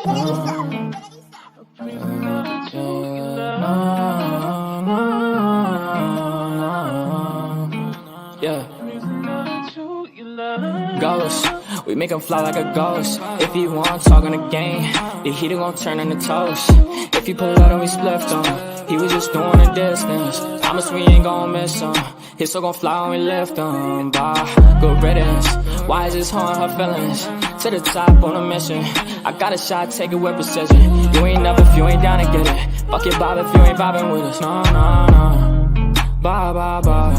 Yeah. Ghost, we make him fly like a ghost. If he want talking the game, the heater gon' turn into toast. If he pull out and we spliffed him, he was just doing a distance. Promise we ain't gon' miss him. His soul gon' fly when we lift him. Bye, good riddance. Why is this hard, her feelings? To the top on a mission. I got a shot, take it with precision. You ain't up if you ain't down to get it. Fuck your bob if you ain't vibing with us. No, no, no. Bye, bye, bye.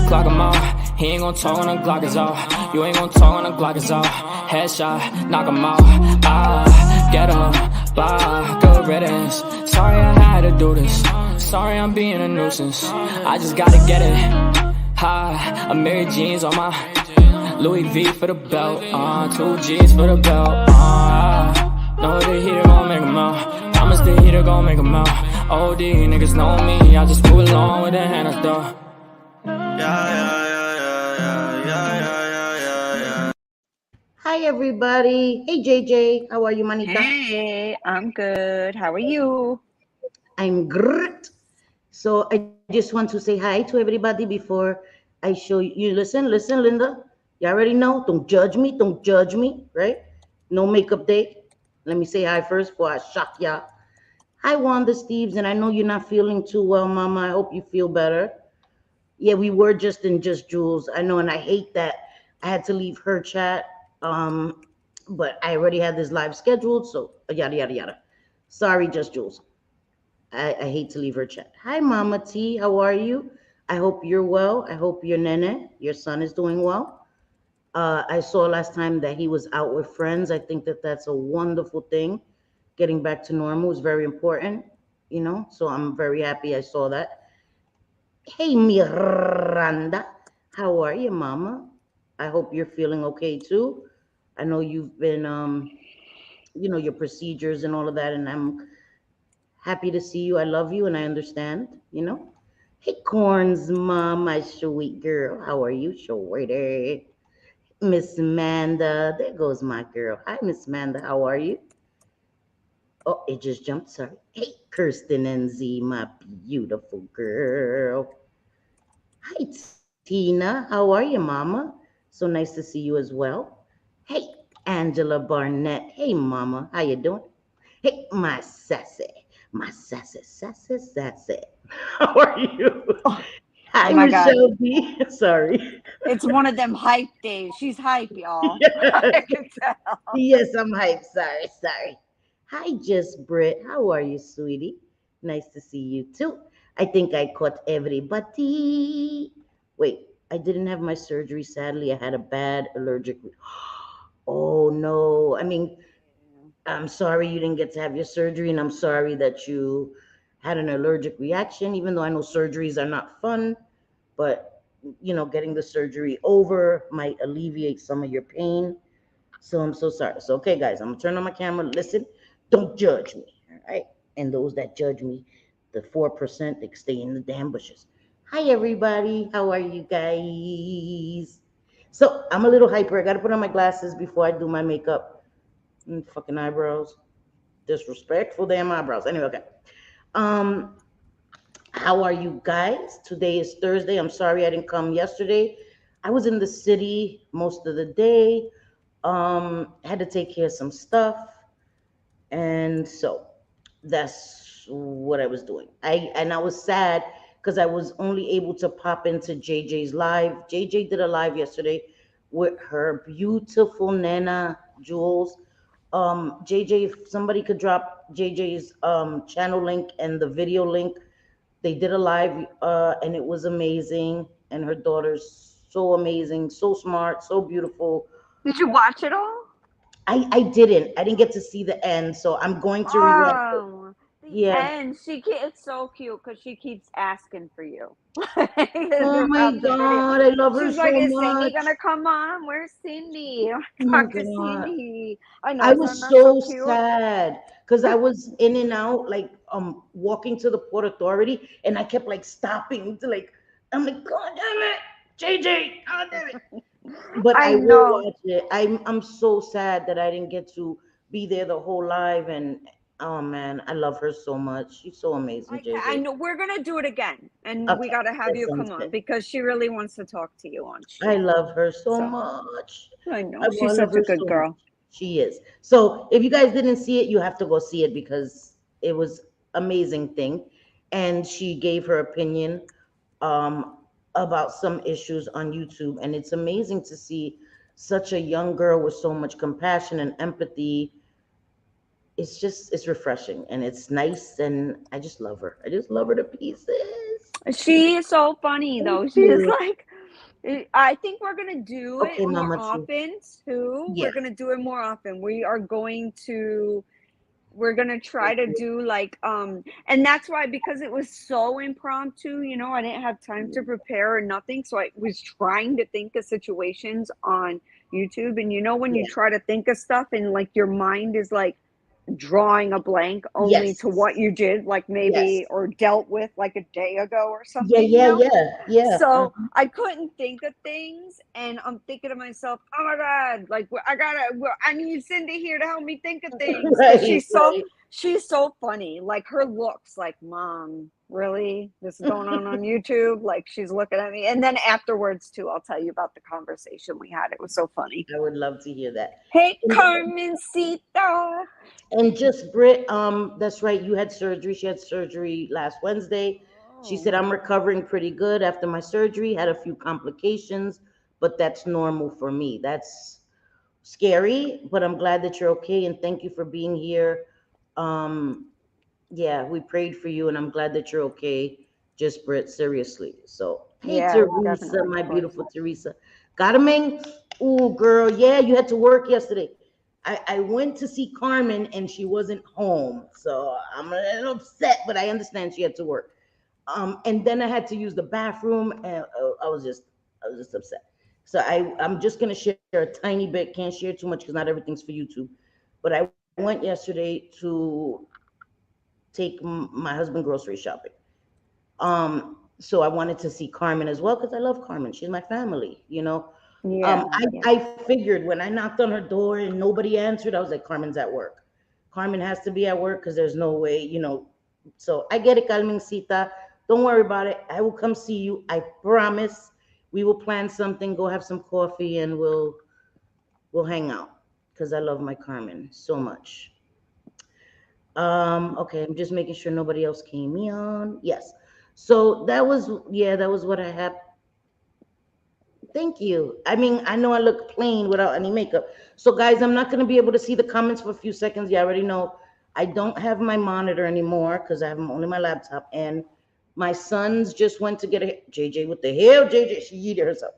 Clock him out. He ain't gon' talk when the Glock is off. You ain't gon' talk when the Glock is off. Headshot, knock him out. Ah, get him, bye, good riddance. Sorry I had to do this. Sorry I'm being a nuisance. I just gotta get it. Hi, I'm Mary Jeans on my Louis V for the belt. 2 G's for the belt. Know the heater gon' make him out. Promise the heater gon' make him out. OD niggas know me. I just move along with the hand I throw. Hi, everybody. Hey, JJ. How are you, manita? Hey, I'm good. How are you? I'm great. So I just want to say hi to everybody before I show you. Listen, Linda. You already know. Don't judge me. Don't judge me, right? No makeup day. Let me say hi first before I shock y'all. Hi, Wanda Steves. And I know you're not feeling too well, Mama. I hope you feel better. Yeah, we were just in Just Jules. I know, and I hate that I had to leave her chat. But I already had this live scheduled, so yada yada yada. Sorry, Just Jules. I hate to leave her chat. Hi, Mama T. How are you? I hope you're well. I hope your nene, your son, is doing well. I saw last time that he was out with friends. I think that that's a wonderful thing. Getting back to normal is very important, you know. So I'm very happy I saw that. Hey, Miranda. How are you, Mama? I hope you're feeling okay too. I know you've been, you know, your procedures and all of that, and I'm happy to see you. I love you, and I understand, you know. Hey, Corn's mom, my sweet girl. How are you, sweetie? Miss Amanda. There goes my girl. Hi, Miss Amanda. How are you? Oh, it just jumped. Sorry. Hey, Kirsten and Z, my beautiful girl. Hi, Tina. How are you, Mama? So nice to see you as well. Hey, Angela Barnett. Hey, Mama. How you doing? Hey, my sassy. My sassy. How are you? Hi, my God. Michelle B. Sorry. It's one of them hype days. She's hype, y'all. I can tell. Yes, I'm hyped. Sorry. Hi, Just Britt. How are you, sweetie? Nice to see you too. I think I caught everybody. Wait, I didn't have my surgery. Sadly, I had a bad allergic. Oh no. I mean, I'm sorry you didn't get to have your surgery, and I'm sorry that you had an allergic reaction, even though I know surgeries are not fun, but you know, getting the surgery over might alleviate some of your pain. So I'm so sorry. So, okay, guys, I'm gonna turn on my camera. Listen, don't judge me, all right? And those that judge me, the 4%, they stay in the damn bushes. Hi, everybody. How are you guys? So I'm a little hyper. I gotta put on my glasses before I do my makeup. Fucking eyebrows. Disrespectful damn eyebrows. Anyway, okay. Um, how are you guys? Today is Thursday. I'm sorry I didn't come yesterday. I was in the city most of the day. Had to take care of some stuff, and so that's what I was doing. I was sad because I was only able to pop into JJ's live. JJ did a live yesterday with her beautiful Nana Jules. JJ, if somebody could drop JJ's channel link and the video link. They did a live, and it was amazing. And her daughter's so amazing, so smart, so beautiful. Did you watch it all? I didn't get to see the end, so I'm going to rewatch it. Oh, the Yeah. end. It's so cute because she keeps asking for you. Oh my Throughout the video. God, I love her She's so like, is Cindy much. gonna come on? Where's Cindy? I Oh my want to talk to God. Cindy. I know, I isn't was that so so cute? sad because I was in and out, like walking to the Port Authority, and I kept like stopping to like, I'm like, God damn it, JJ, God damn it. But I I will know. watch it. I'm so sad that I didn't get to be there the whole live. And oh man, I love her so much. She's so amazing, I JJ. know we're gonna do it again, and we Okay, gotta have that you sounds come on good. because she really wants to talk to you on I stream. love her so So much. I I know she's love such a her good so much. girl. She is. So if you guys didn't see it, you have to go see it because it was amazing thing. And she gave her opinion um, about some issues on YouTube. And it's amazing to see such a young girl with so much compassion and empathy. It's just, it's refreshing and it's nice. And I just love her. I just love her to pieces. She is so funny Thank though. She is you. like, I think we're gonna do it Okay, more Mama T. often too. Yeah. We're gonna do it more often. We're gonna try to do like and that's why, because it was so impromptu, I didn't have time to prepare or nothing, so I was trying to think of situations on YouTube. And when you Yeah. try to think of stuff and like your mind is like drawing a blank only to Yes. what you did, like maybe Yes. or dealt with like a day ago or Yeah, something, yeah, yeah, yeah. so I couldn't think of things, and I'm thinking to myself, "Oh my god! Like I need Cindy here to help me think of things because Right, right. she's so funny. Like her looks, like Mom, really, this is going on YouTube. Like she's looking at me, and then afterwards too, I'll tell you about the conversation we had. It was so funny. I would love to hear that. Hey, And, Carmencita. and just Britt, that's right. You had surgery. She had surgery last Wednesday. She Oh, said, I'm recovering pretty good after my surgery, had a few complications, but that's normal for me. That's scary, but I'm glad that you're okay. And thank you for being here. Um, yeah, we prayed for you, and I'm glad that you're okay. Just Britt, seriously. So, hey, yeah, Teresa, definitely, my of course. beautiful Teresa. Got him in? Ooh, girl, yeah, you had to work yesterday. I went to see Carmen, and she wasn't home. So I'm a little upset, but I understand she had to work. And then I had to use the bathroom, and I was just upset. So I'm just gonna share a tiny bit. Can't share too much because not everything's for YouTube. But I went yesterday to take my husband grocery shopping. So I wanted to see Carmen as well because I love Carmen. She's my family. Yeah, I, yeah. I figured when I knocked on her door and nobody answered, I was like, Carmen's at work. Carmen has to be at work because there's no way. So I get it, Carmencita. Don't worry about it. I will come see you. I promise. We will plan something, go have some coffee, and we'll hang out because I love my Carmen so much. Okay, I'm just making sure nobody else came on. Yes. So that was what I had. Thank you. I mean, I know I look plain without any makeup. So guys, I'm not gonna be able to see the comments for a few seconds. You already know I don't have my monitor anymore because I have only my laptop. And my sons just went to get a JJ, what the hell, JJ? She yeeted herself.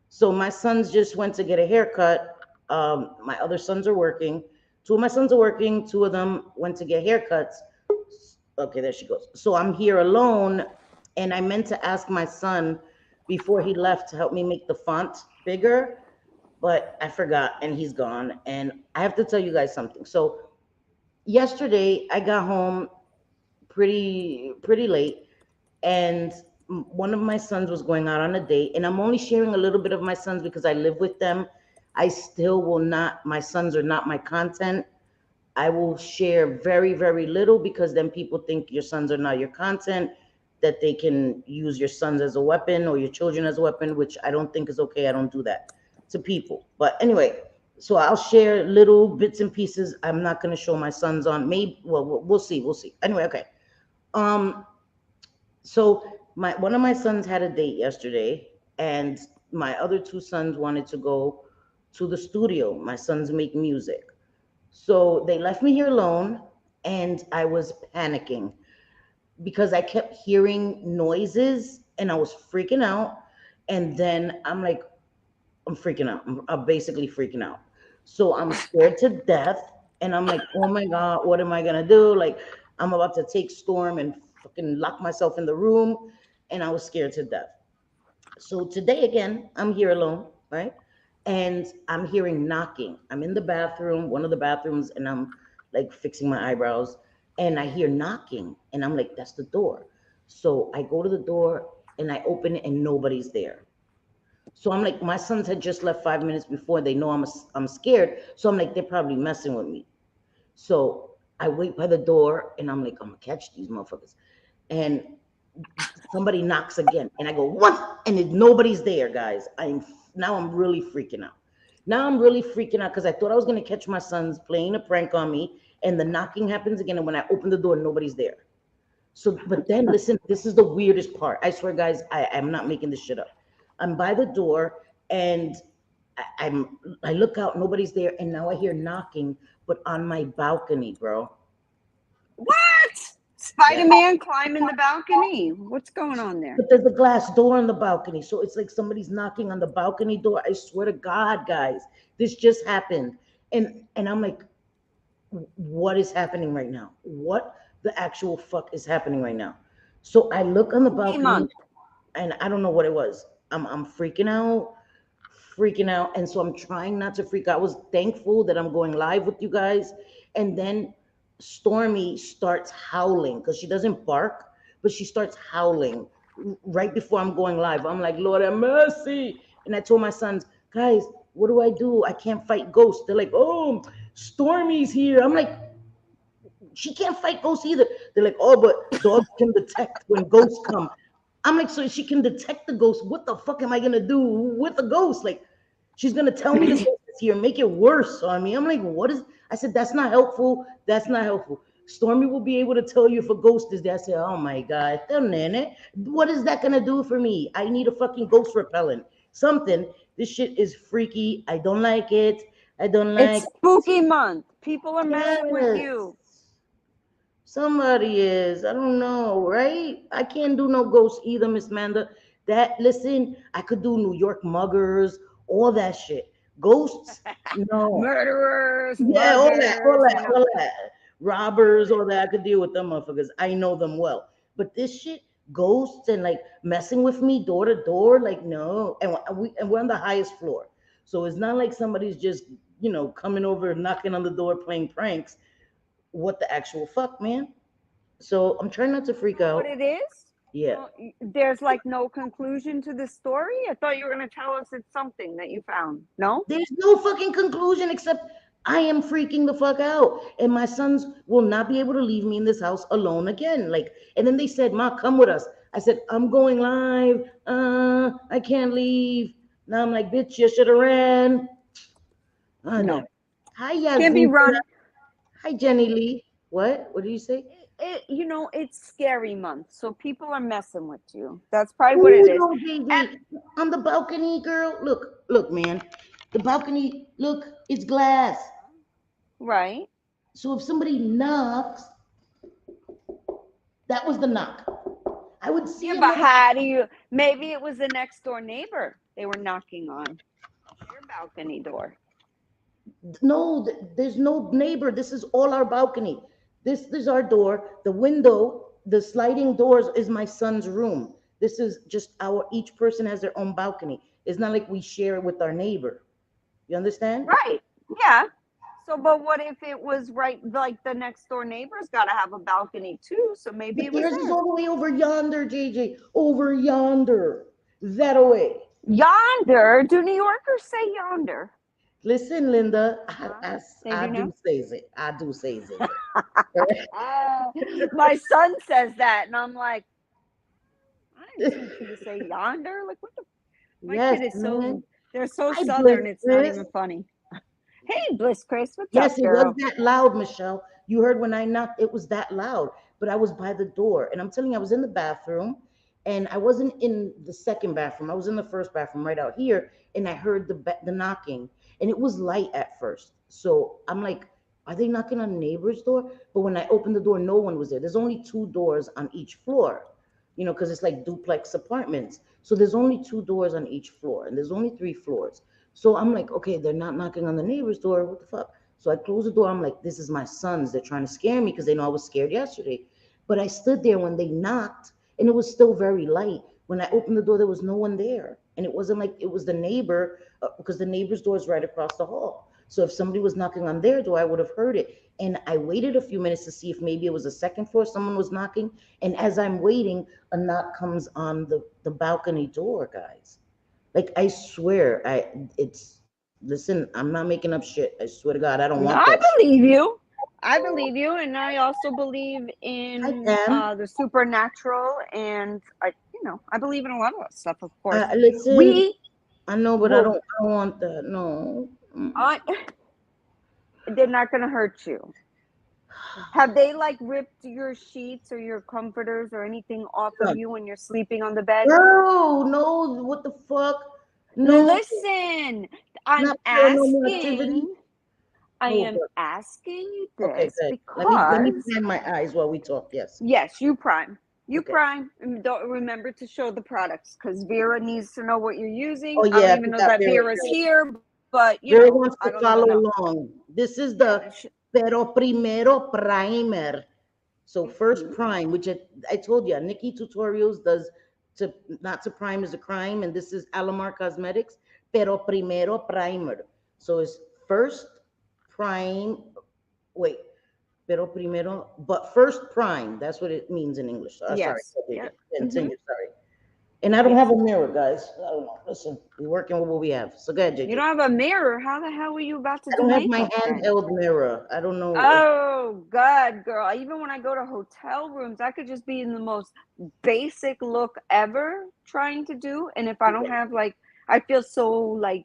So my sons just went to get a haircut. My other sons are working. Two of my sons are working. Two of them went to get haircuts. Okay, there she goes. So I'm here alone, and I meant to ask my son before he left to help me make the font bigger, but I forgot, and he's gone. And I have to tell you guys something. So yesterday I got home pretty late, and one of my sons was going out on a date, and I'm only sharing a little bit of my sons because I live with them. I still will not, my sons are not my content. I will share very, very little because then people think your sons are not your content, that they can use your sons as a weapon or your children as a weapon, which I don't think is okay. I don't do that to people. But anyway, so I'll share little bits and pieces. I'm not going to show my sons on. Maybe, well, we'll see. We'll see. Anyway, okay. Um, so my one of my sons had a date yesterday, and my other two sons wanted to go to the studio. My sons make music. So they left me here alone, and I was panicking because I kept hearing noises and I was freaking out. And then I'm like, I'm freaking out. I'm basically freaking out. So I'm scared to death. And I'm like, oh my God, what am I going to do? Like, I'm about to take Storm and fucking lock myself in the room. And I was scared to death. So today again, I'm here alone, right? And I'm hearing knocking. I'm in the bathroom, one of the bathrooms, and I'm like fixing my eyebrows. And I hear knocking, and I'm like, that's the door. So I go to the door and I open it, and nobody's there. So I'm like, my sons had just left 5 minutes before. They know I'm scared. So I'm like, they're probably messing with me. So I wait by the door and I'm like, I'm gonna catch these motherfuckers. And somebody knocks again, and I go, what? And nobody's there, guys. I'm really freaking out. Now I'm really freaking out because I thought I was gonna catch my sons playing a prank on me, and the knocking happens again. And when I open the door, nobody's there. So, but then listen, this is the weirdest part. I swear, guys, I'm not making this shit up. I'm by the door and I look out, nobody's there, and now I hear knocking, but on my balcony, bro. What? Yeah. Spider-Man climbing the balcony. What's going on there? But there's a glass door on the balcony. So it's like somebody's knocking on the balcony door. I swear to God, guys, this just happened. And I'm like, what is happening right now? What the actual fuck is happening right now? So I look on the Spooky balcony month. and I don't know what it was. I'm freaking out. And so I'm trying not to freak out. I was thankful that I'm going live with you guys. And then Stormy starts howling because she doesn't bark, but she starts howling right before I'm going live. I'm like, Lord have mercy. And I told my sons, guys, what do I do? I can't fight ghosts. They're like, oh, Stormy's here. I'm like, she can't fight ghosts either. They're like, oh, but dogs can detect when ghosts come. I'm like, so she can detect the ghost. What the fuck am I gonna do with the ghost? Like, she's gonna tell me the ghost is here, make it worse on me. I'm like, what is? I said, that's not helpful. That's not helpful. Stormy will be able to tell you if a ghost is there. I said, oh my god, what is that gonna do for me? I need a fucking ghost repellent, something. This shit is freaky. I don't like it. I don't like It's spooky month. People are messing with it. you. Somebody is. I don't know, right? I can't do no ghosts either, Miss Manda. That listen, I could do New York muggers, all that shit. Ghosts, no. Murderers, Yeah, all that, all muggers, that, all that. Robbers, all that. I could deal with them motherfuckers. I know them well. But this shit, ghosts and like messing with me door to door, like no. And we're on the highest floor, so it's not like somebody's just coming over, knocking on the door, playing pranks. What the actual fuck, man? So I'm trying not to freak know what out. it is? Yeah. Well, there's like no conclusion to the story. I thought you were going to tell us it's something that you found. No? There's no fucking conclusion except I am freaking the fuck out. And my sons will not be able to leave me in this house alone again. Like, and then they said, Ma, come with us. I said, I'm going live. I can't leave. Now I'm like, bitch, you should have ran. I know. No. Hi, Can't be Yazmin. run. Hi, Jenny Lee. What did you say? It's scary month, so people are messing with you. That's probably what Oh it is. no, JJ. On the balcony, girl. Look, man. The balcony, look, it's glass. Right. So if somebody knocks, that was the knock. I would see Yeah, a but little. how do you? Maybe it was the next door neighbor they were knocking on your balcony door. No, there's no neighbor. This is all our balcony. This is our door. The window, the sliding doors is my son's room. This is just each person has their own balcony. It's not like we share it with our neighbor. You understand? Right. Yeah. So, but what if it was right? Like the next door neighbor's got to have a balcony too. So maybe But it was theirs is theirs. all the way over yonder, JJ. Over yonder. That away. Yonder. Do New Yorkers say yonder? Listen, Linda, Huh? They I do do now. say it. I do say it. My son says that, and I'm like, I didn't teach you to say yonder. Like, what the? My Yes, kid is man. they're so Hi, Bliss southern. It's not Chris. even funny. Hey, Bliss Chris, what's Yes, up, it was girl? that loud, Michelle. You heard when I knocked, it was that loud. But I was by the door, and I'm telling you, I was in the bathroom, and I wasn't in the second bathroom. I was in the first bathroom right out here, and I heard the knocking, and it was light at first. So I'm like, are they knocking on a neighbor's door? But when I opened the door, no one was there. There's only two doors on each floor, because it's like duplex apartments. So there's only two doors on each floor, and there's only three floors. So I'm like, okay, they're not knocking on the neighbor's door. What the fuck? So I close the door. I'm like, this is my sons. They're trying to scare me because they know I was scared yesterday. But I stood there when they knocked, and it was still very light. When I opened the door, there was no one there. And it wasn't like it was the neighbor, because the neighbor's door is right across the hall. So if somebody was knocking on their door, I would have heard it. And I waited a few minutes to see if maybe it was a second floor, someone was knocking. And as I'm waiting, a knock comes on the balcony door, guys. Like I swear, it's listen, I'm not making up shit. I swear to God, I don't want I that shit. believe you. I believe you, and I also believe I in can. the supernatural, and I believe in a lot of that stuff. Of course, Listen, we I know, but will. I don't want that. No. Mm. I, they're not going to hurt you. Have they like ripped your sheets or your comforters or anything off of No. you when you're sleeping on the bed? Girl, no, what the fuck? No, Listen, I'm not paranormal activity. asking. I Oh, am God. asking you Okay, this good. Let me because plan my eyes while we talk. Yes. yes, you prime. You Okay. prime. And don't remember to show the products because Vera needs to know what you're using. Oh I don't yeah, I even know forgot that Vera. Vera's here, but Vera wants I to don't follow even know. along. This is the Yeah. pero primero primer. So first Mhm. prime, which I told you, Nikki Tutorials does to not to prime is a crime, and this is Alamar Cosmetics, pero primero primer. So it's first prime. Wait, pero primero, but first prime. That's what it means in English. Sorry, Yes. Yeah. Hmm. continue. Sorry. And I don't have Yes. a mirror, guys. I don't know. Listen, we're working with what we have. So go ahead, You JJ. don't have a mirror. How the hell were you about to I do don't have my makeup then? handheld mirror. I don't know. Oh, God, girl. Even when I go to hotel rooms, I could just be in the most basic look ever trying to do. And if I don't have like, I feel so like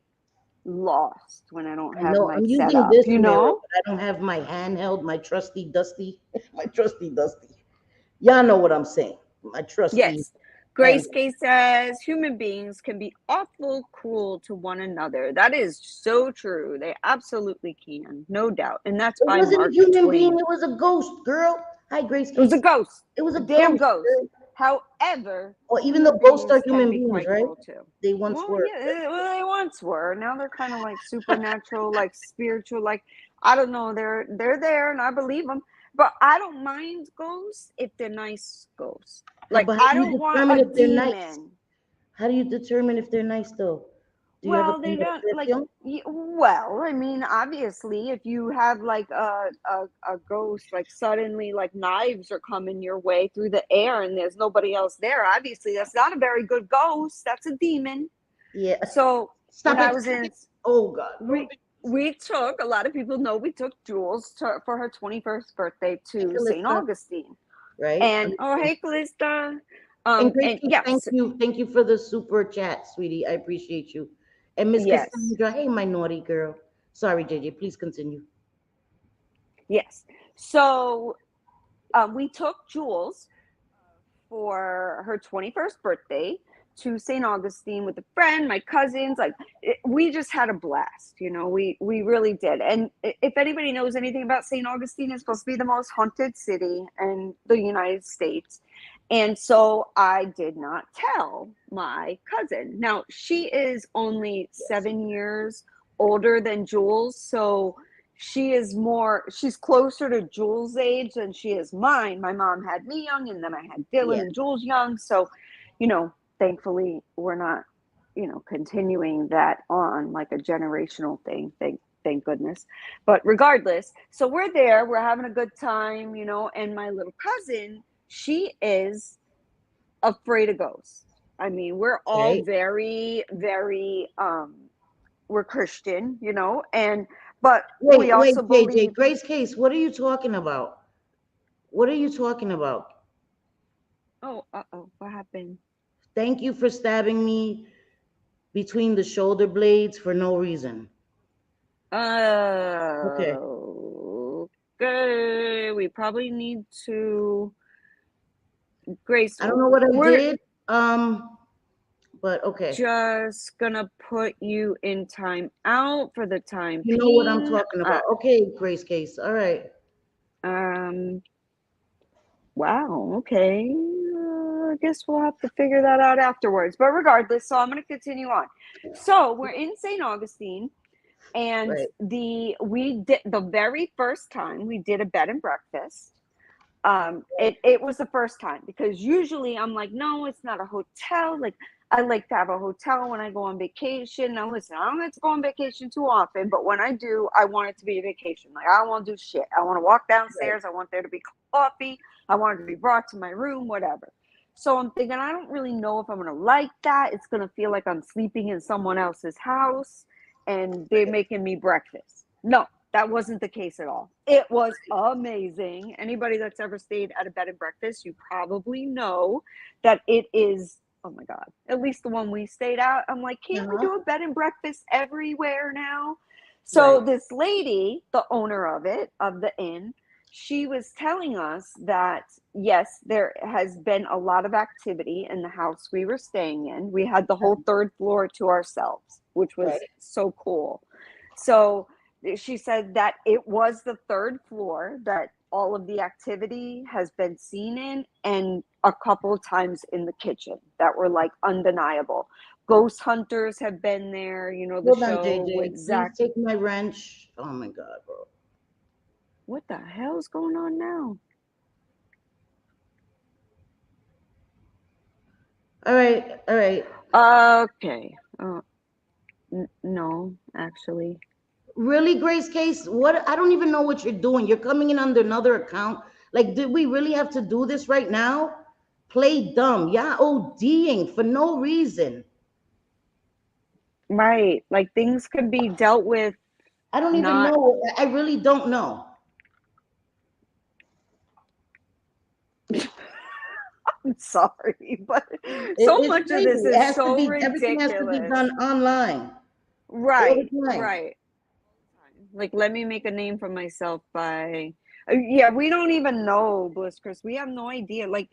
lost when I don't I have know my I'm using setup, this you mirror, know? but I don't have my handheld, my trusty dusty, my trusty dusty. Y'all know what I'm saying. My trusty Yes. hand. Grace K says human beings can be awful cruel to one another. That is so true. They absolutely can, no doubt. And that's It by wasn't a Mark human being. Twain. It was a ghost, girl. Hi, Grace It was a Case. ghost, It was a a damn ghost, ghost. girl. However, Or even though human ghosts are beings can human be beings, quite right? cruel too. They once Well, were. yeah, well, they once were. Now they're kind of like supernatural, like spiritual, like I don't know. They're there, and I believe them. But I don't mind ghosts if they're nice ghosts. Like But how I do you don't want determine a if they're nice? demon. How do you determine if they're nice, though? Do you have a Well, they don't like. perception? Well, I mean, obviously, if you have like a ghost, like suddenly, like knives are coming your way through the air, and there's nobody else there. Obviously, that's not a very good ghost. That's a demon. Yeah. So when Stop I it. was in, Oh God. we we took a lot of people know we took Jules for her 21st birthday Hey, to St. Calista. Augustine, Right. and oh hey Calista, And Grace, and thank yes, you. Thank you for the super chat, sweetie. I appreciate you. And Miss yes, Cassandra, hey, my naughty girl. Sorry, JJ. Please continue. yes. So we took Jules for her 21st birthday to St. Augustine with a friend, my cousins. Like we just had a blast, we really did. And if anybody knows anything about St. Augustine, it's supposed to be the most haunted city in the United States. And so I did not tell my cousin. Now she is only Yes. 7 years older than Jules, so she's closer to Jules' age than she is mine. My mom had me young, and then I had Dylan Yeah. and Jules young. So, thankfully we're not, continuing that on like a generational thing. Thank goodness. But regardless, so we're there, we're having a good time, and my little cousin, she is afraid of ghosts. I mean, we're all Right. very, very we're Christian, and but we Wait, also JJ. believe. Grace Case, what are you talking about? What are you talking about? Oh, uh-oh, what happened? Thank you for stabbing me between the shoulder blades for no reason. Okay. Okay, we probably need to. Grace, I don't know what I we're did. But okay. just gonna put you in time out for the time You know what I'm being. talking about. Okay, Grace Case. All right. Um, wow, okay. I guess we'll have to figure that out afterwards. But regardless, so I'm going to continue on. So we're in St. Augustine, and Right. we did the very first time we did a bed and breakfast. It was the first time because usually I'm like, no, it's not a hotel. Like I like to have a hotel when I go on vacation. Now listen, I don't like to go on vacation too often, but when I do, I want it to be a vacation. Like I don't want to do shit. I want to walk Right. downstairs. I want there to be coffee. I want it to be brought to my room, whatever. So I'm thinking, I don't really know if I'm gonna like that. It's gonna feel like I'm sleeping in someone else's house and they're making me breakfast. No, That wasn't the case at all. It was amazing. Anybody that's ever stayed at a bed and breakfast, you probably know that it is, oh my God, at least the one we stayed at. I'm like, can't we do a bed and breakfast everywhere now? So this lady, the owner of it, of the inn, she was telling us that, yes, there has been a lot of activity in the house we were staying in. We had the whole third floor to ourselves, which was so cool. So she said that it was the third floor that all of the activity has been seen in, and a couple of times in the kitchen that were like undeniable. Ghost hunters have been there, you know, the Hold on, show JJ. with Please Zach. take my wrench. Oh my God, bro. What the hell is going on now? All right, all right. Okay. No, actually. Really, Grace Case? What? I don't even know what you're doing. You're coming in under another account. Like, did we really have to do this right now? Play dumb. Yeah, ODing for no reason. Right. Like things could be dealt with. I don't even know. I really don't know. I'm sorry, but so It's much of crazy. this It is has to so be, everything has to be ridiculous. done online. Right, right. Like, let me make a name for myself by, yeah, we don't even know, Bliss Chris. We have no idea. Like,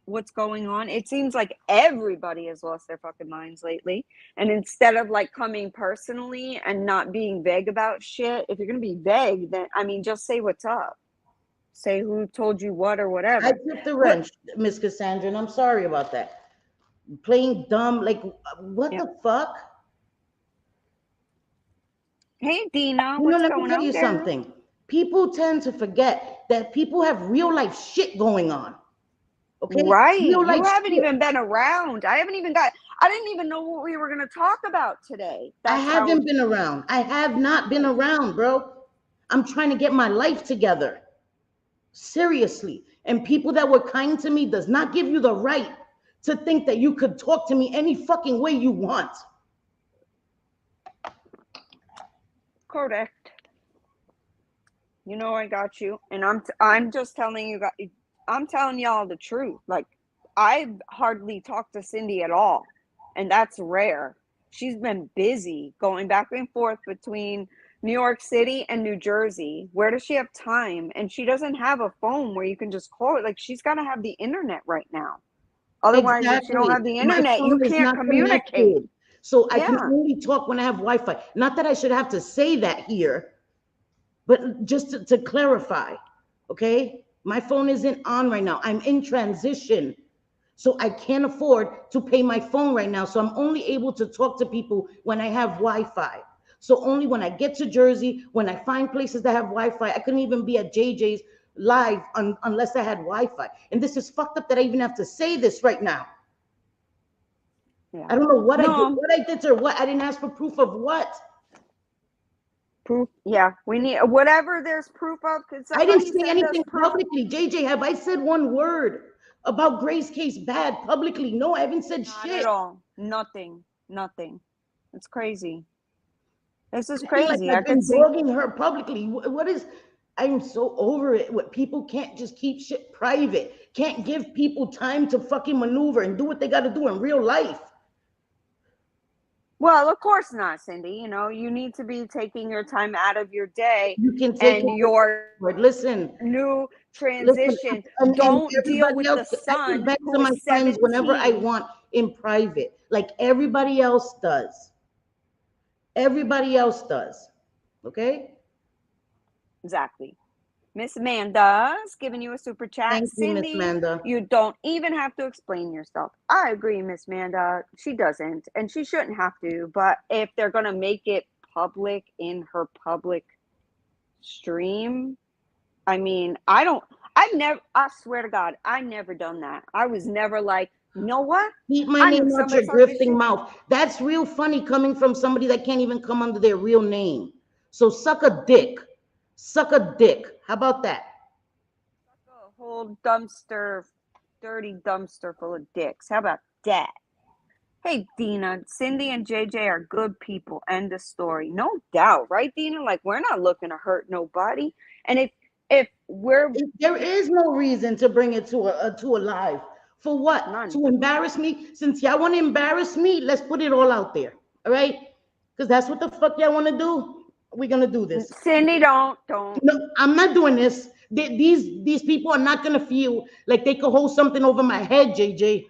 what's going on? It seems like everybody has lost their fucking minds lately. And instead of like coming personally and not being vague about shit, if you're gonna be vague, then I mean, just say what's up. Say who told you what or whatever. I took the wrench, Miss Cassandra, and I'm sorry about that. Playing dumb, like, what the fuck? Hey, Dina, You know, what's let me going tell on, you girl? something. People tend to forget that people have real life shit going on. Okay? Right. Real life You haven't shit. even been around. I didn't even know what we were going to talk about today. I haven't been around. I have not been around, bro. I'm trying to get my life together. Seriously. And people that were kind to me does not give you the right to think that you could talk to me any fucking way you want. Correct. You know I got you, and I'm just telling you guys. I'm telling y'all the truth. Like, I hardly talk to Cindy at all, and that's rare. She's been busy going back and forth between New York City and New Jersey. Where does she have time? And she doesn't have a phone where you can just call it. Like, she's got to have the internet right now. Otherwise, if you don't have the My internet, you phone is can't not communicate. connected. So I can Yeah. only talk when I have Wi-Fi. Not that I should have to say that here, but just to clarify, okay? My phone isn't on right now. I'm in transition. So I can't afford to pay my phone right now. So I'm only able to talk to people when I have Wi-Fi. So only when I get to Jersey, when I find places that have Wi-Fi, I couldn't even be at JJ's live unless I had Wi-Fi. And this is fucked up that I even have to say this right now. Yeah. I don't know what I did or what. I didn't ask for proof of what. Proof. Yeah, we need whatever there's proof of. Could I didn't somebody say send us anything proof? publicly. JJ, have I said one word about Grace Case bad publicly? No, I haven't said Not shit. at all. Nothing. It's crazy. This is I feel like crazy. I've been dogging her publicly. What is? I'm so over it. What people can't just keep shit private. Can't give people time to fucking maneuver and do what they got to do in real life. Well, of course not, Cindy. You know, you need to be taking your time out of your day. You can take your listen. New transition. And Don't deal everybody with else, the I can son vent who to my is friends whenever I 17. want in private, like everybody else does. Everybody else does. Okay? Exactly. Miss Amanda's giving you a super chat. Thank you, Miss Cindy, Amanda. you don't even have to explain yourself. I agree, Miss Amanda. She doesn't, and she shouldn't have to. But if they're going to make it public in her public stream, I mean, I swear to God, I never done that. I was never like, you know what? Keep my name out your grifting mouth. That's real funny coming from somebody that can't even come under their real name. So suck a dick. Suck a dick. How about that? Suck a whole dumpster, dirty dumpster full of dicks. How about that? Hey, Dina, Cindy and JJ are good people. End of story. No doubt, right, Dina? Like, we're not looking to hurt nobody. And if we're There is no reason to bring it to a live. For what? none, To embarrass me? Since y'all want to embarrass me, let's put it all out there. All right? Because that's what the fuck y'all want to do. We're gonna do this. Cindy, don't. No, I'm not doing this. These people are not gonna feel like they could hold something over my head, JJ.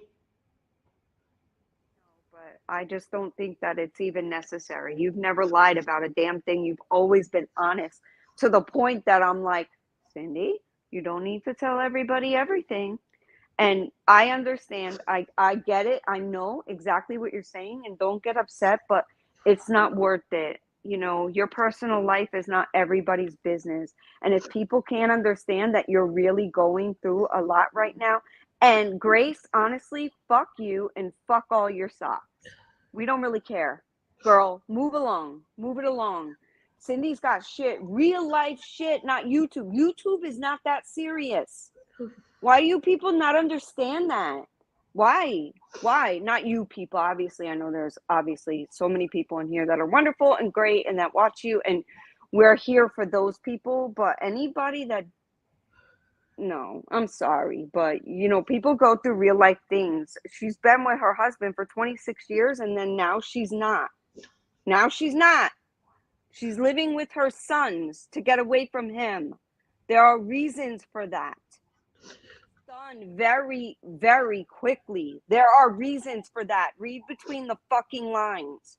But I just don't think that it's even necessary. You've never lied about a damn thing. You've always been honest to the point that I'm like, Cindy, you don't need to tell everybody everything. And I understand. I get it. I know exactly what you're saying, and don't get upset, but it's not worth it. You know, your personal life is not everybody's business. And if people can't understand that you're really going through a lot right now, and Grace, honestly, fuck you and fuck all your socks. We don't really care. Girl, move along. Move it along. Cindy's got shit, real life shit, not YouTube. YouTube is not that serious. Why do you people not understand that? Why? Why? Not you people. Obviously, I know there's obviously so many people in here that are wonderful and great and that watch you, and we're here for those people. But anybody that, no, I'm sorry, but you know, people go through real life things. She's been with her husband for 26 years, and then now she's not. Now she's not. She's living with her sons to get away from him. There are reasons for that. Done very, very quickly. There are reasons for that. Read between the fucking lines.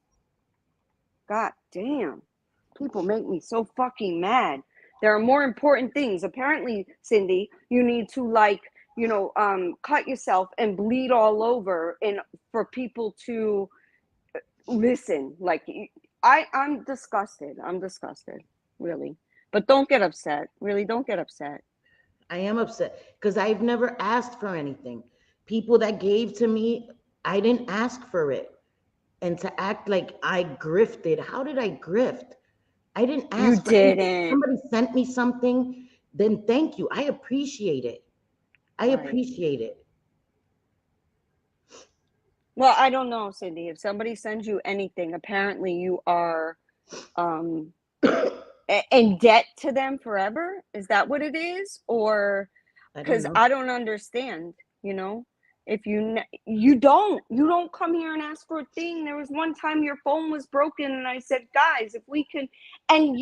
God damn. People make me so fucking mad. There are more important things. Apparently, Cindy, you need to cut yourself and bleed all over and for people to listen. Like, I'm disgusted. I'm disgusted, really. But don't get upset. Really, don't get upset. I am upset because I've never asked for anything. People that gave to me, I didn't ask for it. And to act like I grifted, how did I grift? I didn't You ask for anything. didn't. Somebody sent me something, then thank you. I appreciate it. I Right. appreciate it. Well, I don't know, Cindy. If somebody sends you anything, apparently you are in debt to them forever. Is that what it is? Or I don't because know. I don't understand, you know, if you don't come here and ask for a thing. There was one time your phone was broken and I said, guys, if we can, and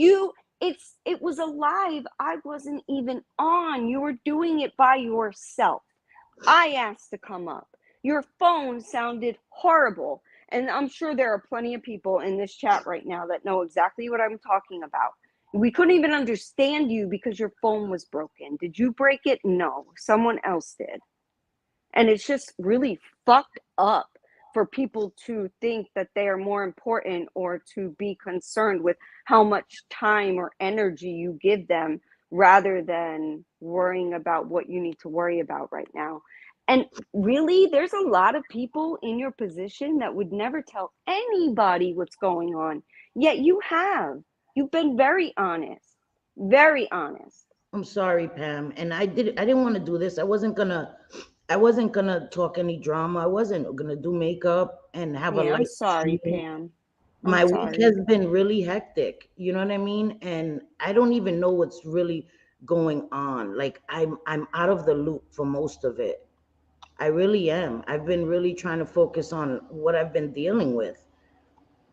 it was a live. I wasn't even on. You were doing it by yourself. I asked to come up. Your phone sounded horrible. And I'm sure there are plenty of people in this chat right now that know exactly what I'm talking about. We couldn't even understand you because your phone was broken. Did you break it? No, someone else did. And it's just really fucked up for people to think that they are more important or to be concerned with how much time or energy you give them rather than worrying about what you need to worry about right now. And really, there's a lot of people in your position that would never tell anybody what's going on. Yet you have. You've been very honest. Very honest. I'm sorry, Pam. And I didn't want to do this. I wasn't gonna talk any drama. I wasn't gonna do makeup and have a Yeah, I'm light sorry, scene. Pam. I'm My week sorry. has been really hectic. You know what I mean? And I don't even know what's really going on. Like I'm out of the loop for most of it. I really am. I've been really trying to focus on what I've been dealing with.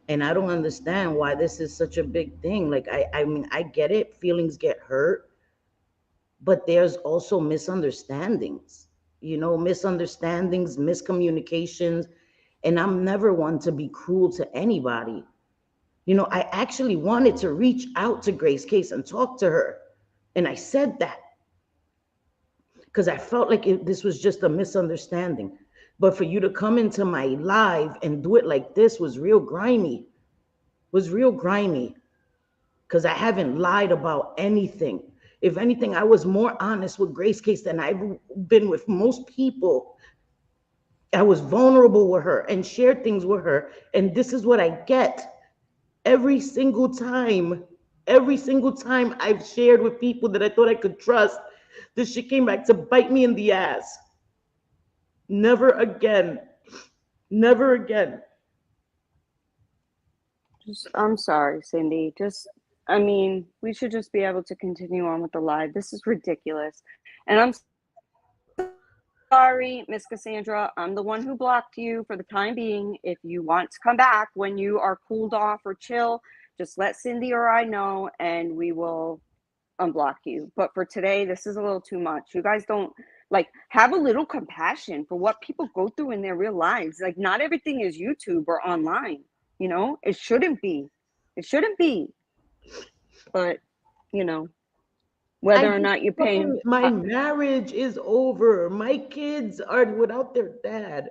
And I don't understand why this is such a big thing. Like I mean, I get it. Feelings get hurt, but there's also misunderstandings. Misunderstandings, miscommunications, and I'm never one to be cruel to anybody. I actually wanted to reach out to Grace Case and talk to her. And I said that because I felt like this was just a misunderstanding. But for you to come into my live and do it like this was real grimy, because I haven't lied about anything. If anything, I was more honest with Grace Case than I've been with most people. I was vulnerable with her and shared things with her. And this is what I get every single time. Every single time I've shared with people that I thought I could trust, this shit came back to bite me in the ass. Never again. Never again. I'm sorry, Cindy. I mean, we should just be able to continue on with the live. This is ridiculous. And I'm sorry, Miss Cassandra. I'm the one who blocked you for the time being. If you want to come back when you are cooled off or chill, just let Cindy or I know and we will unblock you. But for today, this is a little too much. You guys don't like have a little compassion for what people go through in their real lives. Like, not everything is YouTube or online, you know? It shouldn't be. It shouldn't be. But, you know, I whether or just not you're paying. fucking, my marriage is over. My kids are without their dad.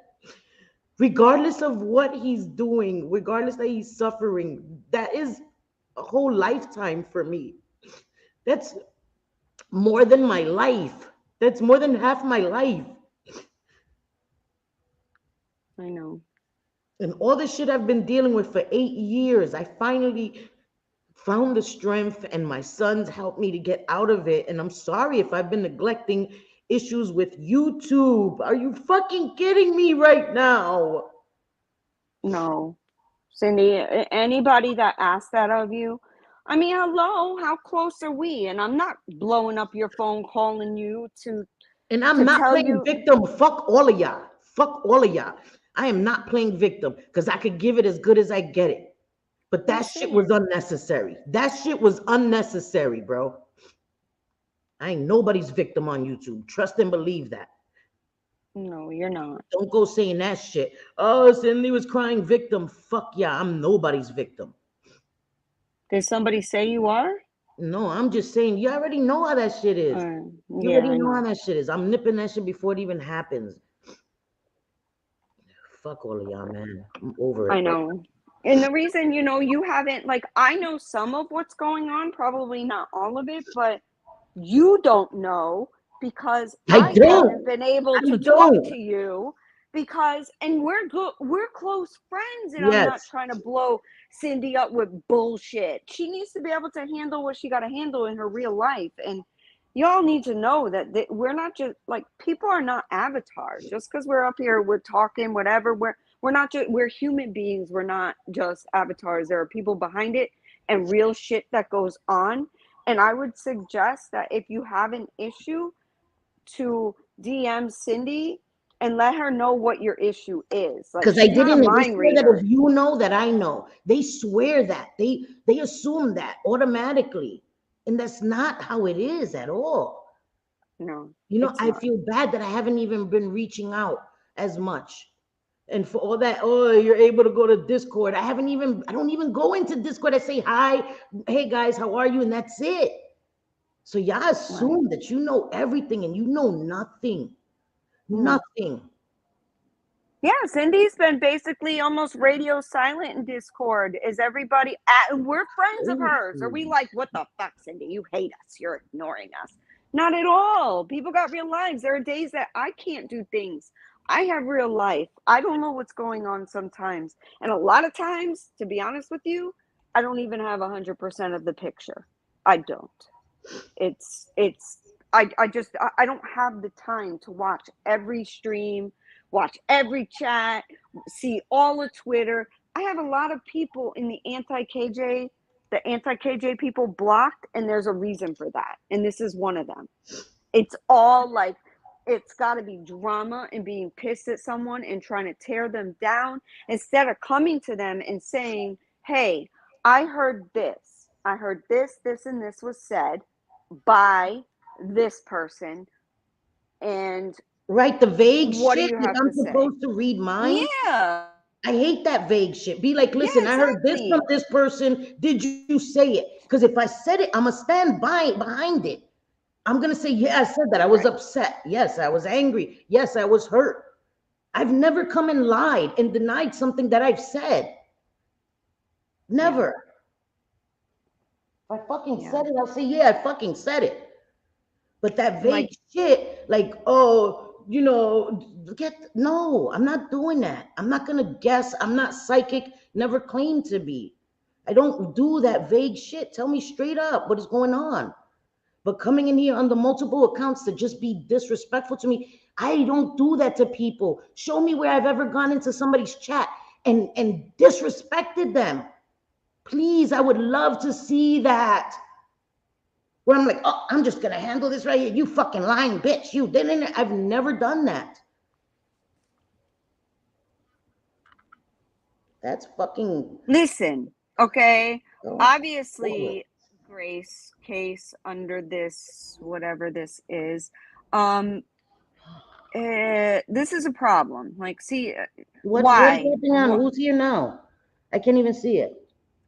Regardless of what he's doing, regardless that he's suffering, that is a whole lifetime for me. That's more than my life. That's more than half my life. I know. And all the shit I've been dealing with for 8 years, I finally found the strength, and my sons helped me to get out of it. And I'm sorry if I've been neglecting issues with YouTube. Are you fucking kidding me right now? No. Cindy, anybody that asks that of you, I mean, hello, how close are we? And I'm not blowing up your phone calling you And I'm to not tell playing you. victim. Fuck all of y'all. Fuck all of y'all. I am not playing victim because I could give it as good as I get it. But We're that shit was saying. unnecessary. That shit was unnecessary, bro. I ain't nobody's victim on YouTube. Trust and believe that. No, you're not. Don't go saying that shit. Oh, Cindy was crying victim. Fuck yeah, I'm nobody's victim. Did somebody say you are? No, I'm just saying, you already know how that shit is. You Yeah, already I know how know. that shit is. I'm nipping that shit before it even happens. Fuck all of y'all, man. I'm over I it. know. And the reason, you haven't, like, I know some of what's going on, probably not all of it, but you don't know because I I haven't don't. been able I to talk don't. to you and we're close friends, and I'm not Yes. trying to blow Cindy up with bullshit. She needs to be able to handle what she got to handle in her real life. And y'all need to know that we're not just like, people are not avatars. Just because we're up here, we're talking, whatever. We're not just, we're human beings. We're not just avatars. There are people behind it and real shit that goes on. And I would suggest that if you have an issue, to DM Cindy and let her know what your issue is. Like, Because I she's not a didn't. They mind swear that reader. if you know that I know. They swear that. They assume that automatically. And that's not how it is at all. No, You know, it's I not. feel bad that I haven't even been reaching out as much. And for all that, oh, you're able to go to Discord. I don't even go into Discord. I say hi, hey guys, how are you? And that's it. So y'all Right. assume that you know everything and you know nothing. Hmm. Nothing. Yeah, Cindy's been basically almost radio silent in Discord. Is everybody we're friends of hers? Are we Crazy. like, what the fuck, Cindy? You hate us. You're ignoring us. Not at all. People got real lives. There are days that I can't do things. I have real life. I don't know what's going on sometimes. And a lot of times, to be honest with you, I don't even have 100% of the picture. I don't. It's I don't have the time to watch every stream, watch every chat, see all of Twitter. I have a lot of people in the anti KJ people blocked, and there's a reason for that. And this is one of them. It's all like, it's got to be drama and being pissed at someone and trying to tear them down instead of coming to them and saying, hey, I heard this. I heard this, and this was said by this person. And Right? The vague what do shit, you like have I'm to say? supposed to read minds. Yeah. I hate that vague shit. Be like, Yeah, listen, I heard this from exactly. this person. Did you say it? Because if I said it, I'm gonna stand by behind it. I'm gonna say, yeah, I said that. I was Right. upset. Yes, I was angry. Yes, I was hurt. I've never come and lied and denied something that I've said. Yeah. Never. If I fucking Yeah. said it, I'll say, yeah, I fucking said it. But that vague Like, shit, like, oh, no, I'm not doing that. I'm not gonna guess. I'm not psychic, never claimed to be. I don't do that vague shit. Tell me straight up what is going on. But coming in here under multiple accounts to just be disrespectful to me, I don't do that to people. Show me where I've ever gone into somebody's chat and disrespected them. Please, I would love to see that. Where I'm like, oh, I'm just gonna handle this right here. You fucking lying bitch. You didn't. I've never done that. That's fucking. Listen, okay. Oh, Obviously, Grace case under this, whatever this is, this is a problem. Like, see, what is why? happening on? Who's here now? I can't even see it.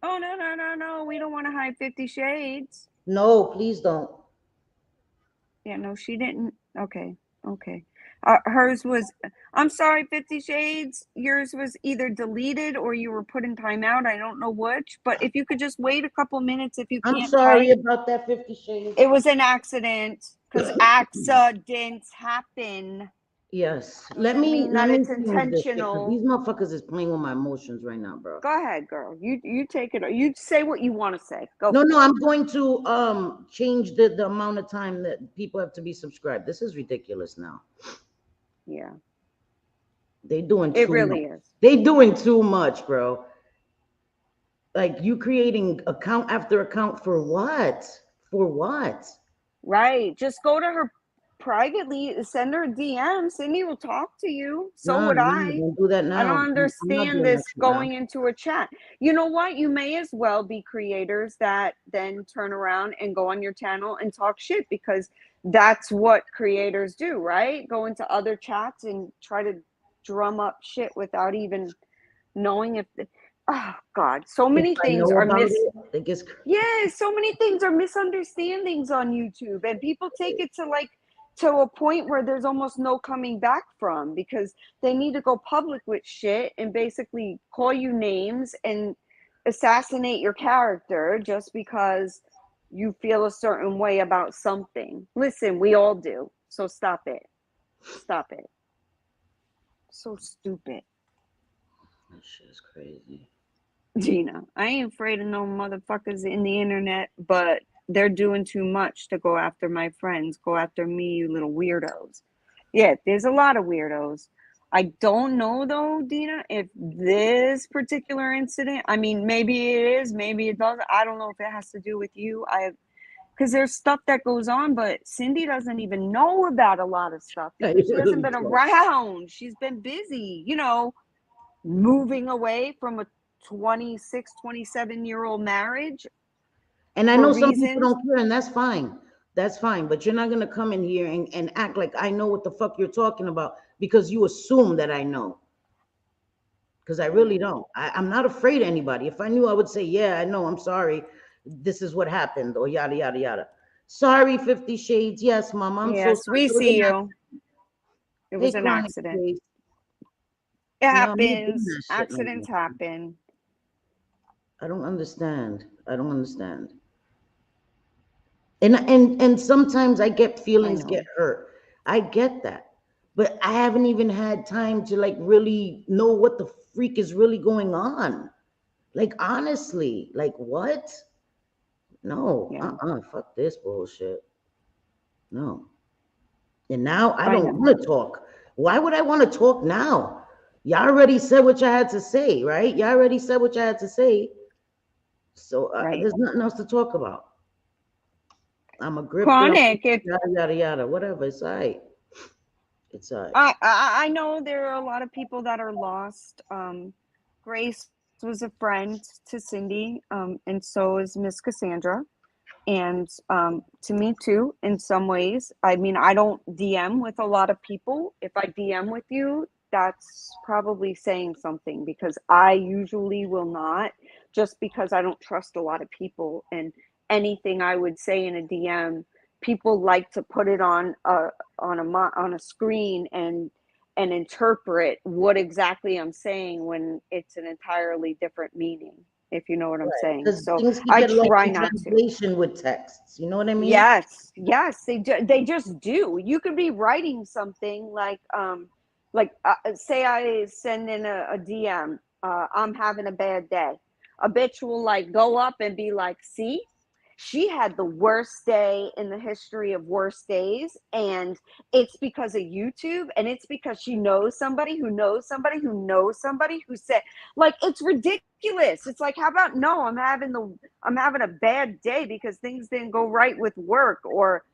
Oh, no. We don't want to hide 50 Shades. No, please don't. Yeah, no, she didn't. Okay. Hers was, I'm sorry, 50 Shades. Yours was either deleted or you were put in timeout. I don't know which, but if you could just wait a couple minutes if you I'm can't sorry type. about that 50 Shades. It was an accident because accidents happen. Yes. Let me that me it's change this shit, 'cause intentional. these motherfuckers is playing with my emotions right now, bro. Go ahead, girl. You take it. You say what you want to say. Go. No, I'm going to change the amount of time that people have to be subscribed. This is ridiculous now. Yeah. They doing It too really much. is. They doing too much, bro. Like, you creating account after account for what? For what? Right. Just go to her privately, send her a DM. Cindy will talk to you. So would I. Don't do that now. I don't I'm not understand doing that this shit going now. into a chat. You know what? You may as well be creators that then turn around and go on your channel and talk shit, because that's what creators do, right? Go into other chats and try to drum up shit without even knowing if oh god, so many If I things know are about it, I think it's yeah, so many things are misunderstandings on YouTube, and people take it to a point where there's almost no coming back from, because they need to go public with shit and basically call you names and assassinate your character just because you feel a certain way about something. Listen, we all do. So stop it. Stop it. So stupid. that shit is crazy. Gina, I ain't afraid of no motherfuckers in the internet, but they're doing too much to go after my friends. Go after me, you little weirdos. Yeah, there's a lot of weirdos. I don't know though, Dina, if this particular incident, I mean, maybe it is, maybe it doesn't. I don't know if it has to do with you. Because there's stuff that goes on, but Cindy doesn't even know about a lot of stuff because she hasn't been around. She's been busy, moving away from a 26, 27-year-old marriage. And I For know some people reasons. don't care, and that's fine. That's fine. But you're not gonna come in here and act like I know what the fuck you're talking about because you assume that I know. Because I really don't. I'm not afraid of anybody. If I knew, I would say, yeah, I know, I'm sorry. This is what happened, or yada yada yada. Sorry, 50 Shades. Yes, Mom, I'm so Yes, sorry. we It was see an you. accident. It Hey, was an Chronic accident. Face. It No, I'm not doing happens. that shit no Accidents more. happen. I don't understand. I don't understand. And sometimes I get I feelings know. get hurt. I get that. But I haven't even had time to like really know what the freak is really going on. Like, honestly, like what? No, Yeah, fuck this bullshit. No. And now I I don't know. want to talk. Why would I want to talk now? Y'all already said what you had to say, right? Y'all already said what you had to say. So Right. there's nothing else to talk about. I'm a grifter. Chronic, if Yada yada yada. Whatever. It's all right. It's all right. I know there are a lot of people that are lost. Grace was a friend to Cindy, and so is Miss Cassandra. And to me too, in some ways. I mean, I don't DM with a lot of people. If I DM with you, that's probably saying something, because I usually will not, just because I don't trust a lot of people, and anything I would say in a DM, people like to put it on a screen and interpret what exactly I'm saying when it's an entirely different meaning, if you know what I'm saying. Because So things can I get lost try in not to. translation with texts. You know what I mean? Yes, they just do. You could be writing something say I send in a DM, I'm having a bad day. A bitch will like go up and be like, see, she had the worst day in the history of worst days, and it's because of YouTube, and it's because she knows somebody who knows somebody who knows somebody who said, like, it's ridiculous. It's like, how about, no, I'm having a bad day because things didn't go right with work, or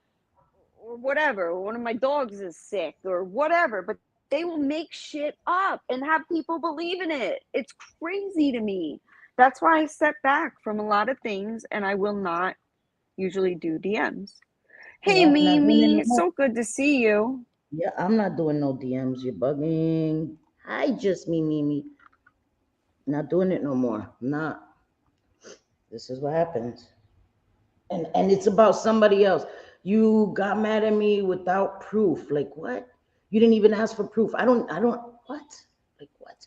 whatever, or one of my dogs is sick or whatever, but they will make shit up and have people believe in it. It's crazy to me. That's why I step back from a lot of things, and I will not usually do DMs. Hey, Yeah, I'm not doing it Mimi, no more. so good to see you. Yeah, I'm not doing no DMs. You're bugging. Hi, just me. Not doing it no more. I'm not. This is what happens. And it's about somebody else. You got mad at me without proof. Like what? You didn't even ask for proof. I don't what? Like what?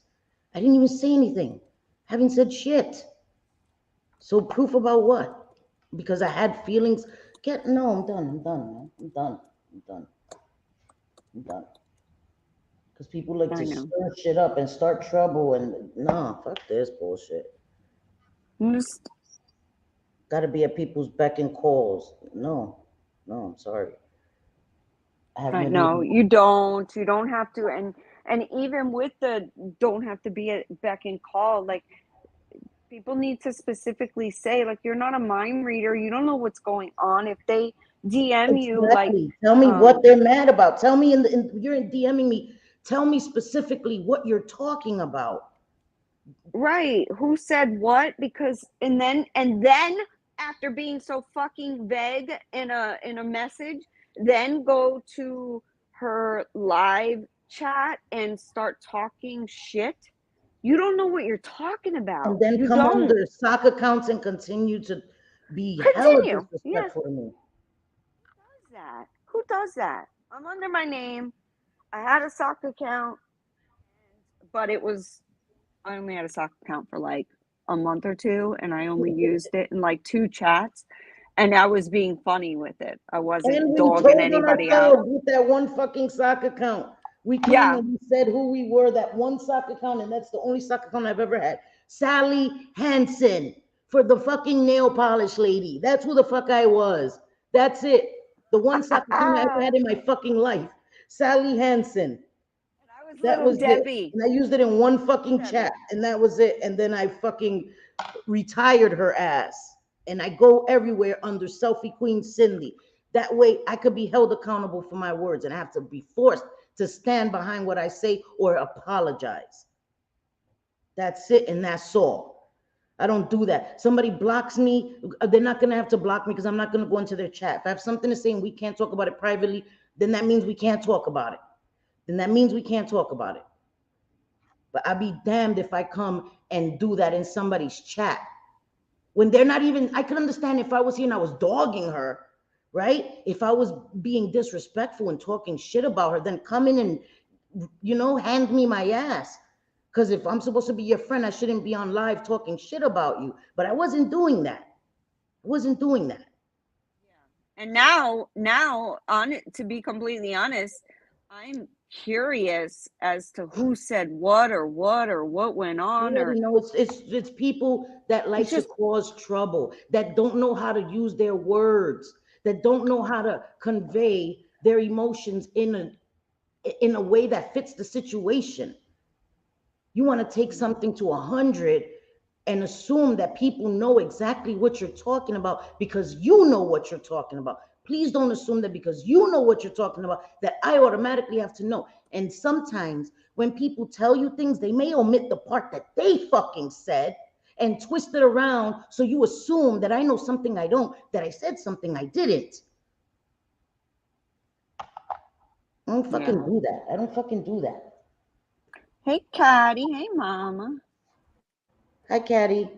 I didn't even say anything. Haven't said shit. So proof about what? Because I had feelings. No, I'm done. I'm done, man. I'm done. I'm done. I'm done. Because people like I to know. stir shit up and start trouble and nah, fuck this bullshit. I'm just, Gotta be at people's beck and calls. No, I'm sorry. I have I no know need. you don't have to, and even with the don't have to be at beck and call, like, people need to specifically say, like, you're not a mind reader, you don't know what's going on. If they DM you, like, Exactly. Tell me what um they're mad about. Tell me you're in DMing me. Tell me specifically what you're talking about. right, who said what, because and then after being so fucking vague in a message, then go to her live chat and start talking shit. You don't know what you're talking And about. then You come on don't. their sock accounts and continue to be hella Continue. Yeah. disrespectful to me. Who does that? Who does that? I'm under my name. I had a sock account, but I only had a sock account for like a month or two, and I only used it in like two chats, and I was being funny with it. I wasn't And we dogging told on anybody out. ourselves with that one fucking sock account. We came Yeah. and we said who we were, that one sock account, and that's the only sock account I've ever had. Sally Hansen, for the fucking nail polish lady. That's who the fuck I was. That's it. The one sock account I ever And had in my fucking life. Sally Hansen. I was That little was it. Debbie. And I used it in one fucking Debbie. chat, and that was it. And then I fucking retired her ass. And I go everywhere under Selfie Queen Cindy. That way I could be held accountable for my words and I have to be forced to stand behind what I say or apologize. That's it, and that's all. I don't do that. Somebody blocks me, they're not gonna have to block me because I'm not gonna go into their chat. If I have something to say and we can't talk about it privately, then that means we can't talk about it. Then that means we can't talk about it. But I'd be damned if I come and do that in somebody's chat when they're not even. I could understand if I was here and I was dogging her, right? If I was being disrespectful and talking shit about her, then come in and, hand me my ass. Because if I'm supposed to be your friend, I shouldn't be on live talking shit about you. But I wasn't doing that. I wasn't doing that. And now, on to be completely honest, I'm curious as to who said what or what went You on, or already know it's people that it's like to just cause trouble, that don't know how to use their words, that don't know how to convey their emotions in a way that fits the situation. You want to take something to 100 and assume that people know exactly what you're talking about because you know what you're talking about. Please don't assume that because you know what you're talking about that I automatically have to know. And sometimes when people tell you things, they may omit the part that they fucking said and twist it around so you assume that I know something I don't, that I said something I didn't. I don't fucking yeah. do that. I don't fucking do that. Hey, Caddy. Hey, Mama. Hi, Caddy.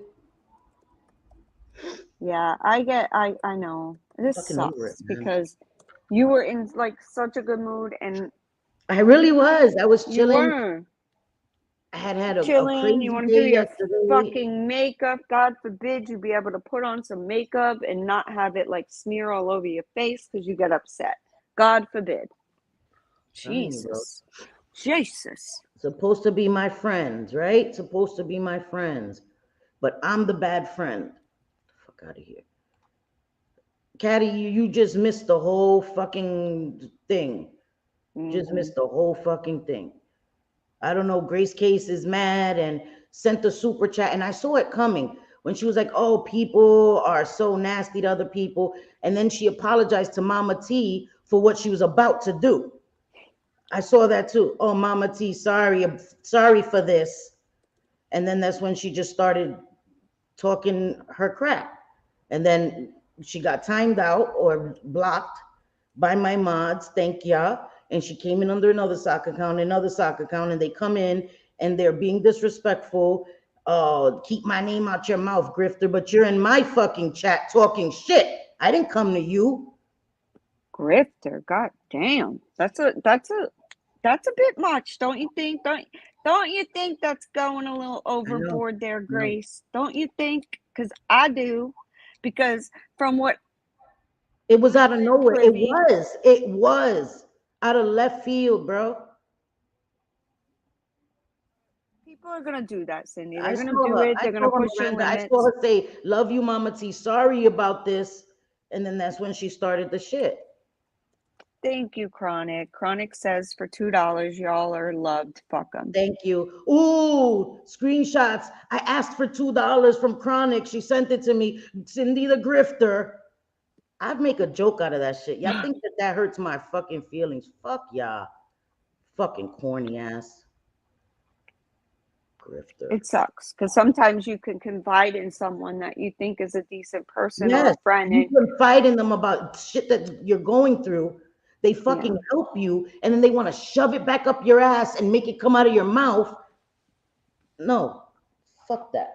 Yeah, I know. I'm This fucking over it, sucks man. because you were in like such a good mood, and I really you know, was. I was you chilling. were I had a chilling. You crazy want to do day your yesterday. fucking makeup. God forbid you be able to put on some makeup and not have it like smear all over your face because you get upset. God forbid. Telling you, bro. Jesus. Jesus. Supposed to be my friends, right? Supposed to be my friends. But I'm the bad friend. Fuck out of here. Caddy, you just missed the whole fucking thing. Just missed the whole fucking thing. I don't know. Grace Case is mad and sent the super chat, and I saw it coming when she was like, "Oh, people are so nasty to other people," and then she apologized to Mama T for what she was about to do. I saw that too. Oh, Mama T, sorry, I'm sorry for this. And then that's when she just started talking her crap. And then she got timed out or blocked by my mods. Thank ya. And she came in under another sock account, and they come in and they're being disrespectful. Keep my name out your mouth, grifter, but you're in my fucking chat talking shit. I didn't come to you. Grifter, god damn. That's a bit much, don't you think? Don't you think that's going a little overboard there, Grace? Don't you think? Because I do. Because from what it was out of nowhere. privy, It was out of left field, bro. people are gonna do that, Cindy. They're I gonna saw do her. it. I They're saw gonna her, push your Miranda. I limits. saw her say, "Love you, Mama T. Sorry about this." And then that's when she started the shit. Thank you, Chronic. Chronic says for $2, y'all are loved. Fuck them. Thank you. Ooh, screenshots. I asked for $2 from Chronic. She sent it to me. Cindy the grifter. I'd make a joke out of that shit. Y'all think that hurts my fucking feelings? Fuck y'all. Fucking corny ass. Grifter. It sucks because sometimes you can confide in someone that you think is a decent person or Yes, a friend. you confide in them about shit that you're going through. They fucking help you, and then they want to shove it back up your ass and make it come out of your mouth. No, fuck that.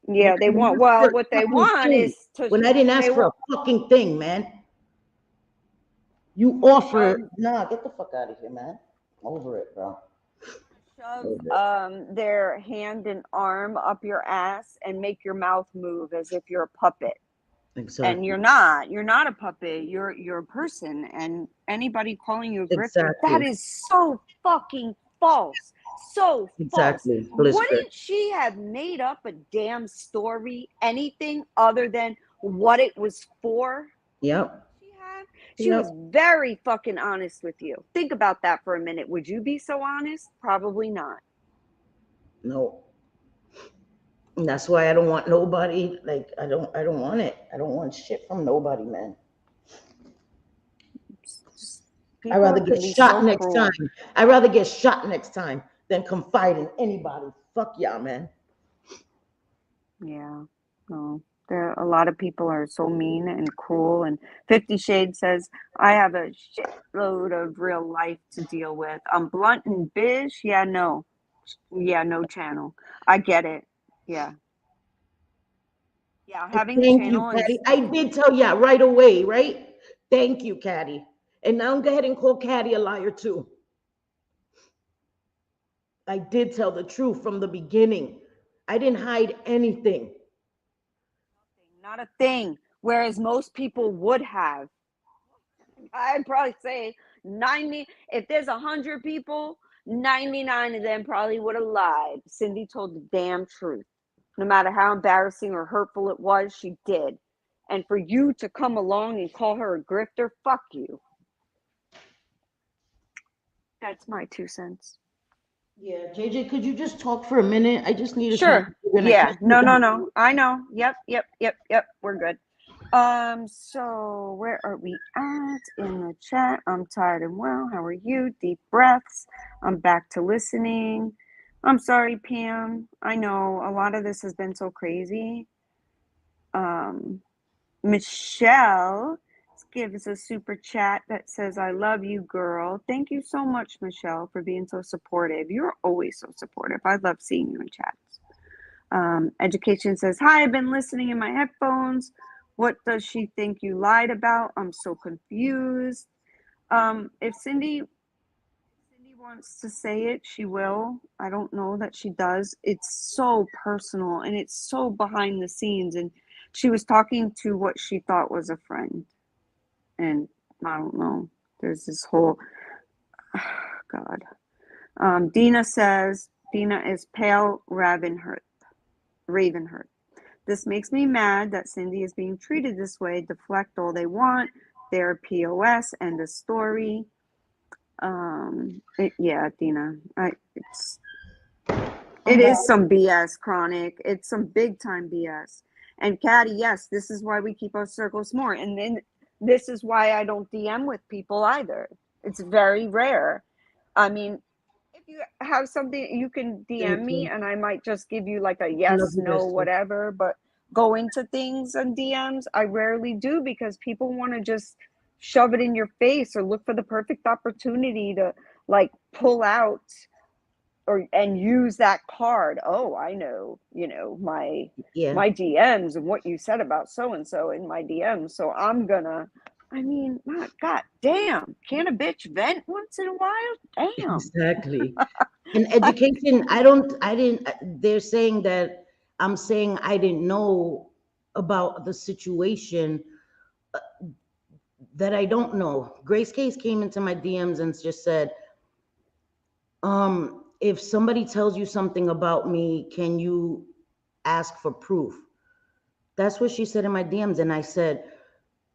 Yeah, they want. Well, what they want is to. When I didn't ask for a fucking thing, man. You offer. Nah, get the fuck out of here, man. Over it, bro. Shove their hand and arm up your ass and make your mouth move as if you're a puppet. Exactly. And you're not. You're not a puppet. You're a person. And anybody calling you a grifter, that is so fucking false. So false. Wouldn't she have made up a damn story, anything other than what it was for? Yep. She was very fucking honest with you. Think about that for a minute. Would you be so honest? Probably not. No. And that's why I don't want nobody. Like I don't want it. I don't want shit from nobody, man. I'd rather get shot next time. I'd rather get shot next time than confide in anybody. Fuck y'all, man. Yeah. No. A lot of people are so mean and cruel. And 50 Shades says, I have a shitload of real life to deal with. I'm blunt and bish. Yeah, no. Yeah, no channel. I get it. Yeah. Yeah, having a channel is... Caddy. I did tell you right away, right? Thank you, Caddy. And now go ahead and call Caddy a liar too. I did tell the truth from the beginning. I didn't hide anything. Not a thing. Whereas most people would have. I'd probably say 90, if there's 100 people, 99 of them probably would have lied. Cindy told the damn truth. No matter how embarrassing or hurtful it was, she did. And for you to come along and call her a grifter, fuck you. That's my 2 cents. Yeah, JJ, could you just talk for a minute? I just need to. Sure. Yeah. No. I know. Yep. We're good. So where are we at in the chat? I'm tired and well. How are you? Deep breaths. I'm back to listening. I'm sorry, Pam. I know a lot of this has been so crazy. Michelle gives a super chat that says, I love you, girl. Thank you so much, Michelle, for being so supportive. You're always so supportive. I love seeing you in chats. Education says, hi, I've been listening in my headphones. What does she think you lied about? I'm so confused. If Cindy wants to say it, she will. I don't know that she does. It's so personal and it's so behind the scenes. And she was talking to what she thought was a friend. And I don't know. There's this whole, God. Dina says, Dina is pale Ravenheart. This makes me mad that Cindy is being treated this way. Deflect all they want. They're POS. End of story. Yeah, Dina. I'm It back. is some BS, Chronic. It's some big time BS. And Caddy, yes, this is why we keep our circles small. And then this is why I don't DM with people either. It's very rare. I mean, if you have something, you can DM Thank me you. and I might just give you like a I love yes, you, no, bestie. whatever. But go into things and DMs, I rarely do because people want to just shove it in your face or look for the perfect opportunity to like pull out or and use that card. Oh, I know, Yeah, my DMs and what you said about so and so in my DMs. So I'm gonna. I mean, God damn, can a bitch vent once in a while? Damn. exactly. In education, I didn't, they're saying that I'm saying I didn't know about the situation that I don't know. Grace Case came into my DMs and just said, if somebody tells you something about me, can you ask for proof? That's what she said in my DMs. And I said,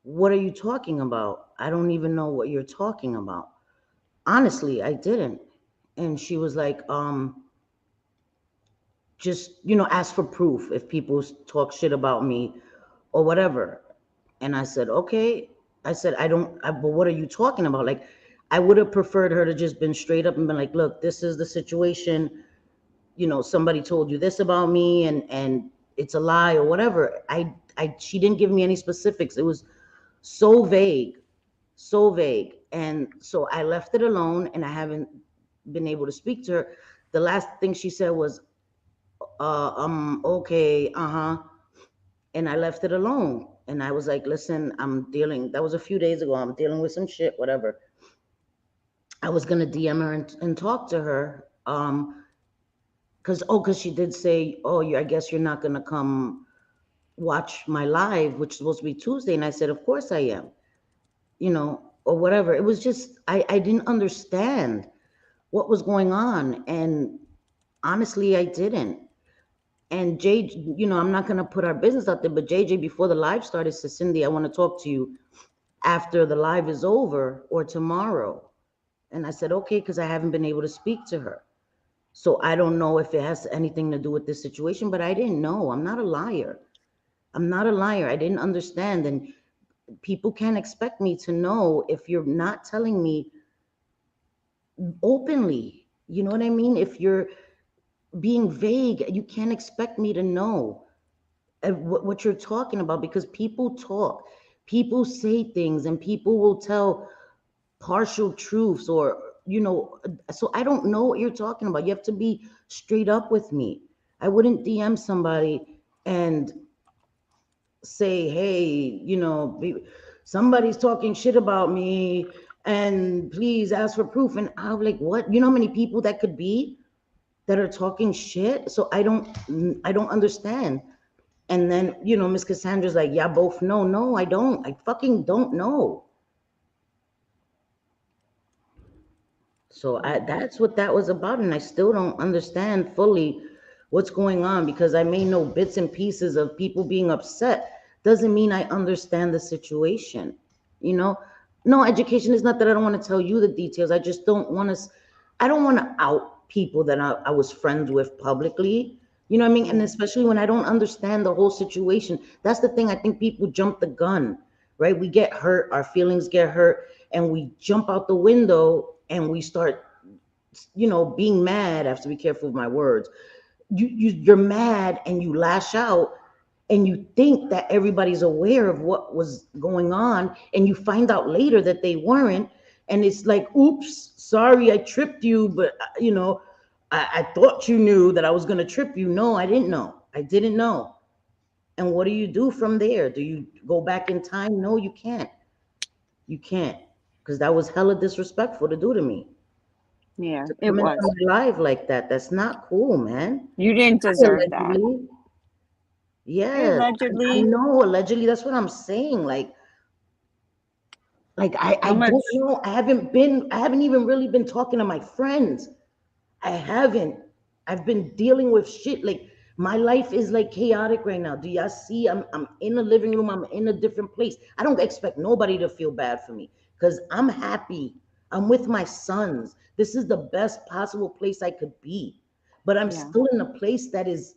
what are you talking about? I don't even know what you're talking about. Honestly, I didn't. And she was like, just, ask for proof if people talk shit about me or whatever. And I said, okay. I said, but what are you talking about? Like, I would have preferred her to just been straight up and been like, look, this is the situation. Somebody told you this about me and it's a lie or whatever. She didn't give me any specifics. It was so vague, so vague. And so I left it alone and I haven't been able to speak to her. The last thing she said was, okay, uh-huh. And I left it alone. And I was like, listen, that was a few days ago. I'm dealing with some shit, whatever. I was gonna DM her and talk to her. Cause she did say, oh, I guess you're not gonna come watch my live, which is supposed to be Tuesday. And I said, of course I am, or whatever. It was just, I didn't understand what was going on. And honestly, I didn't. And Jay, I'm not gonna put our business out there, but JJ, before the live started, said, Cindy, I want to talk to you after the live is over or tomorrow. And I said, okay, because I haven't been able to speak to her. So I don't know if it has anything to do with this situation, but I didn't know. I'm not a liar. I'm not a liar. I didn't understand. And people can't expect me to know if you're not telling me openly. You know what I mean? If you're being vague, you can't expect me to know what you're talking about, because people talk, people say things, and people will tell partial truths, or so I don't know what you're talking about. You have to be straight up with me. I wouldn't DM somebody and say, hey, somebody's talking shit about me and please ask for proof. And I'm like, what? You know how many people that could be that are talking shit? So I don't understand. And then, Miss Cassandra's like, yeah, both know. No, I don't. I fucking don't know. So that's what that was about. And I still don't understand fully what's going on, because I may know bits and pieces of people being upset. Doesn't mean I understand the situation. You know, no, education is not that I don't want to tell you the details. I just don't want to, I don't want to out people that I was friends with publicly. You know what I mean? And especially when I don't understand the whole situation. That's the thing. I think people jump the gun, right? We get hurt, our feelings get hurt, and we jump out the window and we start, being mad. I have to be careful with my words. You're mad and you lash out, and you think that everybody's aware of what was going on, and you find out later that they weren't. And it's like, oops, sorry, I tripped you, but I thought you knew that I was going to trip you. No, I didn't know. I didn't know. And what do you do from there? Do you go back in time? No, you can't. You can't, because that was hella disrespectful to do to me. Yeah, To it come into was. my life like that, that's not cool, man. You didn't deserve that. Allegedly. Yes, I Allegedly. know, allegedly. That's what I'm saying. Like I How don't much? know. I haven't even really been talking to my friends. I haven't. I've been dealing with shit. Like My life is like chaotic right now. Do y'all see? I'm in the living room. I'm in a different place. I don't expect nobody to feel bad for me because I'm happy. I'm with my sons. This is the best possible place I could be. But I'm Yeah. still in a place that is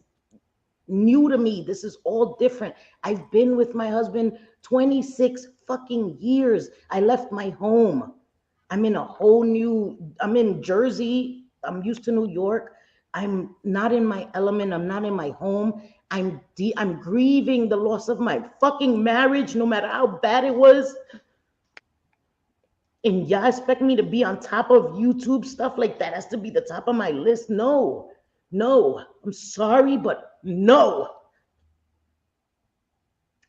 new to me. This is all different. I've been with my husband 26 fucking years. I left my home. I'm in a whole new, I'm in Jersey. I'm used to New York. I'm not in my element. I'm not in my home. I'm grieving the loss of my fucking marriage, no matter how bad it was. And y'all expect me to be on top of YouTube stuff like that has to be the top of my list? No, no. I'm sorry, but no.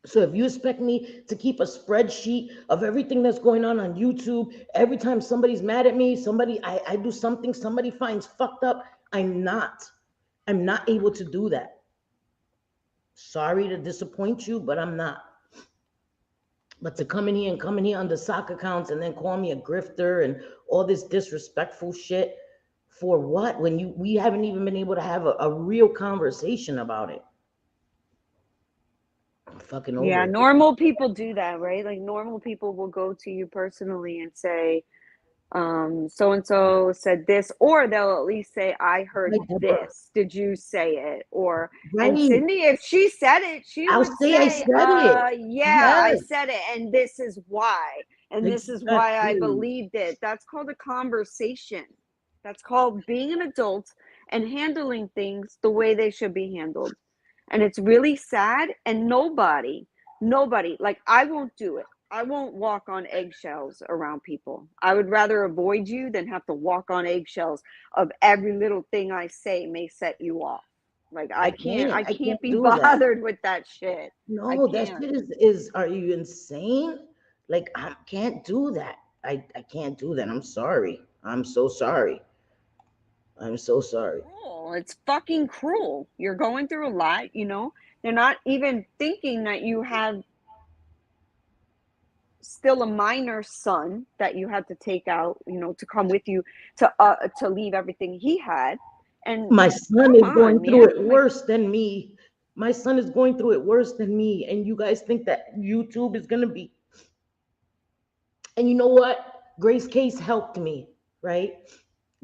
So if you expect me to keep a spreadsheet of everything that's going on YouTube, every time somebody's mad at me, I do something, somebody finds fucked up, I'm not able to do that. Sorry to disappoint you, but I'm not. But to come in here under sock accounts and then call me a grifter and all this disrespectful shit for what? When we haven't even been able to have a real conversation about it. I'm fucking over Yeah, it. normal people do that, right? Like normal people will go to you personally and say, so and so said this, or they'll at least say, I heard Right, Deborah. this. Did you say it? Or and Right. Cindy, if she said it, she I'll would say I say, said it. yeah, I Yes, said it, and this is why, and this is why I exactly. believed it. That's called a conversation. That's called being an adult and handling things the way they should be handled. And it's really sad, and nobody, like I won't do it. I won't walk on eggshells around people. I would rather avoid you than have to walk on eggshells of every little thing I say may set you off. Like I I can't can't be do that. bothered with that shit. I No, that can't. shit is are you insane? Like I can't do that. I can't do that. I'm sorry. I'm so sorry. I'm so sorry. Cruel. It's fucking cruel. You're going through a lot, you know. They're not even thinking that you have still a minor son that you had to take out, you know, to come with you to leave everything he had. And My son come is going on, through man. it Like, worse than me. My son is going through it worse than me. And you guys think that YouTube is gonna be, and you know what? Grace Case helped me, right?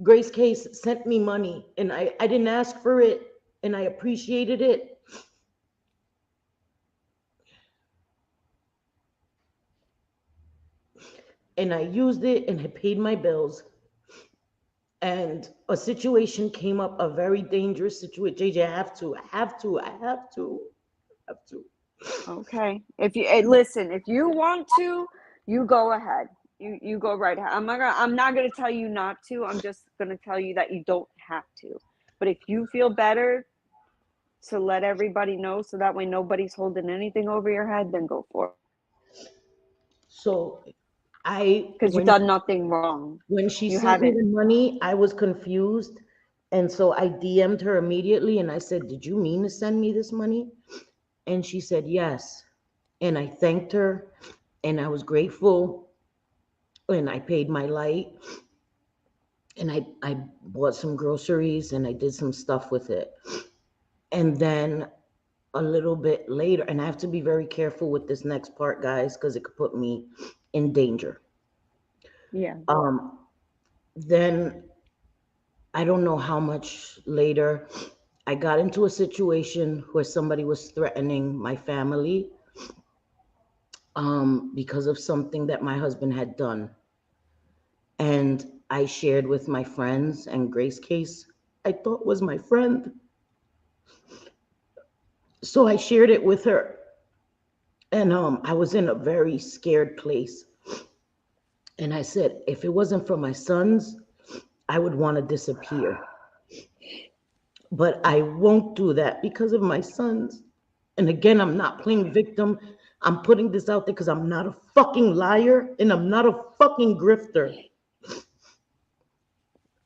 Grace Case sent me money and I didn't ask for it and I appreciated it. And I used it and I paid my bills. And a situation came up, a very dangerous situation. JJ, I have to. okay. If you listen, if you want to, you go ahead. You go right ahead. I'm not gonna tell you not to. I'm just gonna tell you that you don't have to. But if you feel better to let everybody know so that way nobody's holding anything over your head, then go for it. So Because you've done nothing wrong. when she You sent me haven't. the money, I was confused. And so I DM'd her immediately and I said, "Did you mean to send me this money?" And she said, "Yes." And I thanked her and I was grateful and I paid my light and I bought some groceries and I did some stuff with it. And then a little bit later, and I have to be very careful with this next part, guys, because it could put me in danger. Yeah. Um, then I don't know how much later, I got into a situation where somebody was threatening my family because of something that my husband had done. And I shared with my friends, and Grace Case, I thought was my friend. So I shared it with her. And I was in a very scared place. And I said, if it wasn't for my sons, I would want to disappear. But I won't do that because of my sons. And again, I'm not playing victim. I'm putting this out there because I'm not a fucking liar and I'm not a fucking grifter.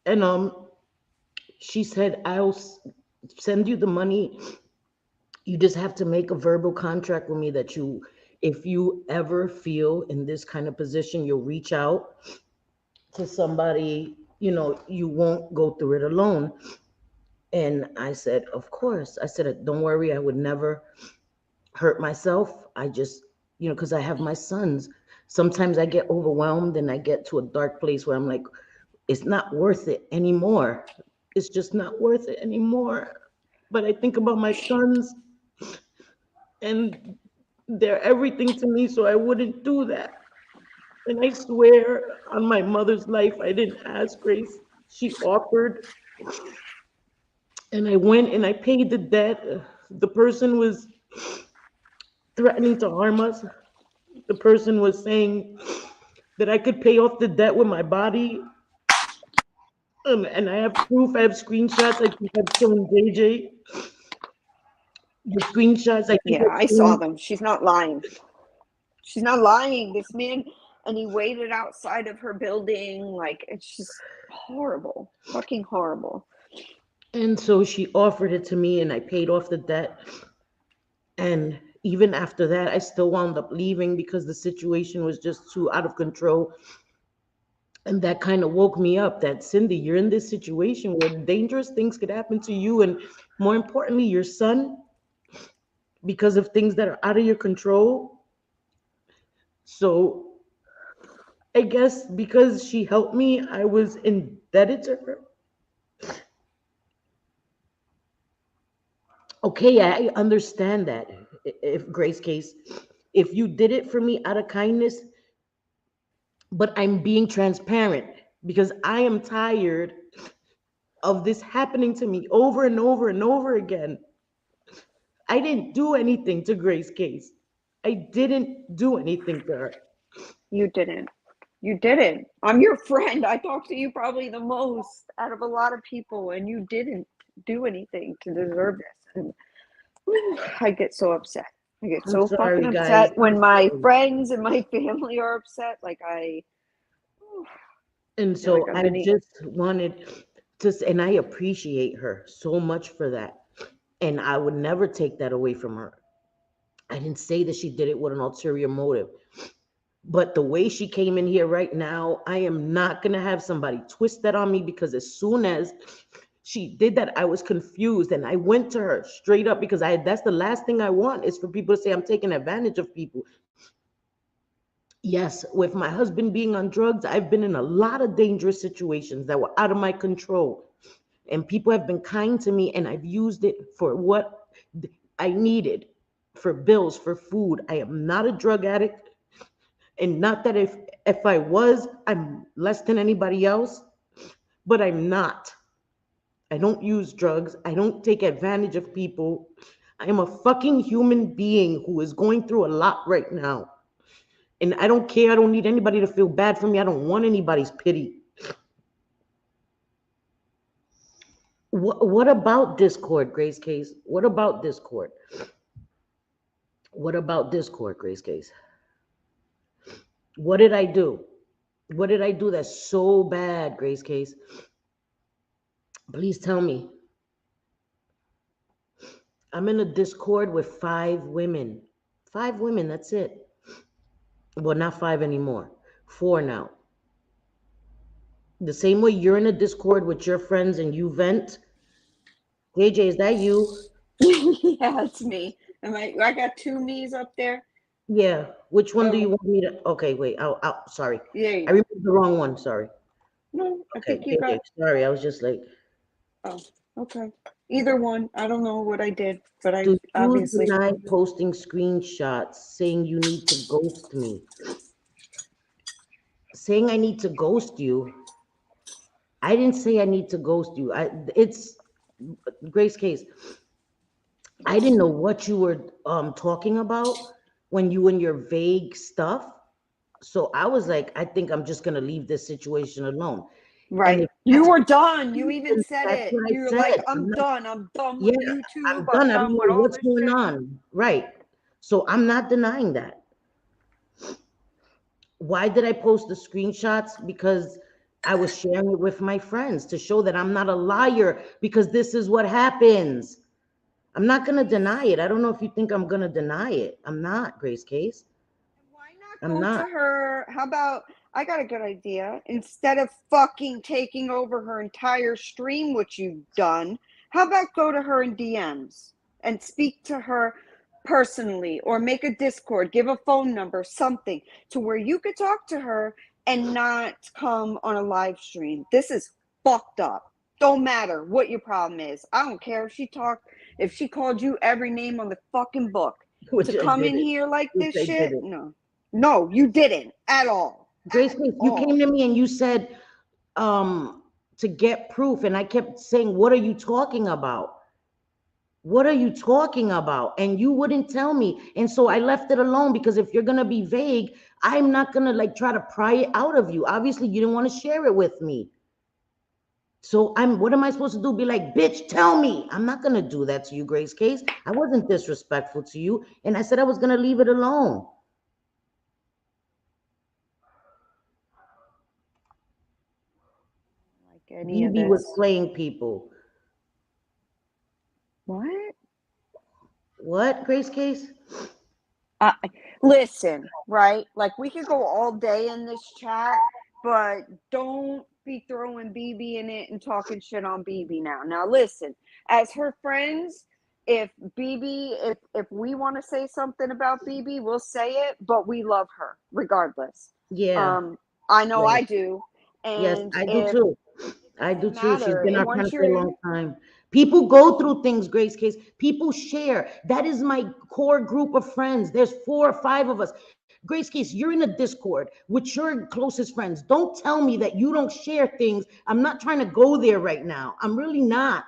And she said, I'll send you the money. You just have to make a verbal contract with me that if you ever feel in this kind of position, you'll reach out to somebody, you won't go through it alone. And I said, of course. I said, don't worry, I would never hurt myself. I just, because I have my sons. Sometimes I get overwhelmed and I get to a dark place where I'm like, it's not worth it anymore. It's just not worth it anymore. But I think about my sons and they're everything to me, so I wouldn't do that. And I swear on my mother's life, I didn't ask Grace. She offered, and I went and I paid the debt. The person was threatening to harm us. The person was saying that I could pay off the debt with my body. And I have proof, I have screenshots. I think I've shown JJ the screenshots. I think Yeah, I've I saw shown. them. She's not lying. She's not lying. This man, and he waited outside of her building. Like, it's just horrible. Fucking horrible. And so she offered it to me, and I paid off the debt. And even after that, I still wound up leaving because the situation was just too out of control. And that kind of woke me up that, Cindy, you're in this situation where dangerous things could happen to you. And more importantly, your son, because of things that are out of your control. So I guess because she helped me, I was indebted to her. Okay, I understand that. If Grace Case, if you did it for me out of kindness, but I'm being transparent because I am tired of this happening to me over and over and over again. I didn't do anything to Grace Case. I didn't do anything to her. You didn't. You didn't. I'm your friend. I talk to you probably the most out of a lot of people, and you didn't do anything to deserve this. And I get so upset. I get I'm so fucking sorry, guys. upset when my friends and my family are upset. Like I And feel like so I'm I gonna. just wanted to, and I appreciate her so much for that. And I would never take that away from her. I didn't say that she did it with an ulterior motive. But the way she came in here right now, I am not going to have somebody twist that on me because as soon as she did that, I was confused and I went to her straight up because that's the last thing I want is for people to say I'm taking advantage of people. Yes, with my husband being on drugs, I've been in a lot of dangerous situations that were out of my control. And people have been kind to me and I've used it for what I needed, for bills, for food. I am not a drug addict. And not that if I was, I'm less than anybody else, but I'm not. I don't use drugs. I don't take advantage of people. I am a fucking human being who is going through a lot right now. And I don't care. I don't need anybody to feel bad for me. I don't want anybody's pity. What about Discord, Grace Case? What about Discord? What about Discord, Grace Case? What did I do? What did I do that's so bad, Grace Case? Please tell me. I'm in a Discord with 5 women. 5 women, that's it. Well, not 5 anymore. 4 now. The same way you're in a Discord with your friends and you vent. JJ, is that you? Yeah, it's me. Am I got two me's up there. Yeah. Which one do you Oh, want me to? Okay, wait. Sorry. there you I go. removed the wrong one. Sorry. No, I Okay, think you JJ. got. Sorry, I was just like, Oh, okay. Either one. I don't know what I did, but I do you obviously. deny posting screenshots saying you need to ghost me? Saying I need to ghost you. I didn't say I need to ghost you. It's Grace Case. I didn't know what you were talking about when you and your vague stuff. So I was like, I think I'm just gonna leave this situation alone. And Right. if You that's were done. You even said that's it. what I You were like, said. I'm I'm not, done. I'm done with yeah, YouTube. I'm I'm done. I don't done know with all what's this going shit. on. Right. So I'm not denying that. Why did I post the screenshots? Because I was sharing it with my friends to show that I'm not a liar because this is what happens. I'm not going to deny it. I don't know if you think I'm going to deny it. I'm not, Grace Case. Why not I'm go not. to her? How about I got a good idea. Instead of fucking taking over her entire stream, which you've done, How about go to her in DMs and speak to her personally, or make a Discord, give a phone number, something to where you could talk to her and not come on a live stream. This is fucked up. Don't matter what your problem is. I don't care if she called you every name on the fucking book. Which To I come in didn't. here like Which this I shit? didn't. No. No, you didn't at all. Grace, At you all. came to me and you said to get proof, and I kept saying, "What are you talking about? What are you talking about?" And you wouldn't tell me, and so I left it alone because if you're gonna be vague, I'm not gonna like try to pry it out of you. Obviously, you didn't want to share it with me. So what am I supposed to do? Be like, bitch, tell me. I'm not gonna do that to you, Grace Case. I wasn't disrespectful to you, and I said I was gonna leave it alone. Like any of BB was this. playing people. What? What, Grace Case? Listen, right? Like we could go all day in this chat, but don't be throwing BB in it and talking shit on BB now. Now listen, as her friends, if if we want to say something about BB, we'll say it, but we love her regardless. Yeah. I know Yes. I do. Yes, And I do if too. it I do doesn't too. She's matter, been and our friend once for a you're long time. People go through things, Grace Case. People share. That is my core group of friends. There's 4 or 5 of us. Grace Case, you're in a Discord with your closest friends. Don't tell me that you don't share things. I'm not trying to go there right now. I'm really not.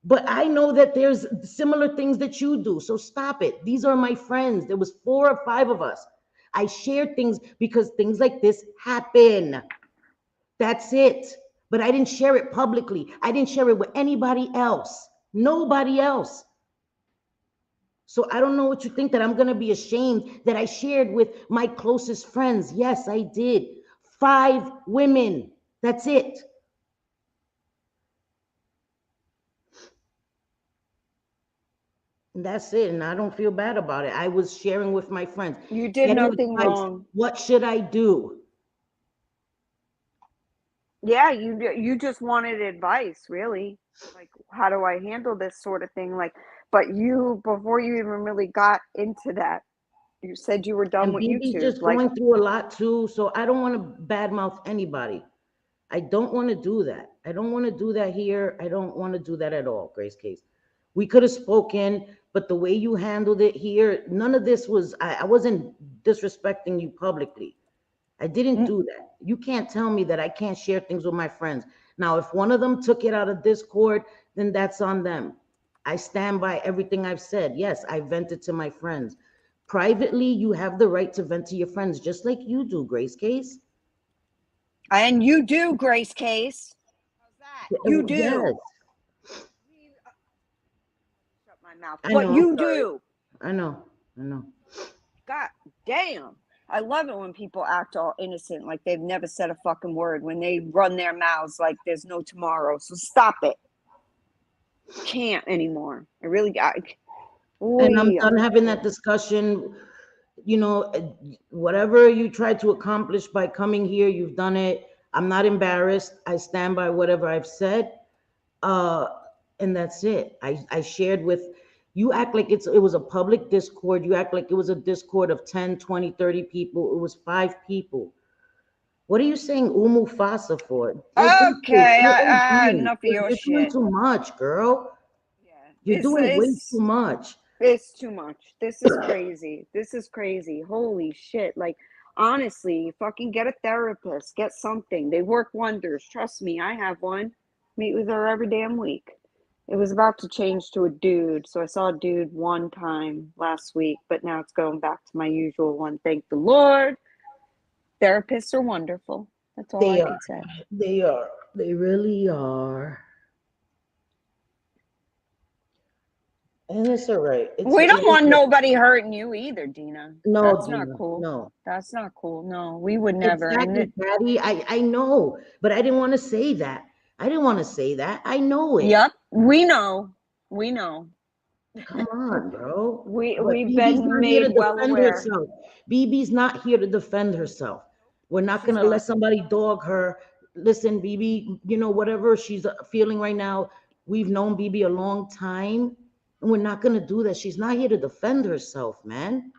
But I know that there's similar things that you do. So stop it. These are my friends. There was 4 or 5 of us. I share things because things like this happen. That's it. But I didn't share it publicly. I didn't share it with anybody else. Nobody else. So I don't know what you think, that I'm going to be ashamed that I shared with my closest friends. Yes, I did. 5 women. That's it. And that's it. And I don't feel bad about it. I was sharing with my friends. you did Getting nothing advice. wrong. What should I do? Yeah, you just wanted advice, really. Like, how do I handle this sort of thing? Like, but you, before you even really got into that, you said you were done And with BB's YouTube. just Like, going through a lot too. So I don't want to badmouth anybody. I don't want to do that. I don't want to do that here. I don't want to do that at all, Grace Case. We could have spoken, but the way you handled it here, none of this was, I wasn't disrespecting you publicly. I didn't mm, do that. You can't tell me that I can't share things with my friends. Now, if one of them took it out of Discord, then that's on them. I stand by everything I've said. Yes, I vented to my friends. Privately, you have the right to vent to your friends, just like you do, Grace Case. and you do, Grace Case. How's that? You Yes, do. Shut my mouth. I But know. I'm you sorry. do. I know. I know. God damn. I love it when people act all innocent, like they've never said a fucking word, when they run their mouths like there's no tomorrow. So stop it. Can't anymore. I really got. And I'm Oy. done having that discussion. You know, whatever you tried to accomplish by coming here, you've done it. I'm not embarrassed. I stand by whatever I've said. Uh, and that's it. I shared with you. Act like it was a public Discord. You act like it was a Discord of 10, 20, 30 people. It was 5 people. What are you saying Umufasa for? Like, Grace Case, Okay, you're OD. enough of your You're doing shit. too much, girl. Yeah, You're doing way too much. it's too much. This is crazy. This is crazy. Holy shit! Like, honestly, fucking get a therapist. Get something. They work wonders. Trust me, I have one. Meet with her every damn week. It was about to change to a dude, so I saw a dude one time last week, but now it's going back to my usual one. Thank the Lord. Therapists are wonderful. That's all I They can are. say. They are. They really are. And it's all right. We It don't is want what- nobody hurting you either, Dina. No, That's not Dina. cool. No. That's not cool. No, we would never. And Exactly, Patty. I know, but I didn't want to say that. I didn't want to say that. I know it. yep, we know. We know. Come on, bro. But We've BB's been not here to made well defend aware. herself. BB's not here to defend herself. We're not She's gonna let not. somebody dog her. Listen, BB, you know, whatever she's feeling right now, We've known BB a long time, and we're not gonna do that. She's not here to defend herself, man.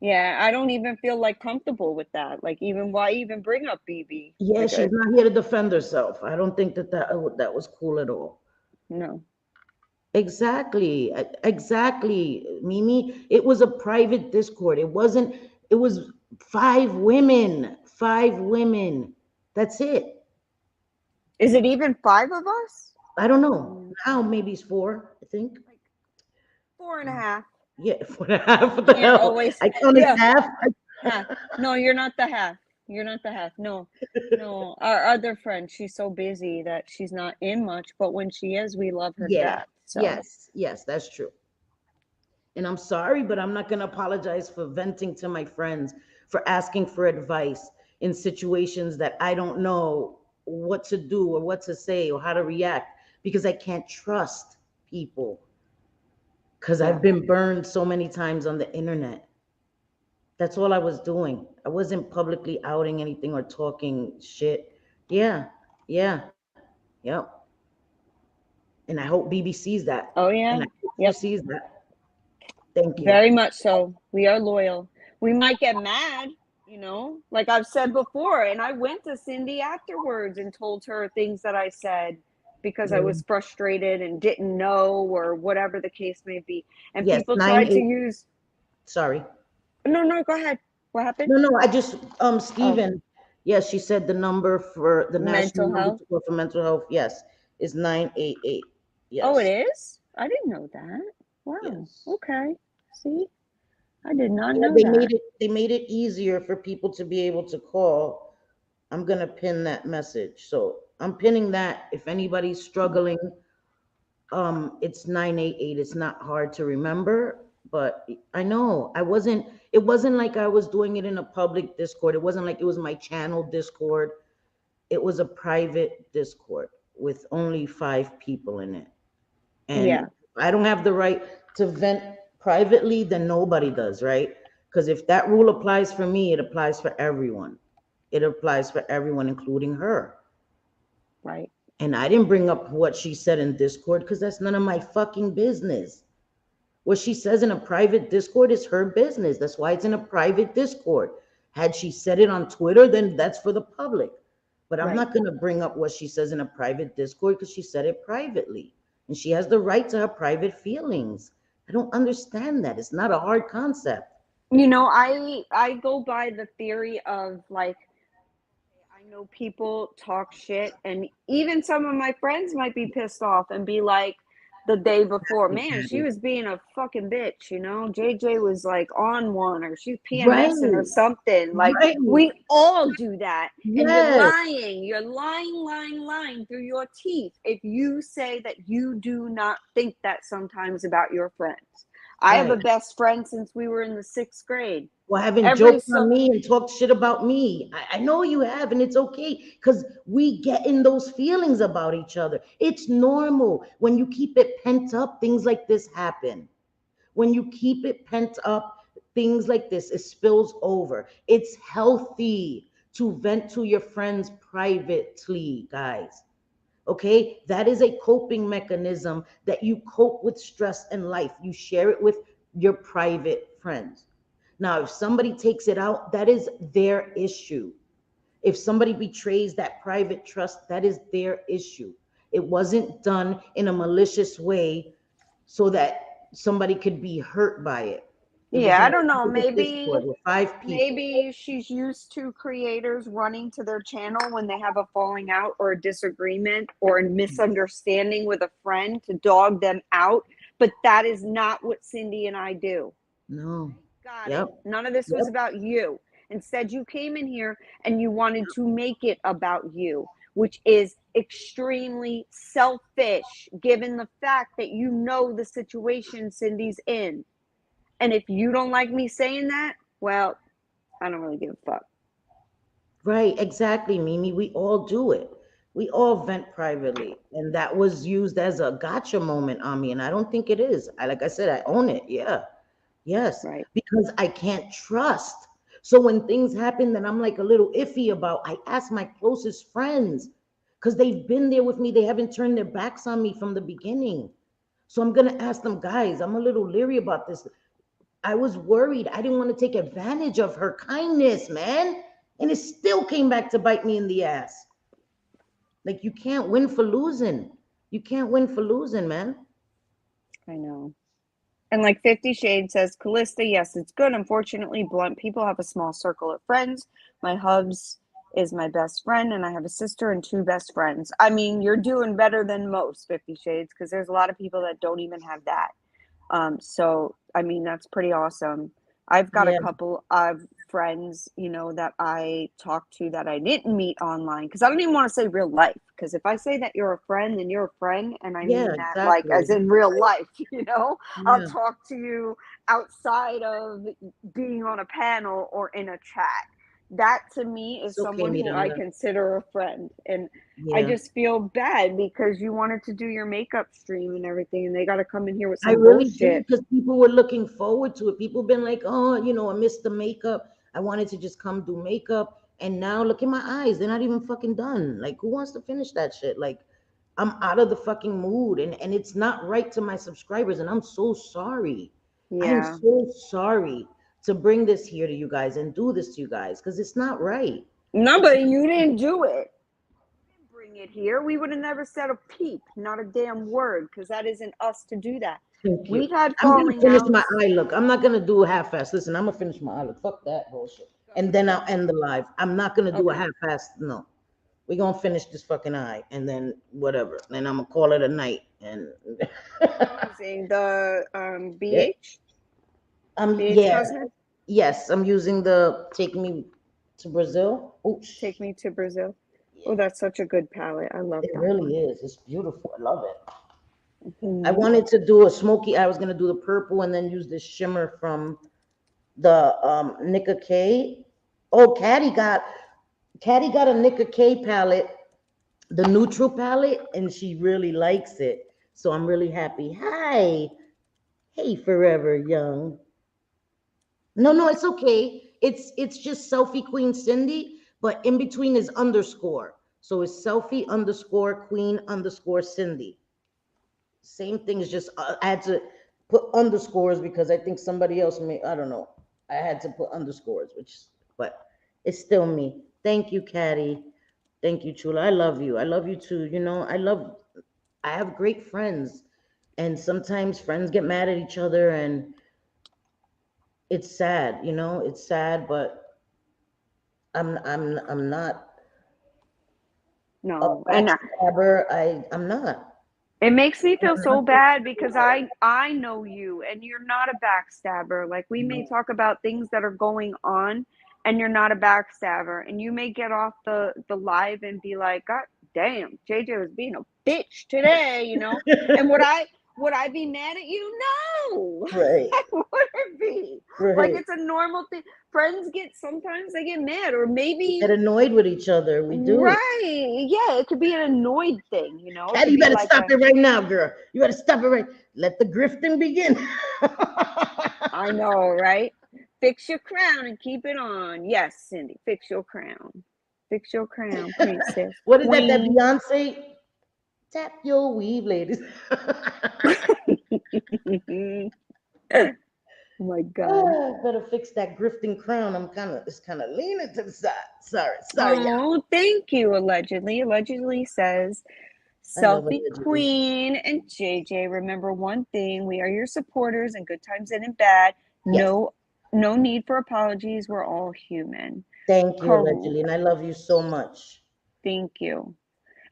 Yeah, I don't even feel like comfortable with that. Like, even why even bring up BB? Yeah, Like, she's not here to defend herself. I don't think that was cool at all. no. Exactly. Exactly, Mimi. It was a private Discord. It wasn't, it was five women. Five women. That's it. Is it even 5 of us? I don't know. Now maybe it's four, I think. Like 4.5. Yeah, 4.5. What the Can't hell? always. I counted Yeah, half. half. No, you're not the half. You're not the half. No, no. Our other friend, she's so busy that she's not in much. But when she is, we love her to Yeah. death. So Yes. Yes, that's true. And I'm sorry, but I'm not going to apologize for venting to my friends, for asking for advice in situations that I don't know what to do or what to say or how to react, because I can't trust people, because yeah. I've been burned so many times on the internet. That's all I was doing. I wasn't publicly outing anything or talking shit. Yeah, yeah, yep. And I hope BB sees that. Oh And I yeah. hope she Yep. sees that. Thank you. Very much so. We are loyal. We might get mad, like I've said before. And I went to Cindy afterwards and told her things that I said because I Yeah. was frustrated and didn't know, or whatever the case may be. And Yes, people nine tried to eight. use, Sorry. no, no, go ahead. What happened? No, no, I just, Oh, Stephen, yes, she said the number for the national mental number health. to go for mental health, yes, is 988. Oh, it Yes, is? I didn't know that. Wow. yes. Okay. See, I did not Yeah, know that. they made it easier for people to be able to call. I'm gonna pin that message. So I'm pinning that. If anybody's struggling, it's 988. It's not hard to remember, but I know it wasn't like I was doing it in a public Discord. It wasn't like it was my channel Discord. It was a private Discord with only five people in it. And Yeah. I don't have the right to vent privately, then nobody does, right? Because if that rule applies for me, it applies for everyone. It applies for everyone, including her. Right. And I didn't bring up what she said in Discord because that's none of my fucking business. What she says in a private Discord is her business. That's why it's in a private Discord. Had she said it on Twitter, then that's for the public. But I'm Right. not going to bring up what she says in a private Discord because she said it privately. And she has the right to her private feelings. I don't understand that. It's not a hard concept. I go by the theory of, like, I know people talk shit, and even some of my friends might be pissed off and be like, the day before, man, she was being a fucking bitch, JJ was like on one, or she's Right, PMSing or something. Like, right. we all do that. And Yes, you're lying through your teeth if you say that you do not think that sometimes about your friends. I have a right. best friend since we were in the 6th grade. Well, having Every joked on so me and talked shit about me. I know you have, and it's okay because we get in those feelings about each other. It's normal. When you keep it pent up, things like this happen. When you keep it pent up, things like this, it spills over. It's healthy to vent to your friends privately, guys. Okay, that is a coping mechanism that you cope with stress in life. You share it with your private friends. Now, if somebody takes it out, that is their issue. If somebody betrays that private trust, that is their issue. It wasn't done in a malicious way so that somebody could be hurt by it. It was Yeah, in I a don't know. private Discord Maybe with five people. maybe she's used to creators running to their channel when they have a falling out or a disagreement or a misunderstanding with a friend, to dog them out. But that is not what Cindy and I do. No. Got it. Yep. None of this was Yep. about you. Instead, you came in here and you wanted to make it about you, which is extremely selfish given the fact that you know the situation Cindy's in. And if you don't like me saying that, well, I don't really give a fuck. Right, exactly, Mimi. We all do it. We all vent privately. And that was used as a gotcha moment on me. And I don't think it is. Like I said, I own it. Yeah. Yes. Right. Because I can't trust. So when things happen that I'm like a little iffy about, I ask my closest friends because they've been there with me. They haven't turned their backs on me from the beginning. So I'm gonna ask them, guys, I'm a little leery about this. I was worried. I didn't want to take advantage of her kindness, man. And it still came back to bite me in the ass. Like, you can't win for losing. You can't win for losing, man. I know. And like 50 Shades says, Callista, yes, it's good. Unfortunately, blunt people have a small circle of friends. My hubs is my best friend, and I have a sister and 2 best friends. I mean, you're doing better than most, 50 Shades, because there's a lot of people that don't even have that. So, I mean, that's pretty awesome. I've got Yeah. a couple of friends, you know, that I talk to that I didn't meet online, because I don't even want to say real life, because if I say that you're a friend, then you're a friend, and I Yeah, mean that like exactly. as in real life, you know. I'll Yeah. talk to you outside of being on a panel or in a chat. That to me is It's okay, someone who I Miranda. consider a friend. And I Yeah. just feel bad because you wanted to do your makeup stream and everything, and they got to come in here with I some really did, bullshit. because people were looking forward to it. People been like, oh, I missed the makeup. I wanted to just come do makeup. And now look at my eyes. They're not even fucking done. Like, who wants to finish that shit? Like, I'm out of the fucking mood. And it's not right to my subscribers. And I'm so sorry. I am Yeah. so sorry to bring this here to you guys and do this to you guys, because it's not right. No, It's but you didn't do it. You didn't bring it here. We would have never said a peep, not a damn word, because that isn't us to do that. Thank you. We've had I'm gonna falling finish my outs. eye look. I'm not gonna do a half-ass. Listen, I'm gonna finish my eye look. Fuck that bullshit. And then I'll end the live. I'm not gonna do a Okay. half-ass. No, we're gonna finish this fucking eye, and then whatever. Then I'm gonna call it a night. And Using the yeah, BH yeah, cosmetics. yes, I'm using the Take Me to Brazil. Oops, Take Me to Brazil. yeah, Oh, that's such a good palette. I love it that one. really is. It's beautiful. I love it. I Mhm. wanted to do a smoky. I was gonna do the purple and then use this shimmer from the Nicka K. Oh, Caddy got a Nicka K palette, the neutral palette, and she really likes it. So I'm really happy. Hi, hey, Forever Young. No, no, it's okay. It's just Selfie Queen Cindy, but in between is underscore. So it's selfie underscore queen underscore Cindy. Same thing is just I had to put underscores because I think somebody else may, I don't know. I had to put underscores, but it's still me. Thank you, Caddy. Thank you, Chula. I love you. I love you too. I have great friends, and sometimes friends get mad at each other, and it's sad. It's sad, but I'm not a No, and backstabber. I'm not. it makes me feel I'm so not. bad because I know you and you're not a backstabber. Like we may talk about things that are going on and you're not a backstabber, and you may get off the live and be like, God damn, JJ was being a bitch today, you know? And would I be mad at you? No. Right, I wouldn't be. Like right. it's a normal thing. Friends sometimes they get mad, or Get maybe annoyed with each other. We do. right. Yeah, it could be an annoyed thing, you know? It Caddy, could you be better like stop it right now, girl. You better stop it right. Let the grifting begin. I know, right? Fix your crown and keep it on. Yes, Cindy, fix your crown. Fix your crown, princess, What is that? That queen. Beyonce? Tap your weave, ladies. Oh my God. Better fix that grifting crown. It's kind of leaning to the side. Sorry, y'all. Oh, thank you, allegedly. Allegedly says, I love Selfie allegedly. Queen and JJ, remember one thing. We are your supporters in good times and in bad. Yes. No need for apologies. We're all human. Thank you, Correct. allegedly, and I love you so much. Thank you.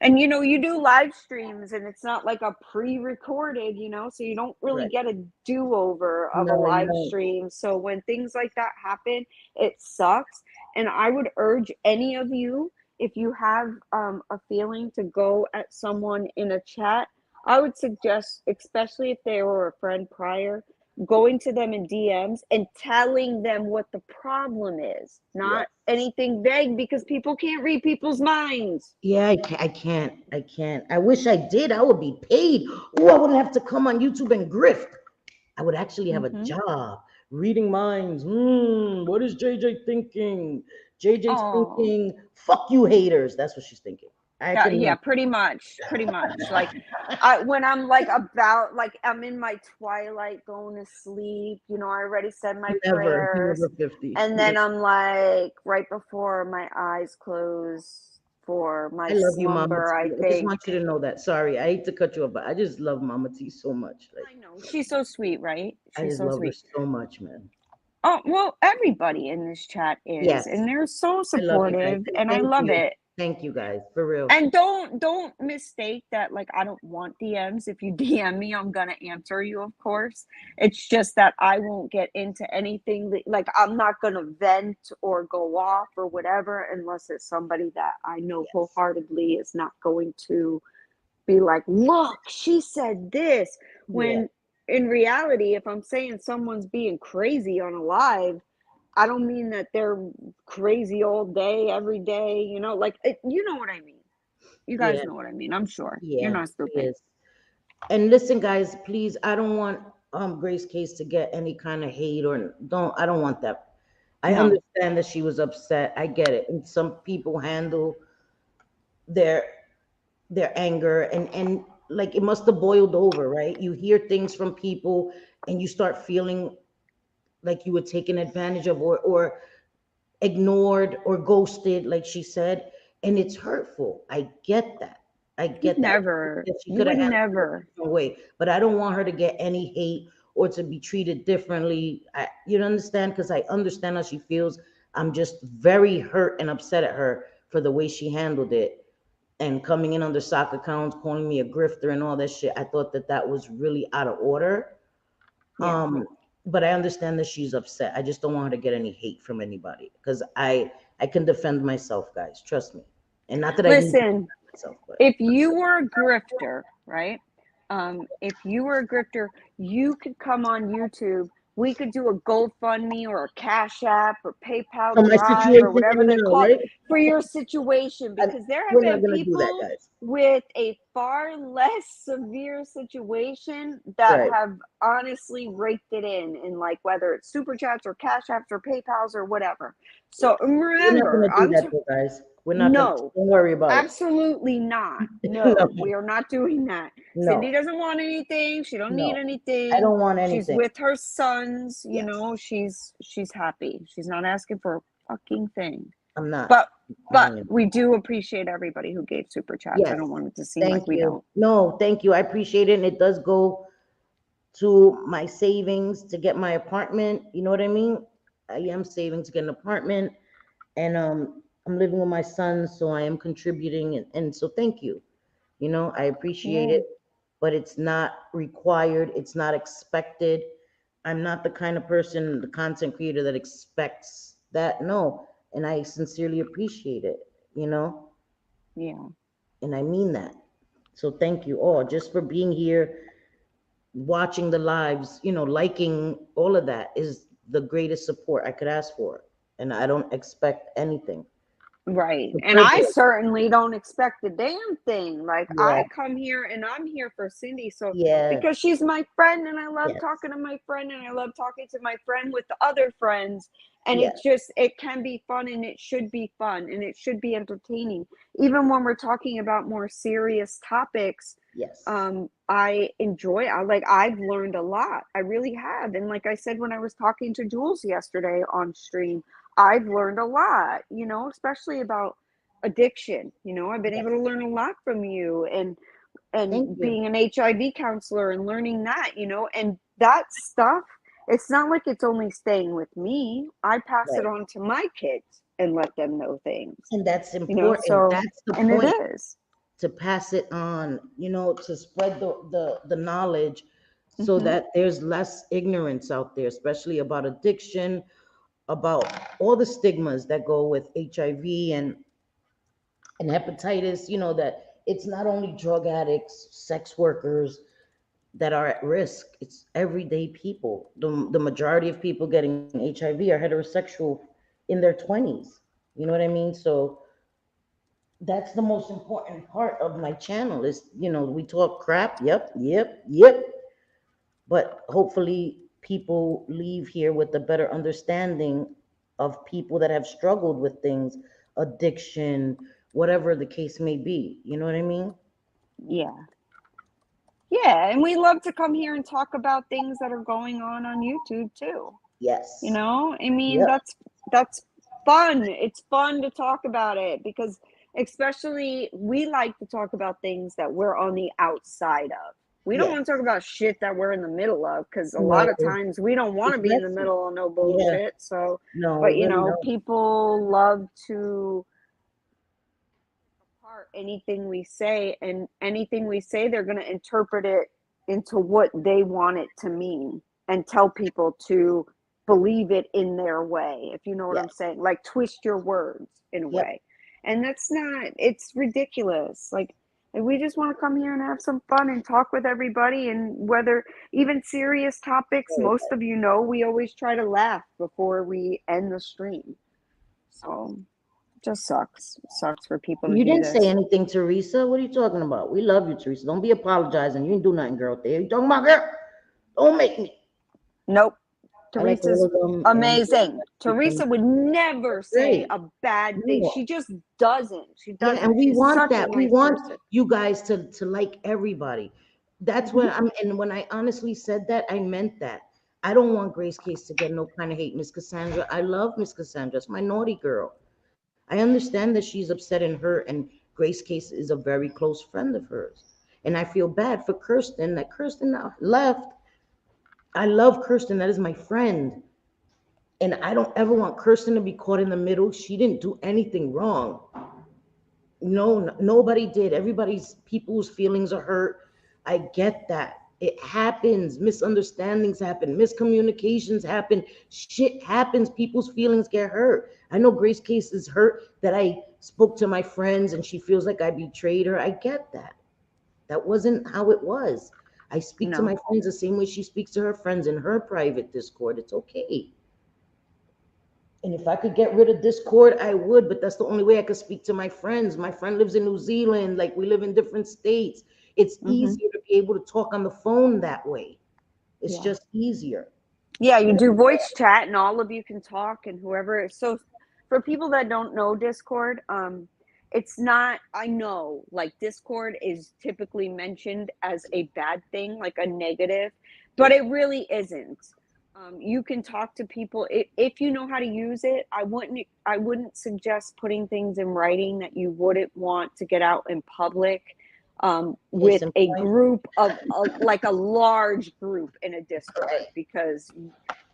And you do live streams and it's not like a pre-recorded, so you don't really Right. get a do-over of a No, you live don't. stream. So when things like that happen, it sucks. And I would urge any of you, if you have a feeling to go at someone in a chat, I would suggest, especially if they were a friend prior, going to them in DMs and telling them what the problem is, Yes. not anything vague, because people can't read people's minds. Yeah, I can't. I wish I did. I would be paid. Oh, I wouldn't have to come on YouTube and grift. I would actually have a Mm-hmm. job reading minds. What is JJ thinking? JJ's Oh, thinking, fuck you haters. That's what she's thinking. I Yeah, can yeah, never. pretty much, pretty much. Like, when I'm like about, like I'm in my twilight, going to sleep. I already said my Never. prayers, Never 50. and then I'm like right before my eyes close for my I love you, Mama slumber. I T. I just think. want you to know that. Sorry, I hate to cut you off, but I just love Mama T so much. Like, I know she's so sweet, right? I She's just so love her sweet. so much, man. Oh well, everybody in this chat is, Yes, and they're so I love you guys. supportive, And and I thank love you. it. Thank you guys, for real. And don't mistake that, like, I don't want DMs. If you DM me, I'm gonna answer you, of course. It's just that I won't get into anything like I'm not gonna vent or go off or whatever unless it's somebody that I know Yes. wholeheartedly is not going to be like, look, she said this. Yeah. When in reality, if I'm saying someone's being crazy on a live, I don't mean that they're crazy all day, every day, like you know what I mean. You guys Yeah. know what I mean. I'm sure. You're Yeah. not It stupid. is. And listen, guys, please, I don't want Grace Case to get any kind of hate or I don't want that. I No. understand that she was upset. I get it. And some people handle their anger and like it must have boiled over, right? You hear things from people and you start feeling like you were taken advantage of or ignored or ghosted, like she said, and it's hurtful. I get that. I get that. Never. That she You could have would handled it never. a different way, but I don't want her to get any hate or to be treated differently. You don't understand, because I understand how she feels. I'm just very hurt and upset at her for the way she handled it and coming in under sock accounts, calling me a grifter and all that shit. I thought that that was really out of order. Yeah. Um, but I understand that she's upset. I just don't want her to get any hate from anybody because I can defend myself, guys. Trust me. And not that I need to Listen, defend myself, but if you were a grifter, right? If you were a grifter, you could come on YouTube. We could do a GoFundMe or a Cash App or PayPal for my Drive or situation whatever right they now, call it right? for your situation, And because there have we're not been gonna do that, people guys. with a far less severe situation that Right. have honestly raked it in like whether it's super chats or Cash Apps or PayPals or whatever. So We're not remember, gonna do that, though, guys. We're not gonna. no, Don't worry about it. absolutely not. No, No, we are not doing that. no, Cindy doesn't want anything. She don't need no. I anything. don't want She's anything. with her sons, Yes, she's happy. She's not asking for a fucking thing. I'm not. But I but am. we do appreciate everybody who gave super chats. I Yes. don't want it to seem Thank like we you. don't. No, thank you. I appreciate it. And it does go to my savings to get my apartment. You know what I mean? I am saving to get an apartment, and I'm living with my son, so I am contributing, and so thank you. I appreciate Yeah. it, but it's not required. It's not expected. I'm not the kind of person, the content creator that expects that. No, and I sincerely appreciate it. You know, Yeah. and I mean that. So thank you all just for being here, watching the lives, liking all of that is the greatest support I could ask for. And I don't expect anything. Right. It's a And I privilege. certainly don't expect a damn thing. Like Yeah. I come here and I'm here for Cindy. So Yeah. because she's my friend and I love Yes. talking to my friend and I love talking to my friend with the other friends. And Yeah. it can be fun and it should be fun and it should be entertaining. Even when we're talking about more serious topics, Yes. I've learned a lot. I really have. And like I said, when I was talking to Jules yesterday on stream, I've learned a lot, especially about addiction. I've been able Yes. to learn a lot from you Thank and you. being an HIV counselor and learning that, and that stuff, it's not like it's only staying with me. I pass it Right. on to my kids and let them know things, And that's important. so That's the and it point, is. to pass it on, to spread the knowledge so Mm-hmm. that there's less ignorance out there, especially about addiction, about all the stigmas that go with HIV and hepatitis, that it's not only drug addicts, sex workers that are at risk, it's everyday people. The majority of people getting HIV are heterosexual in their 20s. You know what I mean? So that's the most important part of my channel is, we talk crap. Yep, yep, yep. But hopefully people leave here with a better understanding of people that have struggled with things, addiction, whatever the case may be. You know what I mean? Yeah. Yeah, and we love to come here and talk about things that are going on YouTube too. You Yes. know, I mean, Yep. that's fun. It's fun to talk about it because especially we like to talk about things that we're on the outside of. We don't Yes. want to talk about shit that we're in the middle of because a lot of No, times we don't want it's to be in the messy. middle of no Yeah. bullshit. So, No, but we really don't. people love to apart anything we say, and anything we say they're going to interpret it into what they want it to mean and tell people to believe it in their way, if you know what I'm Yes. saying, like twist your words in a Yep. way. And that's not, it's ridiculous. Like, we just want to come here and have some fun and talk with everybody, and whether even serious topics, most of we always try to laugh before we end the stream. So just sucks for people to You do didn't say this. anything, Teresa. What are you talking about? We love you, Teresa. Don't be apologizing. You didn't do nothing, girl. There you talking about, girl? Don't make me. Nope. I like all Teresa's of them, and amazing. because Teresa would never say great. a bad thing. No. She just doesn't. She Yeah, and doesn't. we She's want such a that. We nice want person. you guys to like everybody. That's Hmm. what I'm. And when I honestly said that, I meant that. I don't want Grace Case to get no kind of hate, Miss Cassandra. I love Miss Cassandra. It's my naughty girl. I understand that she's upset and hurt, and Grace Case is a very close friend of hers. And I feel bad for Kirsten that Kirsten now left. I love Kirsten. That is my friend. And I don't ever want Kirsten to be caught in the middle. She didn't do anything wrong. No, nobody did. Everybody's people's feelings are hurt. I get that. It happens. Misunderstandings happen. Miscommunications happen. Shit happens. People's feelings get hurt. I know Grace Case is hurt that I spoke to my friends and she feels like I betrayed her. I get that. That wasn't how it was. I speak to my No. friends the same way she speaks to her friends in her private Discord. It's okay. And if I could get rid of Discord, I would, but that's the only way I could speak to my friends. My friend lives in New Zealand, like we live in different states. It's Hmm. easier to be able to talk on the phone that way. It's Yeah. just easier. Yeah, you do voice chat and all of you can talk and whoever. So for people that don't know Discord, it's not, I know, like Discord is typically mentioned as a bad thing, like a negative, but it really isn't. You can talk to people if you know how to use it. I wouldn't suggest putting things in writing that you wouldn't want to get out in public, Case with in a point. group of like a large group in a Discord, Right. because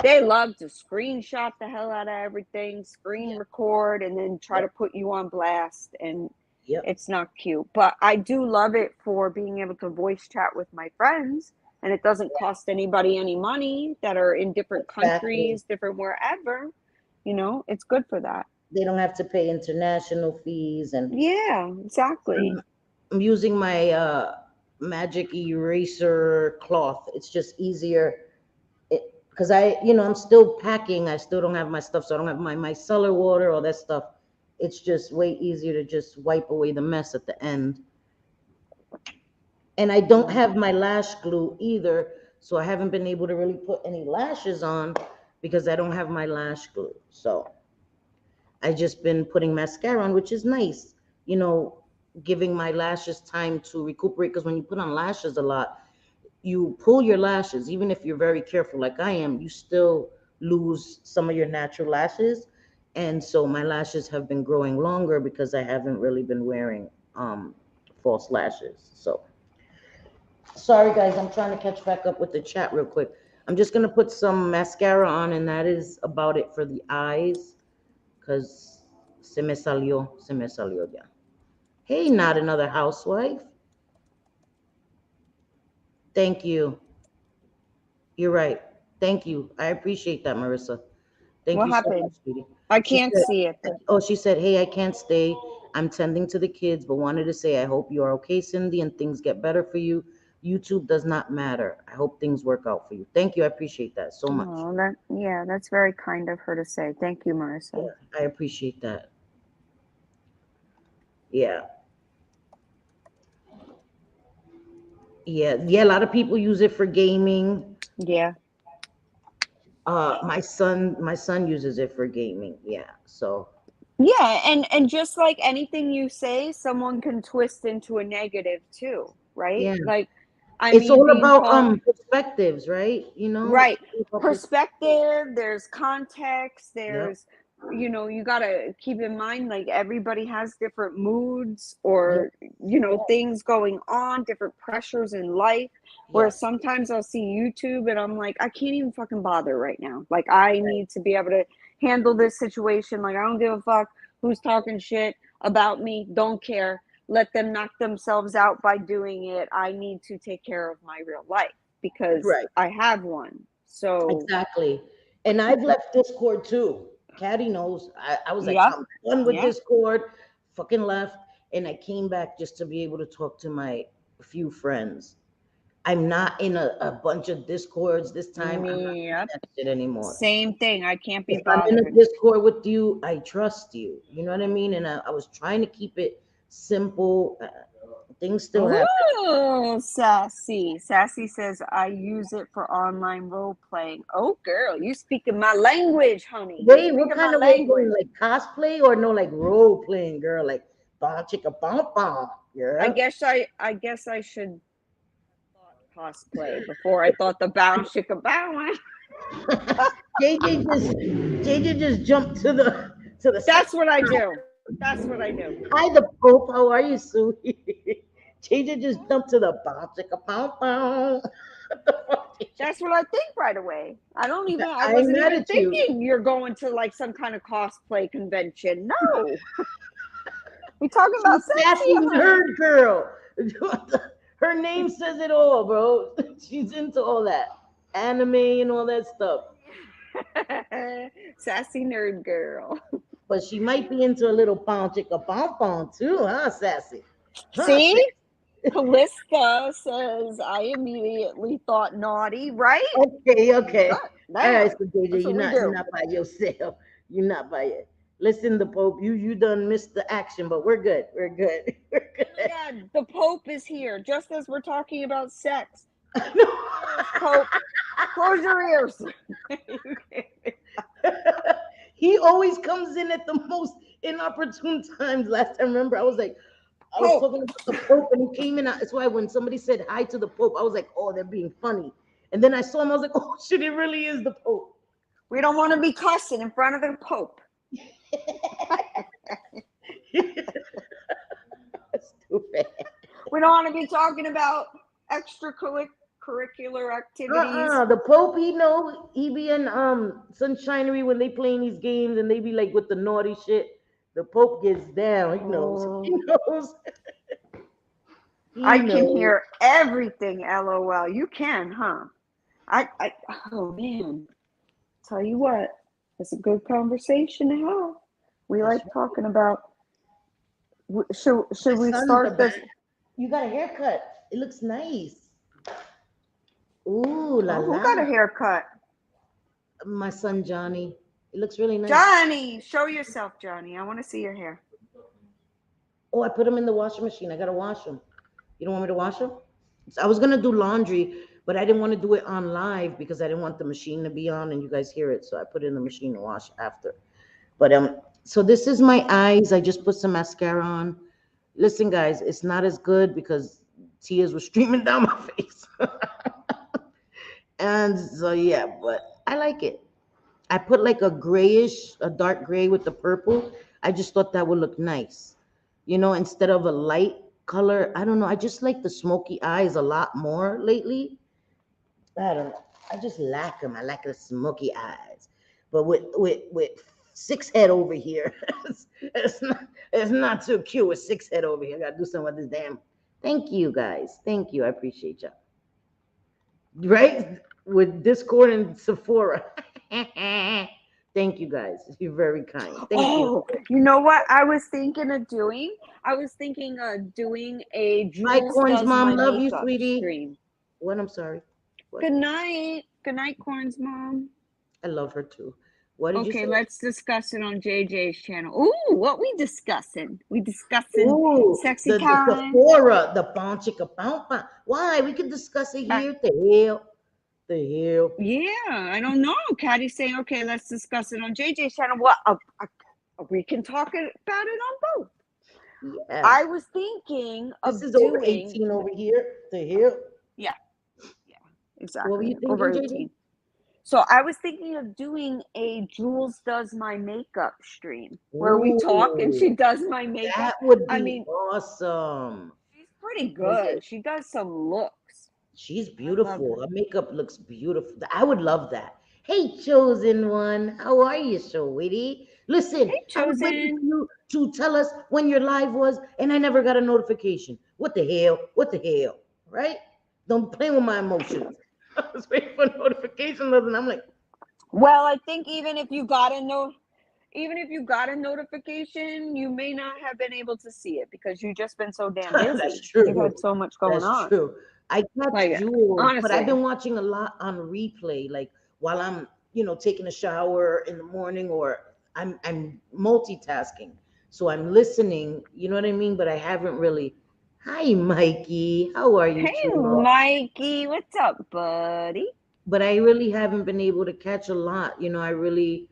they love to screenshot the hell out of everything, screen Yep. record, and then try to Yep. put you on blast. And Yep. it's not cute. But I do love it for being able to voice chat with my friends. And it doesn't cost anybody any money that are in different Exactly. countries, different wherever. It's good for that. They don't have to pay international fees. And Yeah, exactly. I'm using my magic eraser cloth. It's just easier because I'm still packing. I still don't have my stuff, so I don't have my cellar water, all that stuff. It's just way easier to just wipe away the mess at the end. And I don't Yeah. have my lash glue either, so I haven't been able to really put any lashes on because I don't have my lash glue. So I just been putting mascara on, which is nice, you know, giving my lashes time to recuperate. Because when you put on lashes a lot, you pull your lashes, even if you're very careful, like I am, you still lose some of your natural lashes. And so my lashes have been growing longer because I haven't really been wearing false lashes. So sorry guys, I'm trying to catch back up with the chat real quick. I'm just gonna put some mascara on, and that is about it for the eyes, because se me salió ya. Hey, not another housewife. Thank you. You're right. Thank you. I appreciate that, Marissa. Thank What you so happened? much, sweetie. I She can't said, see it, but oh, she said, hey, I can't stay. I'm tending to the kids, but wanted to say I hope you are okay, Cindy, and things get better for you. YouTube does not matter. I hope things work out for you. Thank you. I appreciate that so much. oh, yeah, that's very kind of her to say. Thank you, Marissa. Yeah, I appreciate that. Yeah. Yeah. A lot of people use it for gaming. Yeah. My son uses it for gaming. Yeah. So Yeah, and just like anything you say, someone can twist into a negative too, right? Yeah. Like, I It's mean, all being about called perspectives, right? You know, right it's all about perspective, there's context, Yep. there's, you gotta keep in mind, like, everybody has different moods Yes. or, Yes. things going on, different pressures in life. Whereas Yes. sometimes I'll see YouTube and I'm like, I can't even fucking bother right now. Like, I need to be able to handle this situation. Like, I don't give a fuck who's talking shit about me. Don't care. Let them knock themselves out by doing it. I need to take care of my real life because Right. I have one. So, Exactly. And I've left Discord too. Caddy knows. I was like, yep, I'm done with yep. Discord. Fucking left. And I came back just to be able to talk to my few friends. I'm not in a bunch of Discords this time. I'm not in Yep. that shit anymore. Same thing. I can't be If I'm in a bothered. Discord with you, I trust you. You know what I mean? And I was trying to keep it simple. Things still happen. Oh, sassy. Sassy says, I use it for online role playing. Oh, girl, you speaking my language, honey. You Wait, what speaking kind my of role playing? language. Like cosplay or no, like role playing, girl? Like bomb chicka bomb bomb, girl. I guess I should thought cosplay before I thought the bow shika bow. JJ just jumped to the side. That's what I do. That's what I do. Hi, the Pope. How are you, sweetie? JJ just jumped to the bomb chicka bomb bomb. What the fuck? That's what I think right away. I I ain't wasn't mad even at you. thinking you're going to like some kind of cosplay convention. No, we talking about She's sexy, sassy honey. nerd girl. Her name says it all, bro. She's into all that anime and all that stuff. Sassy nerd girl. But she might be into a little pound chicka pom pom too, huh, sassy? Huh, See, sassy. Callista says I immediately thought naughty, right? Okay, okay. God All right, damn, so JJ, that's what we you're do. not by yourself. You're not by it. Listen, the Pope, you done missed the action, but we're good. We're good. We're Oh my good. God, the Pope is here just as we're talking about sex. Close your ears, Pope. Close your ears. He always comes in at the most inopportune times. Last time, remember, I was Pope. talking about the Pope, and he came in. That's why when somebody said hi to the Pope, I was like, oh, they're being funny. And then I saw him, I was like, oh shit, it really is the Pope. We don't want to be cussing in front of the Pope. Stupid. We don't want to be talking about extracurricular activities. The Pope, he be in Sunshinery when they playing these games and they be like with the naughty shit. The Pope gets down. He knows. He Oh, knows. I He can knows. hear everything. LOL. You can, huh? I. Oh man. Tell you what, it's a good conversation to have. We That's like right. talking about. Should we Sons are start this? back. You got a haircut. It looks nice. Ooh la Oh, who la. got a haircut? My son Johnny. It looks really nice. Johnny, show yourself, Johnny. I want to see your hair. Oh, I put them in the washing machine. I gotta wash them. You don't want me to wash them? I was gonna do laundry, but I didn't want to do it on live because I didn't want the machine to be on and you guys hear it. So I put it in the machine to wash after. But so this is my eyes. I just put some mascara on. Listen, guys, it's not as good because tears were streaming down my face. And so yeah, but I like it. I put like a dark gray with the purple. I just thought that would look nice. Instead of a light color. I don't know. I just like the smoky eyes a lot more lately. I don't know. I just like them. I like the smoky eyes. But with six head over here, it's not too cute with six head over here. I gotta do something with this damn. Thank you guys. Thank you. I appreciate y'all. Right? With Discord and Sephora. Thank you guys. You're very kind. Thank you. Oh, you know what I was thinking of doing? I was thinking of doing a Bye, Jules Corns does mom. my Love you, makeup sweetie. stream. What? I'm sorry. What? Good night. Good night, Corn's mom. I love her too. What did you Okay, say? let's discuss it on JJ's channel. Ooh, what we discussing? We discussing Ooh, sexy the time. Sephora, the bon chicka bon bon. Why? We could discuss it here. The hell. The hell. Yeah, I don't know. Caddy's saying, okay, let's discuss it on JJ's channel. What? We can talk about it on both. Yeah. I was thinking This of is over doing, 18 over here to here. yeah, yeah, What were exactly, you over thinking, JJ? 18. So I was thinking of doing a Jules does my makeup stream where we talk and she Ooh, does my makeup. that would I be mean, awesome. she's pretty Was it? good. She does some looks. She's I love beautiful. her. Her makeup looks beautiful. I would love that. Hey, chosen one, how are you, sweetie? Listen, Hey, I was waiting for Chosen. you to tell us when your live was, and I never got a notification. What the hell? What the hell? Right? Don't play with my emotions. I was waiting for a notification, and I'm like, Well, I think even if you got a notification, you may not have been able to see it because you've just been so damn that's busy. You've true. had so much going That's on. true. I catch Like, jewels, but I've honestly, been watching a lot on replay, like while I'm, taking a shower in the morning, or I'm multitasking. So I'm listening, you know what I mean? But I haven't really. Hi, Mikey. How are you, hey, Chulo? Mikey, what's up, buddy? But I really haven't been able to catch a lot. I really,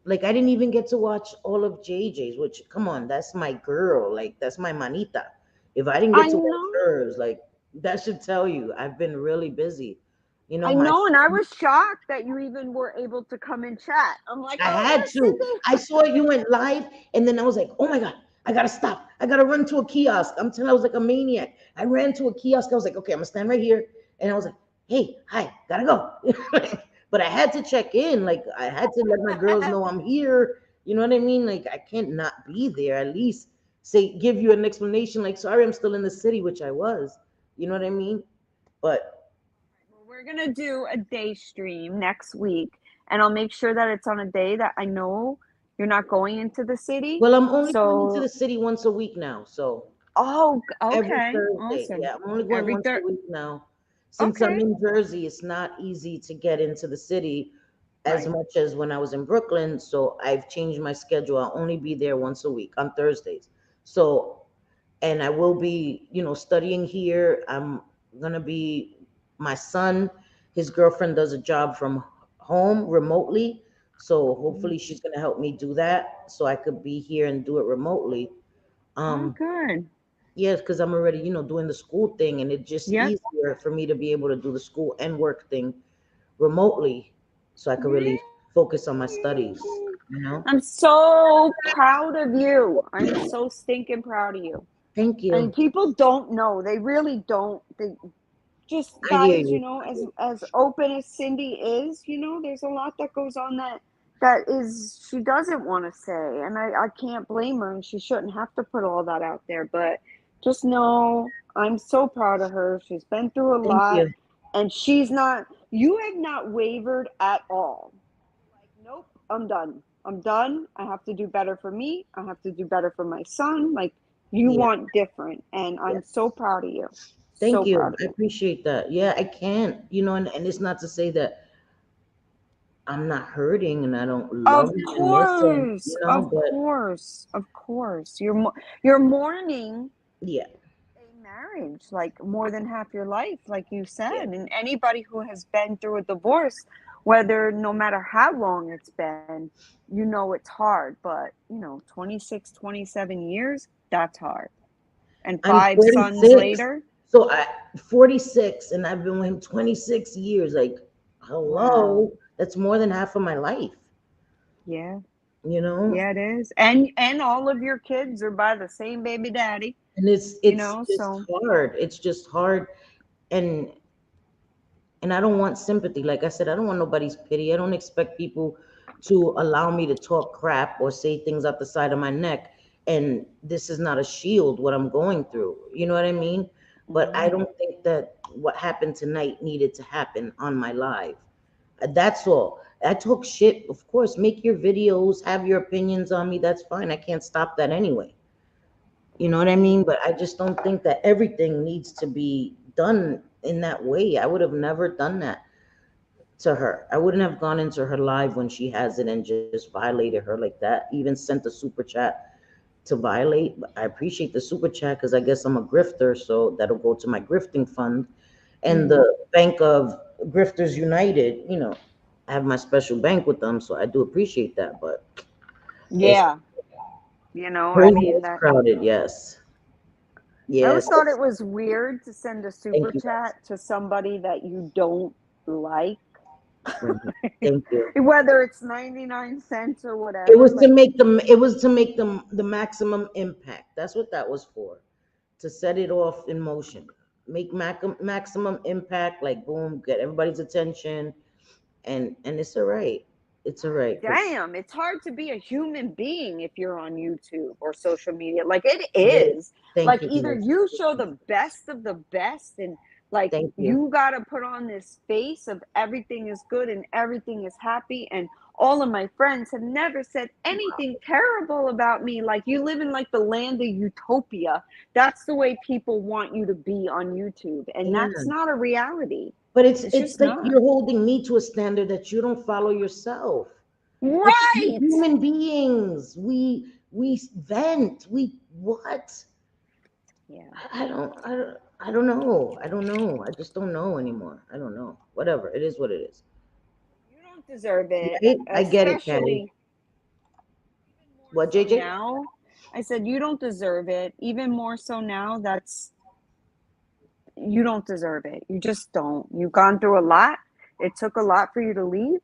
like, I didn't even get to watch all of JJ's, which, come on, that's my girl. Like, that's my manita. If I didn't get I to watch know. hers, like, that should tell you I've been really busy. I My know, and I son, was shocked that you even were able to come and chat. I'm like, I oh, had there's to. I Cindy. saw you went live, and then I was like, oh my God, I gotta stop. I gotta run to a kiosk. I'm telling you, I was like a maniac. I ran to a kiosk. I was like, okay, I'm gonna stand right here. And I was like, hey, hi, gotta go. But I had to check in. Like, I had to let my girls know I'm here. You know what I mean? Like, I can't not be there. At least say, give you an explanation. Like, sorry, I'm still in the city, which I was. You know what I mean? But Well, we're gonna do a day stream next week, and I'll make sure that it's on a day that I know you're not going into the city. well, I'm only going into the So, city once a week now. So oh, every okay, Thursday. awesome. Yeah, I'm only going Every once a third, week now. Since I'm okay, in Jersey, it's not easy to get into the city as right. much as when I was in Brooklyn. So I've changed my schedule. I'll only be there once a week on Thursdays. So, and I will be, studying here. I'm gonna be, my son, his girlfriend does a job from home remotely. So Mhm. hopefully she's gonna help me do that so I could be here and do it remotely. Oh, Um, good. Yes, because I'm already, doing the school thing, and it's just Yep. easier for me to be able to do the school and work thing remotely, so I could really focus on my studies. I'm so proud of you. I'm so stinking proud of you. Thank And you. people don't know. They really don't. They just I hear guys, you. as open as Cindy is, there's a lot that goes on that is she doesn't want to say, and I can't blame her, and she shouldn't have to put all that out there. But just know I'm so proud of her. She's been through a Thank lot, you. and you have not wavered at all. Like, nope, I'm done. I'm done. I have to do better for me. I have to do better for my son. Like, you Yeah. want different, and I'm so Yes. proud of you. Thank So you. proud of I you. appreciate that. Yeah, I can't, and it's not to say that I'm not hurting and I don't Of love it and miss him, course, of but course, of course. You're mourning yeah, a marriage like more than half your life, like you yeah. said. And anybody who has been through a divorce, whether no matter how long it's been, it's hard. But 26, 27 years, that's hard. And I'm 5 sons 46. later, So 46, and I've been with him 26 years. Like, wow. hello, that's more than half of my life, Yeah, you know? yeah, it is. And all of your kids are by the same baby daddy, And it's just so hard. It's just hard. And I don't want sympathy. Like I said, I don't want nobody's pity. I don't expect people to allow me to talk crap or say things out the side of my neck. And this is not a shield what I'm going through. You know what I mean? But I mhm. don't think that what happened tonight needed to happen on my live. That's all. I talk shit, of course. Make your videos, have your opinions on me. That's fine. I can't stop that anyway. You know what I mean? But I just don't think that everything needs to be done in that way. I would have never done that to her. I wouldn't have gone into her live when she has it and just violated her like that. Even sent a super chat to violate. But I appreciate the super chat because I guess I'm a grifter, so that'll go to my grifting fund and Mhm. the Bank of Grifters United. I have my special bank with them, so I do appreciate that. But It's Yeah. You know, I crazy. mean It's that. crowded. Yes. I always Yes. thought it was weird to send a super Thank you, guys. chat to somebody that you don't like, Thank you. whether it's 99 cents or It whatever. was to Like, make them. It was to make them the maximum impact. That's what that was for. To set it off in motion. Make maximum impact. Like boom, get everybody's attention, and it's all right. It's all right. Cause damn, it's hard to be a human being if you're on YouTube or social media. Like, it it is. is. Thank Like, you, either guys. you show the best of the best, and like Thank you. you got to put on this face of everything is good and everything is happy, and all of my friends have never said anything terrible about me. Like, you live in like the land of utopia. That's the way people want you to be on YouTube, and that's Yeah. not a reality. But it's It's it's just like not. you're holding me to a standard that you don't follow yourself. Like we're Right. human beings. We vent. We what? Yeah. I don't know. I don't know. I just don't know anymore. I don't know. Whatever. It is what it is. You don't deserve it, Right? I get it, Patty. especially even more What, so JJ? now. I said you don't deserve it, even more so now. That's You don't deserve it. You just don't. You've gone through a lot. It took a lot for you to leave.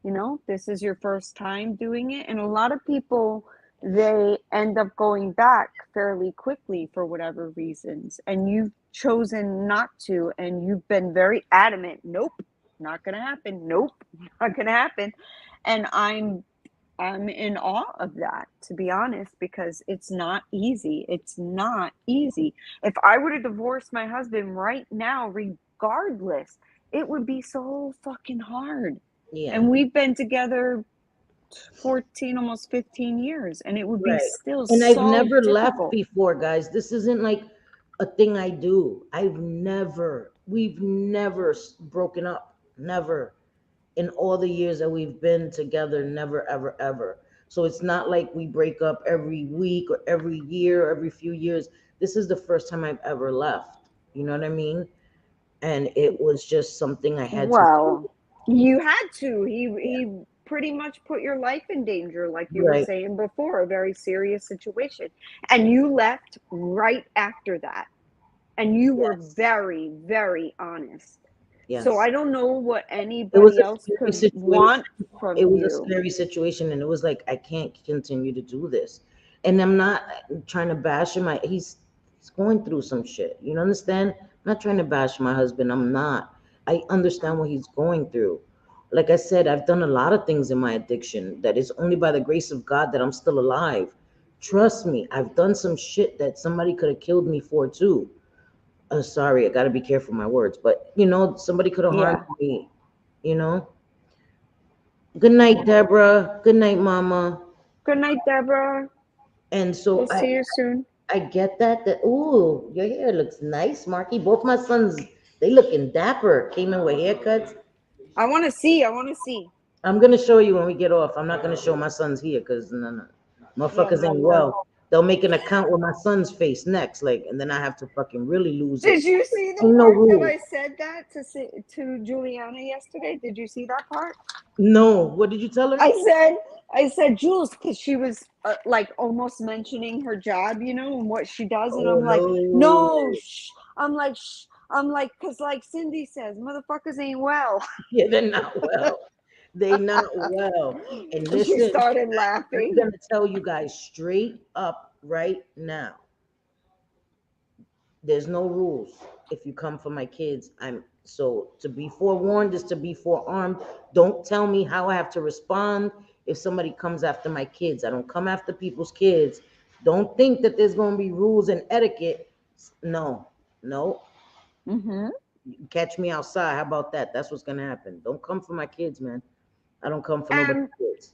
You know, this is your first time doing it, and a lot of people, they end up going back fairly quickly for whatever reasons, and you've chosen not to, and you've been very adamant. Nope, not gonna happen. Nope, not gonna happen. And I'm in awe of that, to be honest, because it's not easy. It's not easy. If I were to divorce my husband right now, regardless, it would be so fucking hard. Yeah. And we've been together 14, almost 15 years, and it would be Right. still And I've so never left difficult. before, guys. This isn't like a thing I do. We've never broken up. Never. In all the years that we've been together, never, ever, ever. So it's not like we break up every week or every year or every few years. This is the first time I've ever left. You know what I mean? And it was just something I had to do. Well, you had to. He pretty much put your life in danger, like you were Right. saying before, a very serious situation. And you left right after that. And you were Yes. very, very honest. So Yes. I don't know what It was anybody a else scary could want situation. It from was a you. scary situation, and it was like I can't continue to do this. And I'm not trying to bash him. He's going through some shit. You understand? I'm not trying to bash my husband. I'm not. I understand what he's going through. Like I said, I've done a lot of things in my addiction that is only by the grace of God that I'm still alive. Trust me, I've done some shit that somebody could have killed me for too. Sorry, I got to be careful my words, but somebody could have harmed Yeah. me. You know. Good night, Deborah. Good night, Mama. Good night, Deborah. And so We'll see you soon. I get that ooh, your hair looks nice, Marky. Both my sons, they looking dapper. Came in with haircuts. I want to see. I want to see. I'm gonna show you when we get off. I'm not gonna show my sons here because no, Yeah, motherfuckers no, ain't no. well. They'll make an account with my son's face next, like, and then I have to fucking really lose it. Did you see the Ain't no part that rules. I said that to Juliana yesterday? Did you see that part? No, what did you tell her? I said Jules, because she was like almost mentioning her job, and what she does, and Oh I'm like, no. no, shh. I'm like, because like Cindy says, motherfuckers ain't well. Yeah, they're not well. They not well. And She listen, started I'm laughing. gonna tell you guys straight up right now. There's no rules. If you come for my kids, I'm so to be forewarned is to be forearmed. Don't tell me how I have to respond if somebody comes after my kids. I don't come after people's kids. Don't think that there's gonna be rules and etiquette. No, no. Mm-hmm. Catch me outside. How about that? That's what's gonna happen. Don't come for my kids, man. I don't come for nobody's And kids.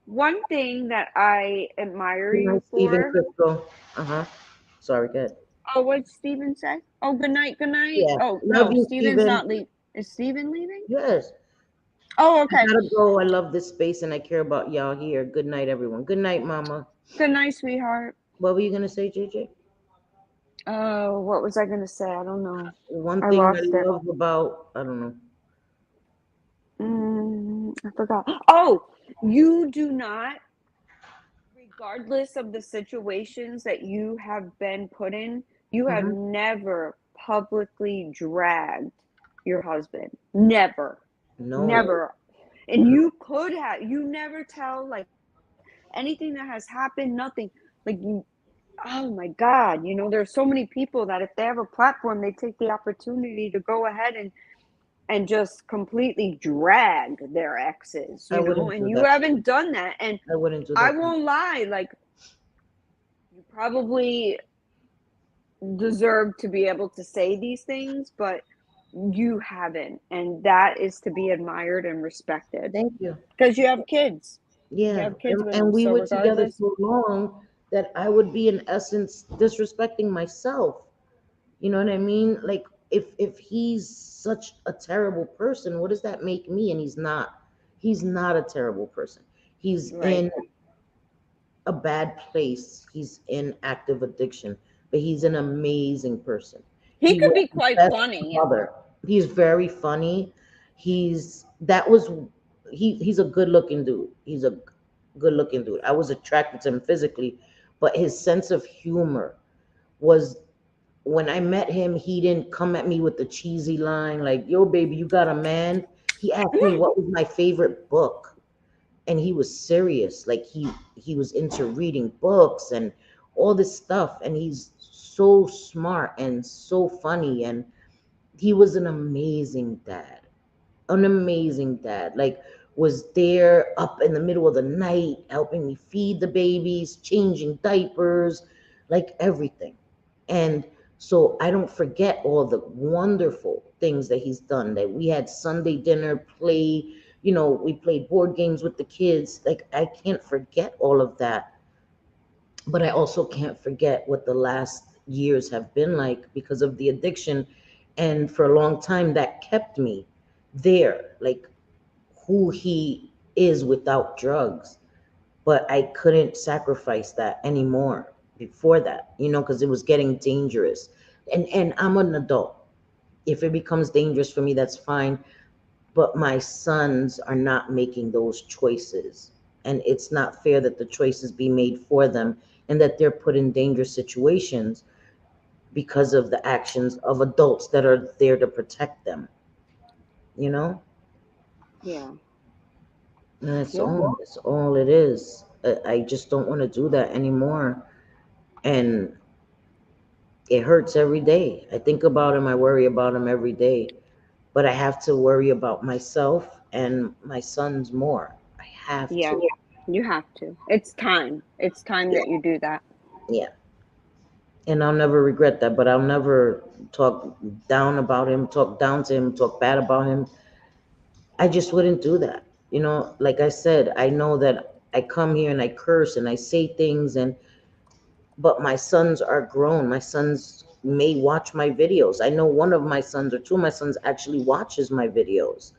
one thing that I admire Good night, you Stephen for. Crisco. Uh-huh. Sorry, good. Oh, what'd Steven say? Oh, good night, good night. Yeah. Oh, Love no, you, Steven's Stephen. not leaving. Is Steven leaving? Yes. Oh, I okay. gotta go. I love this space and I care about y'all here. Good night, everyone. Good night, Mama. Good night, sweetheart. What were you gonna say, JJ? Oh, what was I gonna say? I don't know. One I thing I lost it. love about I don't know. I forgot. Oh, you do not regardless of the situations that you have been put in, you have Mm-hmm. never publicly dragged your husband. Never. No, Never. And no, you could have, you never tell like anything that has happened, nothing. Like you, oh my God, there's so many people that if they have a platform, they take the opportunity to go ahead and just completely drag their exes, I wouldn't and do you that. haven't done that. And I wouldn't do I that. won't lie, like you probably deserve to be able to say these things, but you haven't. And that is to be admired and respected Thank you. because you have kids. You Yeah, have kids with and them. we So were together regardless, so long that I would be in essence disrespecting myself. You know what I mean? Like if he's such a terrible person, what does that make me? And he's not. He's not a terrible person. He's right. in a bad place. He's in active addiction, but he's an amazing person. He He could was be the quite best funny. father. He's very funny. He's that was he's a good looking dude. He's a good looking dude. I was attracted to him physically, but his sense of humor was when I met him, he didn't come at me with the cheesy line like, "Yo, baby, you got a man." He asked me what was my favorite book, and he was serious. Like he was into reading books and all this stuff, and he's so smart and so funny, and he was an amazing dad. An amazing dad. Like was there up in the middle of the night helping me feed the babies, changing diapers, like everything. And so I don't forget all the wonderful things that he's done. That we had Sunday dinner, we played board games with the kids. Like I can't forget all of that. But I also can't forget what the last years have been like because of the addiction. And for a long time that kept me there, like who he is without drugs. But I couldn't sacrifice that anymore before that, because it was getting dangerous. And I'm an adult. If it becomes dangerous for me, that's fine. But my sons are not making those choices. And it's not fair that the choices be made for them and that they're put in dangerous situations because of the actions of adults that are there to protect them, you know? Yeah. And that's Yeah. all. That's all it is. I just don't want to do that anymore. And it hurts every day. I think about him. I worry about him every day. But I have to worry about myself and my sons more. I have Yeah. to. You have to. It's time. It's time Yeah. that you do that. Yeah. And I'll never regret that. But I'll never talk down about him, talk down to him, talk bad about him. I just wouldn't do that. Like I said, I know that I come here and I curse and I say things, but my sons are grown. My sons may watch my videos. I know one of my sons or two of my sons actually watches my videos.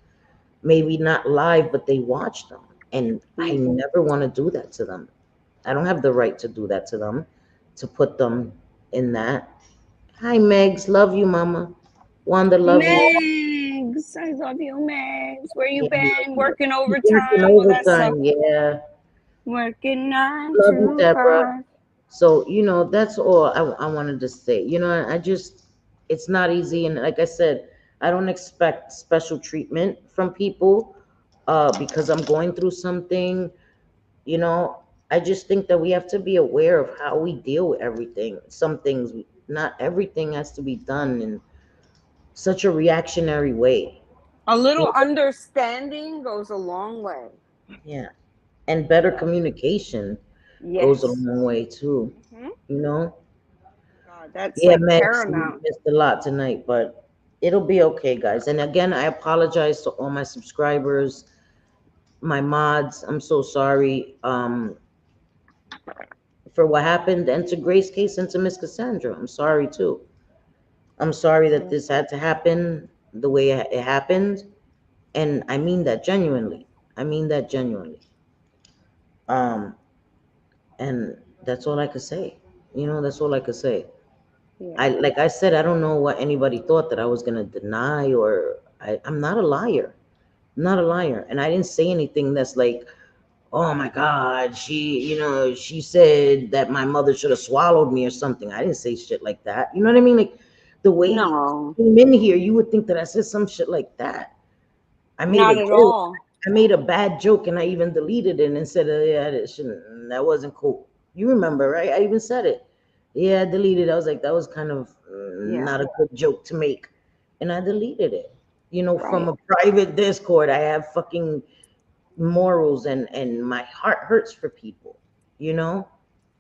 Maybe not live, but they watch them. And I Mm-hmm. never want to do that to them. I don't have the right to do that to them, to put them in that. Hi, Megs. Love you, Mama. Wanda, love you. Megs, I love you, Megs. Where you Yeah, been? Working keep working overtime? All that stuff. overtime. Yeah. Working nine Love you, to Deborah. five. So, that's all I wanted to say. I just, it's not easy. And like I said, I don't expect special treatment from people because I'm going through something. You know, I just think that we have to be aware of how we deal with everything. Some things, not everything has to be done in such a reactionary way. A little understanding goes a long way. Yeah. And better communication goes a Yes. long way too. Hmm. You know? God, that's Yeah, like Max, you paramount. missed a lot tonight, but it'll be okay, guys. And again, I apologize to all my subscribers, my mods. I'm so sorry for what happened, and to Grace Case and to Miss Cassandra. I'm sorry too. I'm sorry that Yeah. this had to happen the way it happened, and I mean that genuinely. I mean that genuinely. Um, and that's all I could say. That's all I could say. Yeah. Like I said, I don't know what anybody thought that I was gonna deny, or I'm not a liar. I'm not a liar. And I didn't say anything that's like oh my God, she said that my mother should have swallowed me or something. I didn't say shit like that. You know what I mean? Like the way No, you came in here, you would think that I said some shit like that. I made a not at joke. all. I made a bad joke and I even deleted it and said, yeah, that wasn't cool. You remember, right? I even said it. Yeah, I deleted it. I was like, that was kind of Yeah, not a good joke to make. And I deleted it. From right. a private Discord, I have fucking morals and my heart hurts for people, you know?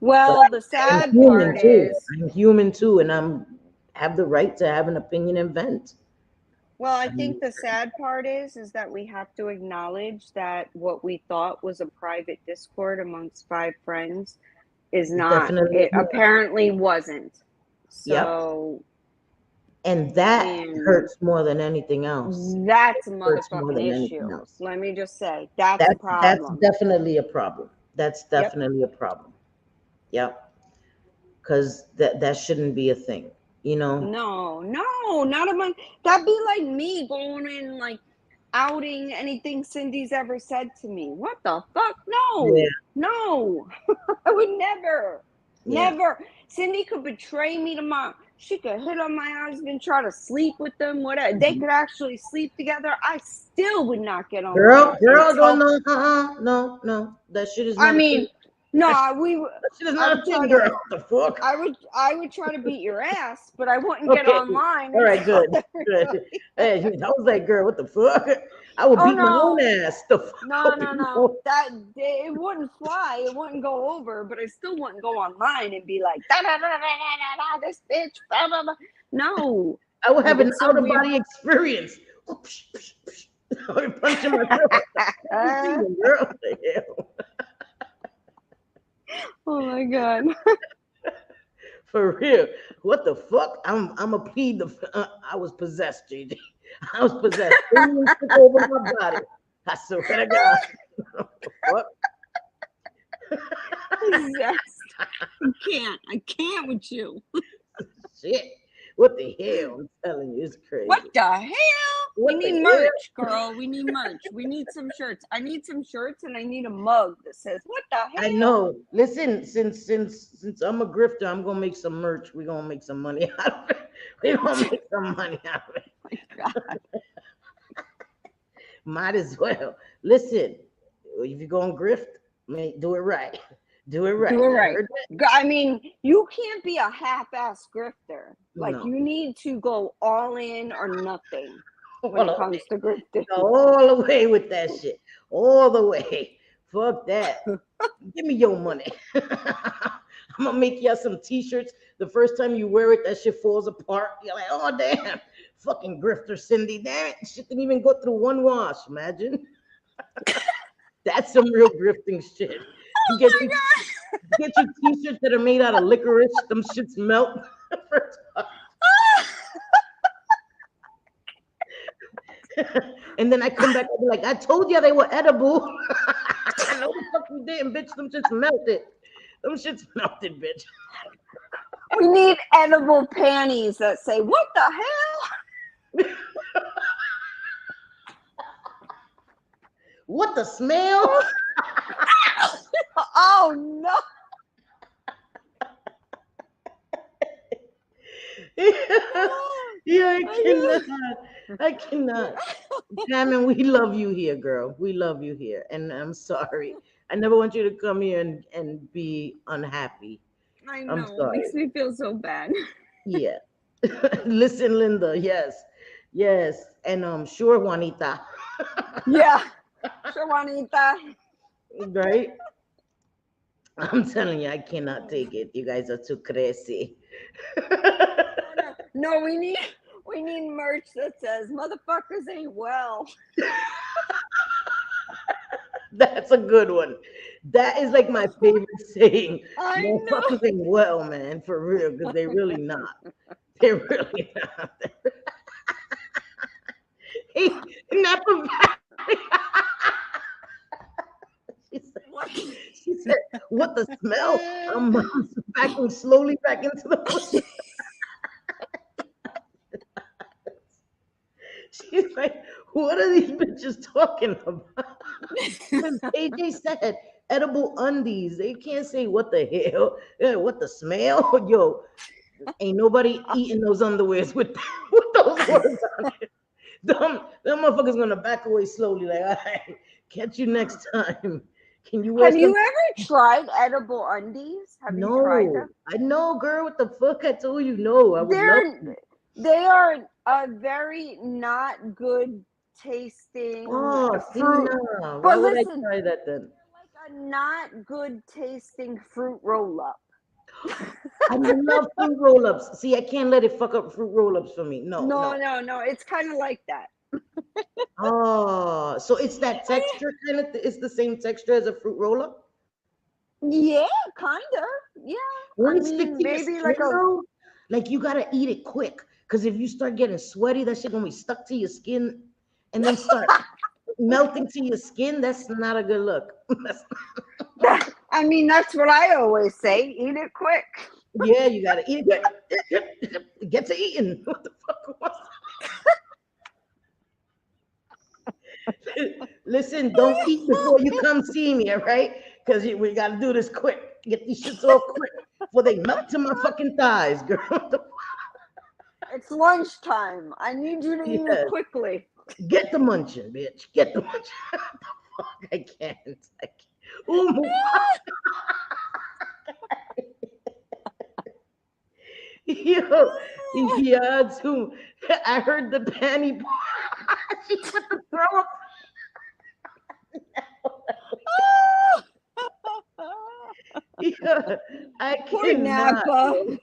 But Well, the I'm sad human part too. is, I'm human too, and have the right to have an opinion and vent. well, I I mean, think the sad part is that we have to acknowledge that what we thought was a private Discord amongst five friends is not. definitely. It apparently wasn't. Yep. So, And that and hurts more than anything else. It that's a hurts more motherfucking than anything issue. else. Let me just say, that's a That's problem. definitely a problem. That's Yep. definitely a problem. Yep. Because that shouldn't be a thing. You know. No, no, not among. That'd be like me going in like outing anything Cindy's ever said to me. What the fuck? Yeah. No, no, I would never, Yeah. never. Cindy could betray me tomorrow. She could hit on my husband, try to sleep with them, whatever. They could actually sleep together. I still would not get online and Girl, don't tell. know. No, no. That shit is I not a thing. mean, no, That that shit is I not a would try thing, to. girl. What the fuck? I would try to beat your ass, but I wouldn't get Okay. online All and right, tell good. Good. everybody. Hey, I was like, girl, what the fuck? I would Oh beat my own no, ass. The fuck? no, no, no. That it wouldn't fly. It wouldn't go over. But I still wouldn't go online and be like, da da da da da da da. This bitch. Blah, blah, blah. No, I would like have an it's so out of weird. body experience. I would punch in myself. Girl, what the hell? Oh my god. For real. What the fuck? I'm a plead I was possessed, JJ. I was possessed. Aliens took over my body. I swear to God. What the fuck? Possessed. I can't with you. Shit. What the hell? I'm telling you, it's crazy. What the hell? We What the need hell? merch, girl. We need merch. We need some shirts. I need some shirts and I need a mug that says, "What the hell?" I know. Listen, since I'm a grifter, I'm gonna make some merch. We're gonna make some money out of it. We're gonna make some money out of it. Oh my god. Might as well. Listen, if you're gonna grift, do it right. Do it right. Do it You right. heard that? I mean, you can't be a half-ass grifter. Like, No. you need to go all in or nothing when All it the comes to grifting. all the way with that shit. All the way. Fuck that. Give me your money. I'm gonna make you some t-shirts. The first time you wear it, that shit falls apart. You're like, oh damn, fucking grifter Cindy. Damn it. Shit didn't even go through one wash. Imagine. That's some real grifting shit. You get you get your t-shirts that are made out of licorice. Them shits melt. And then I come back and be like, I told you they were edible. I know the fuck you didn't, bitch. Them shits melted. Them shits melted, bitch. We need edible panties that say, "What the hell?" What the smell? Oh no. Yeah, I cannot. Tammin, we love you here, girl. We love you here. And I'm sorry. I never want you to come here and be unhappy. I I'm know. It sorry. makes me feel so bad. Yeah. Listen, Linda. Yes. Yes. And sure, Juanita. Yeah. Sure, Juanita. Right? I'm telling you, I cannot take it. You guys are too crazy. No, we need merch that says "Motherfuckers ain't well." That's a good one. That is like my favorite saying. I know. Motherfuckers ain't well, man, for real, because they really not. They're really not. Hey, Napa Valley. She said, what the smell? I'm backing slowly back into the bush. She's like, what are these bitches talking about? Because AJ said edible undies. They can't say what the hell, what the smell. Yo, ain't nobody eating those underwears with with those words on it. Them motherfuckers gonna back away slowly. Like, all right, catch you next time. Can you wear Have some? you ever tried edible undies? Have you tried No, them? I know, girl. What the fuck? I told you no. I would love to. They are a very not good tasting Oh, see fruit. now. Why But would I listen, try that then? like a not good tasting fruit roll up. I love fruit roll-ups. See, I can't let it fuck up fruit roll-ups for me. No, No, no. no, no. It's kind of like that. Oh, so it's that texture kind of. It's the same texture as a fruit roll-up. Yeah, kind of. Yeah. Won't I it stick mean, to your maybe skin like a. though? Like you gotta eat it quick, because if you start getting sweaty, that shit gonna be stuck to your skin, and then start melting to your skin. That's not a good look. I mean, that's what I always say. Eat it quick. Yeah, you gotta eat it. Get to eating. What the fuck was that? Listen, don't eat before you come see me, all right? Because we gotta do this quick. Get these shits off quick before they melt to my fucking thighs, girl. What the It's lunchtime. I need you to eat Yes. it quickly. Get the munching, bitch. Get the munching. I can't. I can't. Ooh, yo, yeah, too. I heard the panty. She put the throw up. Yeah, I Poor cannot. Napa.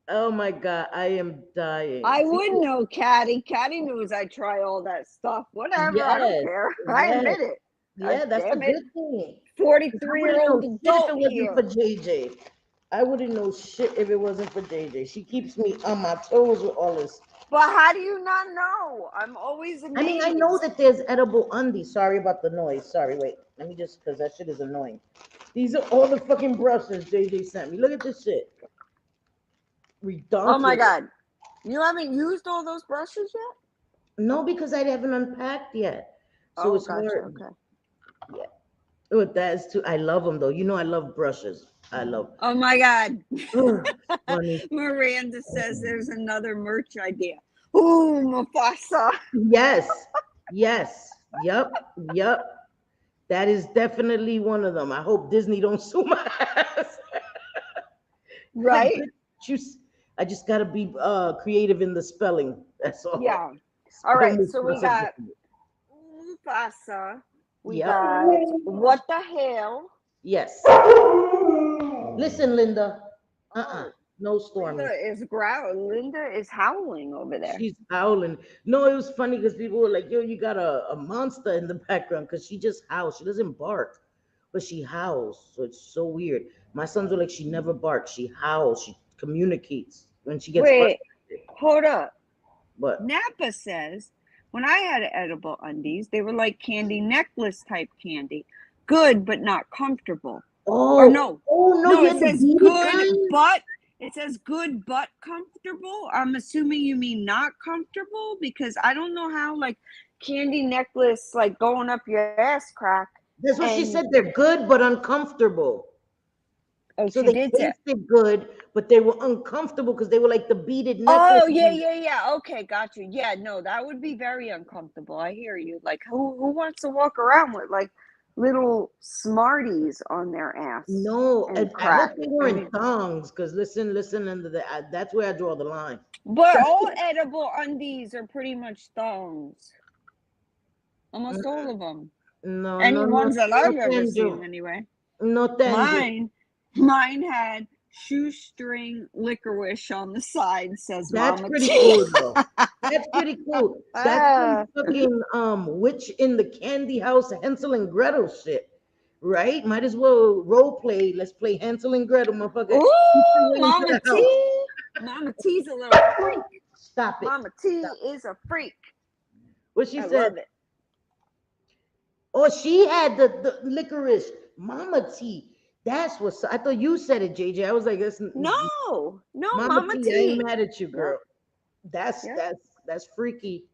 Oh my god, I am dying. I See, would know Caddy. Caddy knows I try all that stuff. Whatever. I don't yes, care. I yes, admit it. yeah, that's a Damn it. good thing. 43-year-old Shit if it adult wasn't here. for JJ. I wouldn't know shit if it wasn't for JJ. She keeps me on my toes with all this. But how do you not know? I'm always amazed. I mean, I know that there's edible undies. Sorry about the noise. Sorry, wait. Let me just, because that shit is annoying. These are all the fucking brushes JJ sent me. Look at this shit. Redonkulous. Oh my God. You haven't used all those brushes yet? No, because I haven't unpacked yet. So it's gotcha. more. Okay. Yeah. Oh, that's too. I love them though. You know, I love brushes. I love. Oh my God. Funny. Miranda says there's another merch idea. Ooh, Mufasa. Yes. Yes. Yep. Yep. That is definitely one of them. I hope Disney don't sue my ass. Right? I just gotta be creative in the spelling. That's all. Yeah. All right. Spell So we Mufasa got different. Mufasa. We Yep. got what the hell? Yes. Listen, Linda. Oh, No storming. Linda is growling. Linda is howling over there. She's howling. No, it was funny because people were like, yo, you got a monster in the background, because she just howls. She doesn't bark, but she howls. So it's so weird. My sons were like, she never barks. She howls. She communicates when she gets Wait, frustrated. hold up. But Napa says, when I had edible undies, they were like candy necklace type candy. Good, but not comfortable. Or no, no, it says beaded good, kind? but it says good, but comfortable. I'm assuming you mean not comfortable, because I don't know how like candy necklace like going up your ass crack. That's what she and- said. They're good but uncomfortable. Oh, So she they did say. tasted good, but they were uncomfortable because they were like the beaded necklace. Oh yeah. Okay, got you. Yeah, no, that would be very uncomfortable. I hear you. Like, who wants to walk around with like little Smarties on their ass? No, and and I crack. hope they weren't thongs, because listen, under that's where I draw the line. But all edible undies are pretty much thongs. Almost all of them. No, Any ones that I've ever thank seen, you. anyway. No, thank you. Mine had shoestring licorice on the side. Says That's Mama pretty T. cool, though. That's pretty cool. That's some fucking witch in the candy house, Hansel and Gretel shit, right? Might as well role play. Let's play Hansel and Gretel, motherfucker. Ooh, Mama T. Mama T's a little freak. Stop it. Mama T is a freak. What she I said? love it. Oh, she had the licorice. Mama T. That's what's. I thought you said it, JJ. I was like, No, Mama T. I ain't mad at you, girl. Yeah. That's freaky.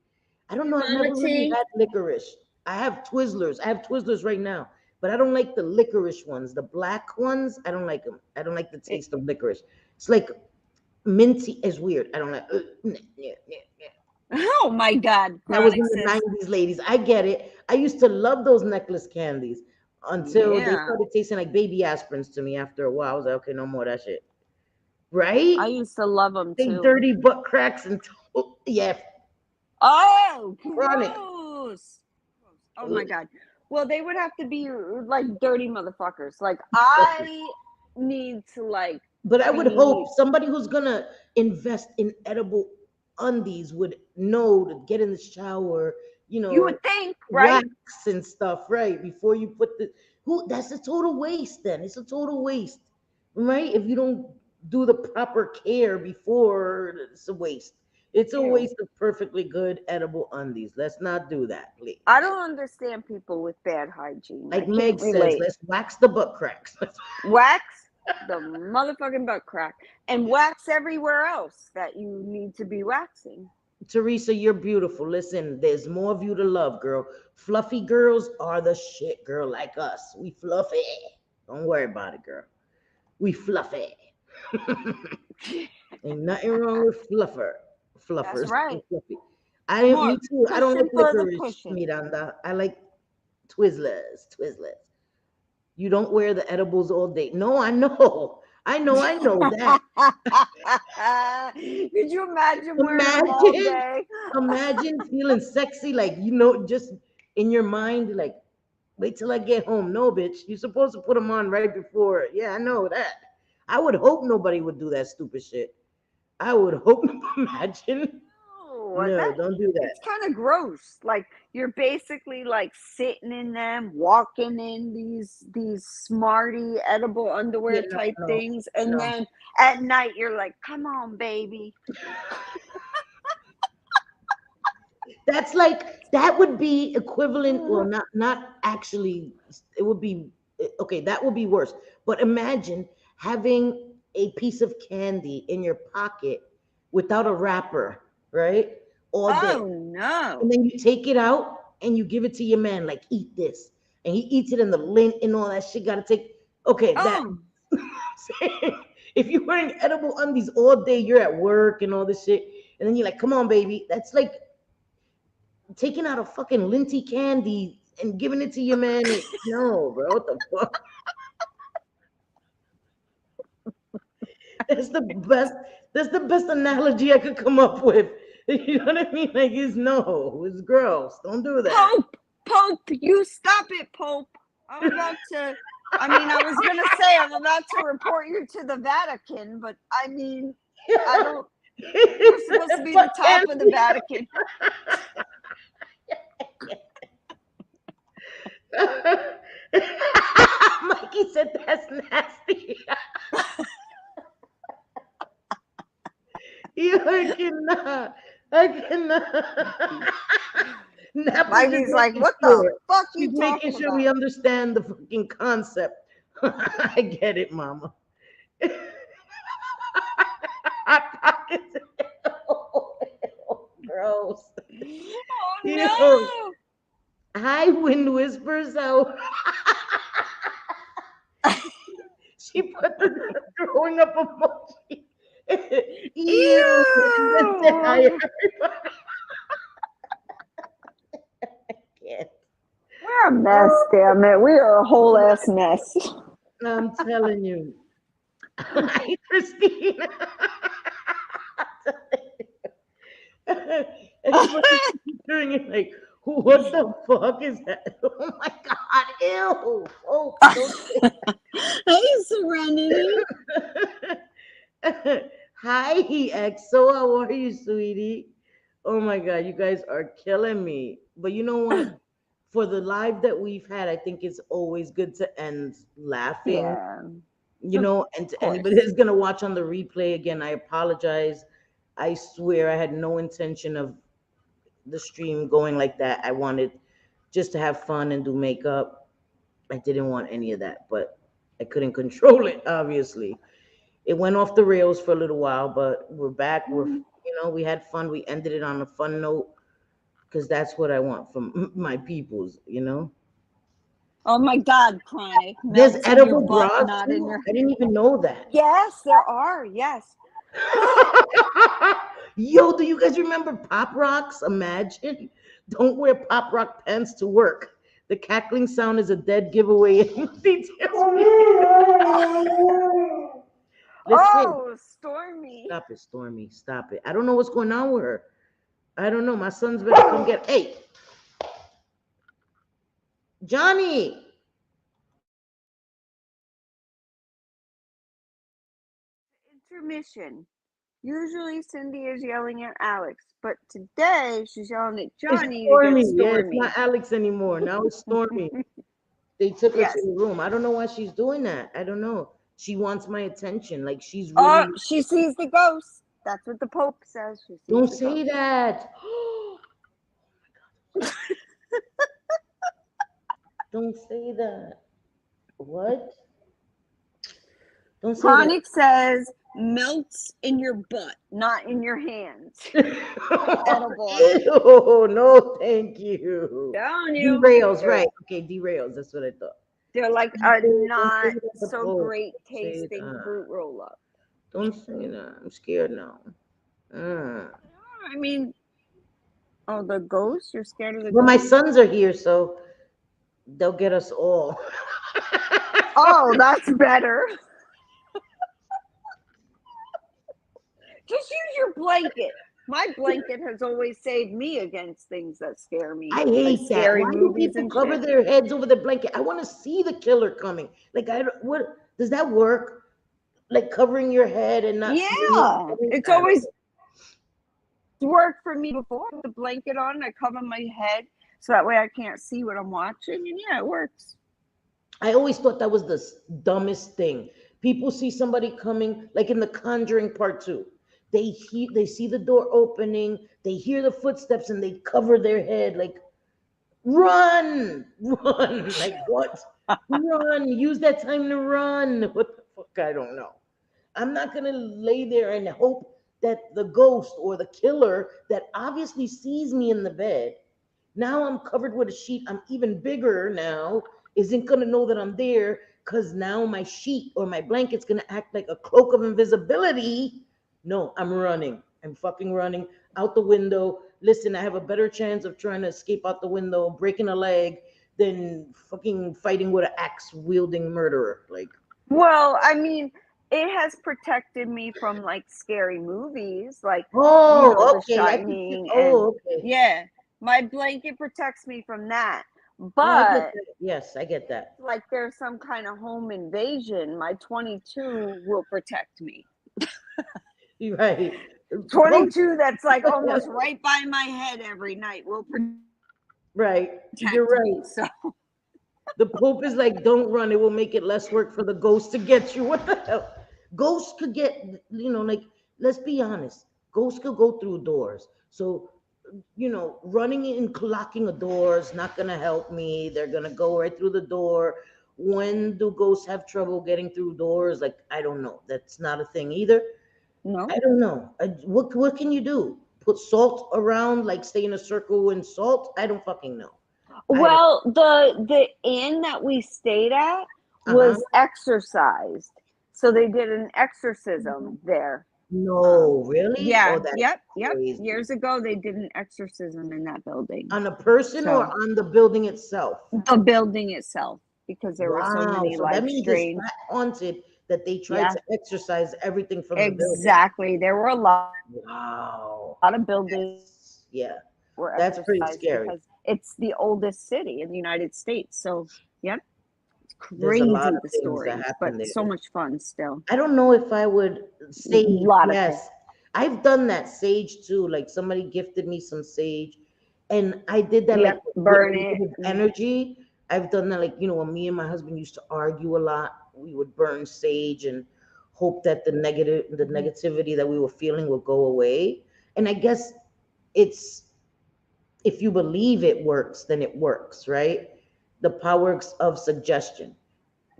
I don't know. I've Mama never really T. had licorice. I have Twizzlers. I have Twizzlers right now, but I don't like the licorice ones. The black ones, I don't like them. I don't like the taste of licorice. It's like minty. It's weird. I don't like. Oh my God, That was in chronic the sis. 90s, ladies. I get it. I used to love those necklace candies until they Yeah. started tasting like baby aspirins to me after a while. I was like, okay, no more of that shit. Right? I used to love them They too. dirty butt cracks and yeah, Oh, chronic. gross. Oh my God. Well, they would have to be like dirty motherfuckers. Like I need to like But I would be hope somebody who's gonna invest in edible undies would know to get in the shower, you would think, right? wax and stuff, right? Before you put the who that's a total waste then. It's a total waste. Right? If you don't do the proper care before, it's a waste. It's a Ew. waste of perfectly good edible undies. Let's not do that, please. I don't understand people with bad hygiene. Like I Meg can't says, relate. let's wax the butt cracks. Wax the motherfucking butt crack and wax everywhere else that you need to be waxing. Teresa, you're beautiful. Listen, there's more of you to love, girl. Fluffy girls are the shit, girl, like us. We fluffy. Don't worry about it, girl. We fluffy. Ain't nothing wrong with fluffers. That's right. Fluffy. I didn't. More Me too. I don't like pushing for the licorice, pushing. Miranda. I like Twizzlers. Twizzlers. You don't wear the edibles all day. No, I know. I know that. Could you imagine wearing them all Imagine, day? imagine feeling sexy, like just in your mind, like wait till I get home. No, bitch, you're supposed to put them on right before. Yeah, I know that. I would hope nobody would do that stupid shit. I would hope. Imagine. No, don't do that. It's kind of gross. Like you're basically like sitting in them, walking in these smarty edible underwear Yeah, type no, things, and no. then at night you're like, "Come on, baby." That's like that would be equivalent. Well, not actually. It would be okay. That would be worse. But imagine having a piece of candy in your pocket without a wrapper, right? All day, Oh no! and then you take it out and you give it to your man, like eat this, and he eats it, and the lint and all that shit. Got to take. Okay, that. Oh, If you're wearing edible undies all day, you're at work and all this shit, and then you're like, "Come on, baby." That's like taking out a fucking linty candy and giving it to your man. No, bro, what the fuck? That's the best. That's the best analogy I could come up with. You know what I mean? Like, it's gross. Don't do that. Pope, you stop it, Pope. I'm about to. I mean, I was gonna say I'm about to report you to the Vatican, but I mean, I don't. You're supposed to be the top of the Vatican. Mikey said that's nasty. I cannot. Mikey's like, what the fuck you He's talking making sure about? we understand the fucking concept. I get it, mama. Hot pockets. Gross. Oh You no! know, hi, Wind Whispers. How she put the throwing up emoji. Ew. And then hi, Ew! everybody. I can't. We're a mess, damn it. We are a whole ass mess. I'm telling you. Hi, Christina. Everybody's doing it like, what the fuck is that? Oh my god, ew. Oh, Hey, Serenity. hi, EXO. How are you, sweetie? Oh my god, you guys are killing me. But you know what? For the live that we've had, I think it's always good to end laughing. Yeah. And to course. anybody that's gonna watch on the replay again, I apologize. I swear I had no intention of the stream going like that. I wanted just to have fun and do makeup. I didn't want any of that, but I couldn't control it, obviously. It went off the rails for a little while, but we're back. We had fun. We ended it on a fun note. because that's what I want from my peoples, you know. Oh my God, chronic There's melts in your edible butt, bras not in too. your. I didn't even know that. Yes, there are. Yes, but Yo, do you guys remember Pop Rocks? Imagine. Don't wear Pop Rock pants to work. The cackling sound is a dead giveaway. Listen, oh, Stormy. stop it, Stormy. Stop it. I don't know what's going on with her. I don't know. My son's better come get. Hey, Johnny. Intermission. Usually Cindy is yelling at Alex, but today she's yelling at It's Johnny to get Stormy. Yeah, it's Stormy. not Alex anymore. Now it's Stormy. They took her to Yes. the room. I don't know why she's doing that. I don't know. She wants my attention. Like she's Oh, really. she sees the ghost. That's what the Pope says. She sees Don't the say ghost. that. Don't say that. What? Don't say that. Chronic says melts in your butt, not in your hands. Edible. Ew, no, thank you. Telling you. Derails, right. Okay, derails. That's what I thought. They're like Don't a say not that to so Pope. great Don't say tasting that. fruit roll up. Don't say that. I'm scared now. I mean, oh, the ghost? You're scared of the Well, my ghost? sons are here, so they'll get us all. Oh, that's better. Just use your blanket. My blanket has always saved me against things that scare me. I Like hate that. scary Why do movies people and cover shit. their heads over the blanket? I want to see the killer coming. Like, what does that work? Like covering your head and not seeing it Yeah, coming? it's I don't always know. worked for me before. The blanket on, I cover my head so that way I can't see what I'm watching, and yeah, it works. I always thought that was the dumbest thing. People see somebody coming, like in The Conjuring Part Two. They see the door opening, they hear the footsteps, and they cover their head. Like, run, run! Like what? Run! Use that time to run. What the fuck? I don't know. I'm not gonna lay there and hope that the ghost or the killer that obviously sees me in the bed, now I'm covered with a sheet, I'm even bigger now, isn't gonna know that I'm there because now my sheet or my blanket's gonna act like a cloak of invisibility. No, I'm running. I'm fucking running out the window. Listen, I have a better chance of trying to escape out the window, breaking a leg, than fucking fighting with an axe wielding murderer. Like, Well, I mean, it has protected me from like scary movies, like oh, The okay. I can see. Shining, and Oh, okay. yeah, my blanket protects me from that. Oh, I get But that. Yes, I get that. like there's some kind of home invasion, my 22 will protect me. You're right. Post, 22 that's like almost right by my head every night will right. You're protect me. right. So The Pope is like, don't run. It will make it less work for the ghost to get you. What the hell? Ghosts could get, like, let's be honest. Ghosts could go through doors. So, running and locking a door is not going to help me. They're going to go right through the door. When do ghosts have trouble getting through doors? Like, I don't know. That's not a thing either. no. I don't know. What can you do? Put salt around, like stay in a circle and salt? I don't fucking know. I don't. Well, the inn that we stayed at Uh-huh. was exorcised. So they did an exorcism there. No, really? Oh, Yeah, that's yep. crazy. Years ago they did an exorcism in that building. On a person or So on the building itself? the building itself, because there were so Wow. many So that like means it's strange. that haunted that they tried Yeah, to exorcise everything from the building. exactly. There were a Wow. lot of buildings Yeah, were that's pretty exercised scary. because it's the oldest city in the United States. So, yep, it's There's a lot crazy of the things that stories, but happen there. so much fun still. I don't know if I would A say lot of yes. I've done that sage too. Like somebody gifted me some sage, and I did that like Yep, with burn it. negative energy. I've done that like when me and my husband used to argue a lot, we would burn sage and hope that the negativity that we were feeling would go away. And I guess it's if you believe it works, then it works, right? The power of suggestion.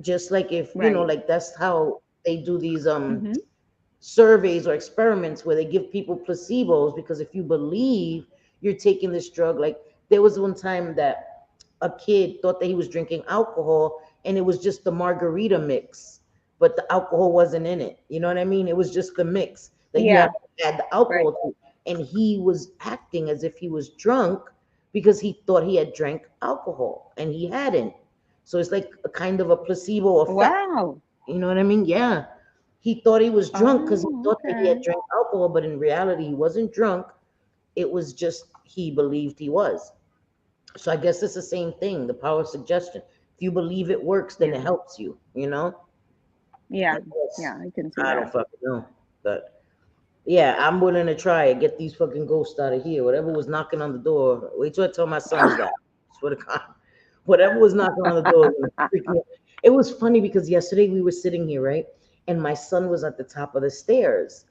Just like if Right. like that's how they do these Hmm. surveys or experiments where they give people placebos because if you believe you're taking this drug. Like there was one time that a kid thought that he was drinking alcohol and it was just the margarita mix, but the alcohol wasn't in it. You know what I mean? It was just the mix that you have Yeah. to add the Right. alcohol to. And he was acting as if he was drunk because he thought he had drank alcohol and he hadn't. So it's like a kind of a placebo effect. Wow. You know what I mean? Yeah. He thought he was drunk because he Oh, thought that he had okay. drank alcohol, but in reality, he wasn't drunk. It was just he believed he was. So I guess it's the same thing, the power of suggestion. If you believe it works, then Yeah. it helps you, you know? I Yeah. guess. Yeah. I can see I don't that. fucking know. But yeah, I'm willing to try it. Get these fucking ghosts out of here. Whatever was knocking on the door. Wait till I tell my sons that. Swear to God. Whatever was knocking on the door was gonna freak me out. It was funny because yesterday we were sitting here, right? And my son was at the top of the stairs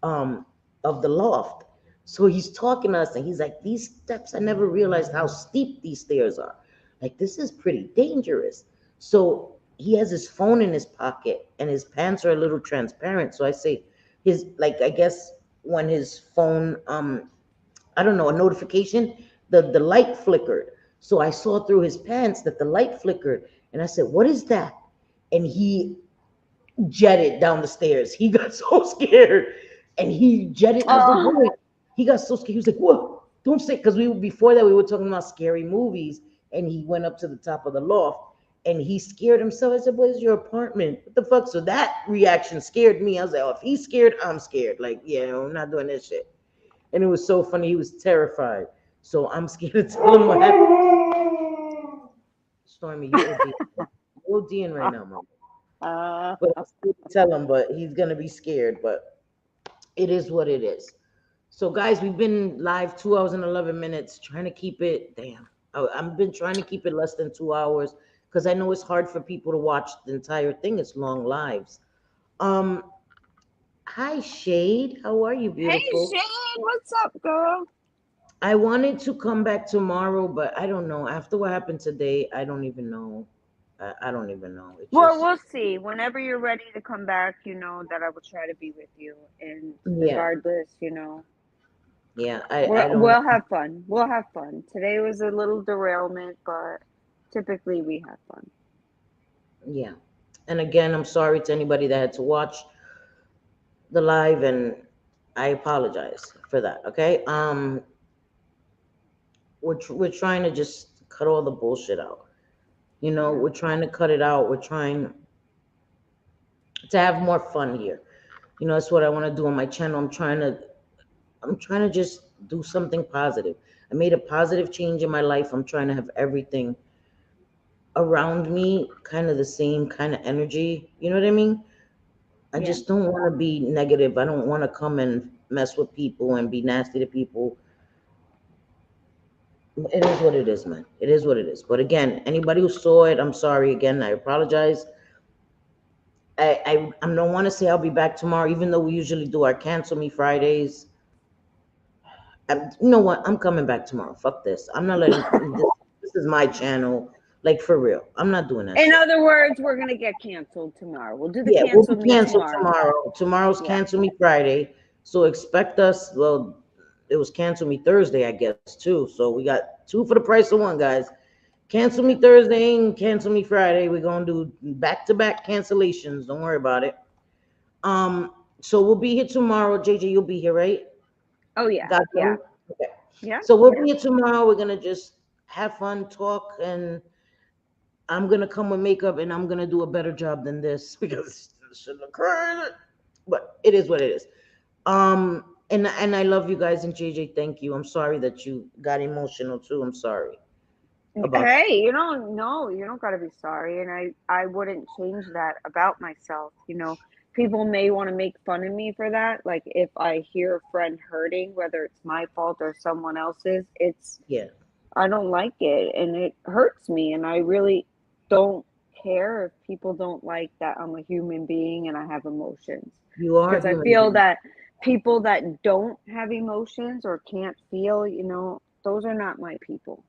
um, of the loft. So he's talking to us and he's like, these steps, I never realized how steep these stairs are. Like, this is pretty dangerous. So he has his phone in his pocket and his pants are a little transparent. So I say, his, like, I guess when his phone, I don't know, a notification, the light flickered. So I saw through his pants that the light flickered. And I said, what is that? And he jetted down the stairs. He got so scared, and he jetted. I was like, Oh. "Boy!" He got so scared. He was like, "Whoa! Don't say." Because we before that we were talking about scary movies, and he went up to the top of the loft, and he scared himself. I said, "Where's your apartment? What the fuck?" So that reaction scared me. I was like, "Oh, if he's scared, I'm scared." Like, yeah, I'm not doing this shit. And it was so funny. He was terrified. So I'm scared to tell him what happened. Stormy, you OD. You ODing right now, mom. Uh, But I'm scared to tell him, but he's gonna be scared. But it is what it is. So, guys, we've been live 2 hours and 11 minutes, trying to keep it. Damn, I've been trying to keep it less than 2 hours because I know it's hard for people to watch the entire thing. It's long lives. Um, Hi Shade, how are you, hey, beautiful? Shane, what's up, girl? I wanted to come back tomorrow, but I don't know. After what happened today, I don't even know. I don't even know. It's Well, just we'll see. Whenever you're ready to come back, you know that I will try to be with you. And yeah, regardless, you know, yeah. I don't. we'll have fun. We'll have fun. Today was a little derailment, but typically we have fun. Yeah. And again, I'm sorry to anybody that had to watch the live, and I apologize for that. Okay. We're trying to just cut all the bullshit out. You know, Yeah. we're trying to cut it out. We're trying to have more fun here. You know, that's what I want to do on my channel. I'm trying to just do something positive. I made a positive change in my life. I'm trying to have everything around me kind of the same kind of energy. You know what I mean? I Yeah. just don't want to be negative. I don't want to come and mess with people and be nasty to people. It is what it is, man. It is what it is. But again, anybody who saw it, I'm sorry. Again, I apologize. I don't want to say I'll be back tomorrow, even though we usually do our cancel me Fridays. You know what? I'm coming back tomorrow. Fuck this. I'm not letting this. This is my channel. Like for real. I'm not doing that In shit. other words, we're gonna get canceled tomorrow. We'll do the Yeah, we'll cancel be me canceled tomorrow. tomorrow. Tomorrow's Yeah. cancel me Friday. So expect us. Well, it was cancel me Thursday, I guess, too. So we got two for the price of one, guys. Cancel me Yeah. Thursday and cancel me Friday. We're gonna do back to back cancellations. Don't worry about it. Um, so we'll be here tomorrow. JJ, you'll be here, right? Oh yeah. God Yeah. willing. Okay. Yeah. So we'll Yeah. be here tomorrow. We're gonna just have fun, talk, and I'm gonna come with makeup and I'm gonna do a better job than this because this shouldn't occur. But it is what it is. And I love you guys, and JJ, thank you. I'm sorry that you got emotional too. I'm sorry about that. Hey, you don't know, you don't got to be sorry, and I wouldn't change that about myself. You know, people may want to make fun of me for that. Like if I hear a friend hurting, whether it's my fault or someone else's, it's Yeah, I don't like it, and it hurts me, and I really don't care if people don't like that I'm a human being and I have emotions, you are a because I human feel being. that people that don't have emotions or can't feel, you know, those are not my people.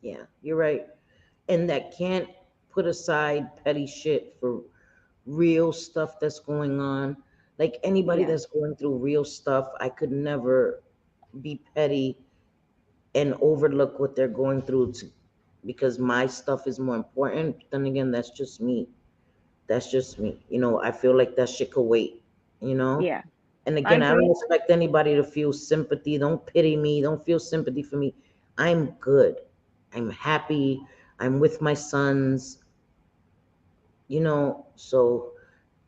Yeah, you're right. And that can't put aside petty shit for real stuff that's going on. Like anybody Yeah. that's going through real stuff, I could never be petty and overlook what they're going through because my stuff is more important. Then again, that's just me. That's just me. I feel like that shit could wait, you know? Yeah, And I again, I don't agree. expect anybody to feel sympathy. Don't pity me. Don't feel sympathy for me. I'm good. I'm happy. I'm with my sons, so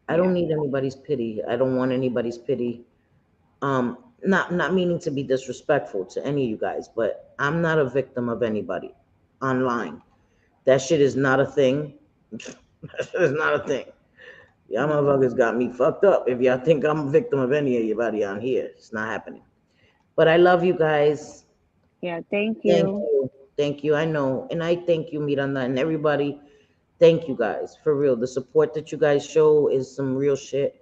I don't Yeah, need anybody's pity. I don't want anybody's pity. Not meaning to be disrespectful to any of you guys, but I'm not a victim of anybody online. That shit is not a thing. That shit is not a thing. Y'all motherfuckers got me fucked up. If y'all think I'm a victim of anybody on here, it's not happening. But I love you guys. yeah. Thank Thank you. you. Thank you. I know. And I thank you, Miranda, and everybody. Thank you guys. For real. The support that you guys show is some real shit.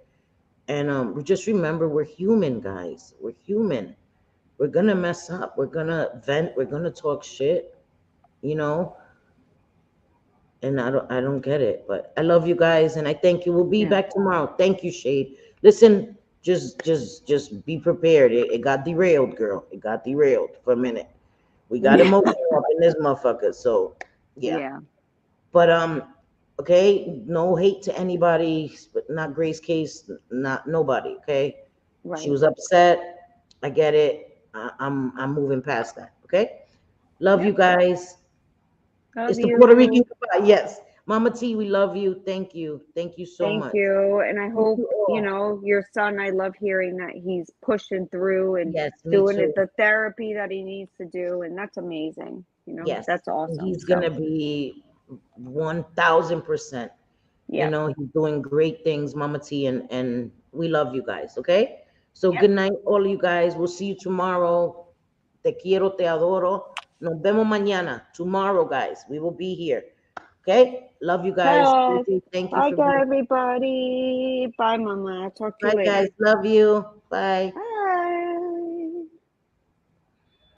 And just remember, we're human, guys. We're human. We're gonna mess up. We're gonna vent. We're gonna talk shit, you know. And I don't get it. But I love you guys, and I thank you. We'll be Yeah. back tomorrow. Thank you, Shade. Listen, just be prepared. It got derailed, girl. It got derailed for a minute. We got emotional up in this motherfucker. So yeah. Yeah. But okay, no hate to anybody, but not Grace Case, not nobody. Okay, she Right. was upset. I get it. I'm moving past that. Okay, love you Yep. guys. Love It's the Puerto Rican you. goodbye. Yes, Mama T, we love you. Thank you so Thank much. you. And I Thank hope, you all. your son, I love hearing that he's pushing through and Yes, me doing too. it, the therapy that he needs to do. And that's amazing. Yes, That's awesome. he's So, gonna be 1,000%. yep. He's doing great things, Mama T, and we love you guys. Okay, so Yep. good night, all of you guys. We'll see you tomorrow. Te quiero, te adoro. Nos vemos mañana. Tomorrow, guys. We will be here. Okay, love you guys. Bye. Thank you Bye, for being. everybody. Bye, Mama. I'll talk to you Bye, guys. later. Love you. Bye. Bye.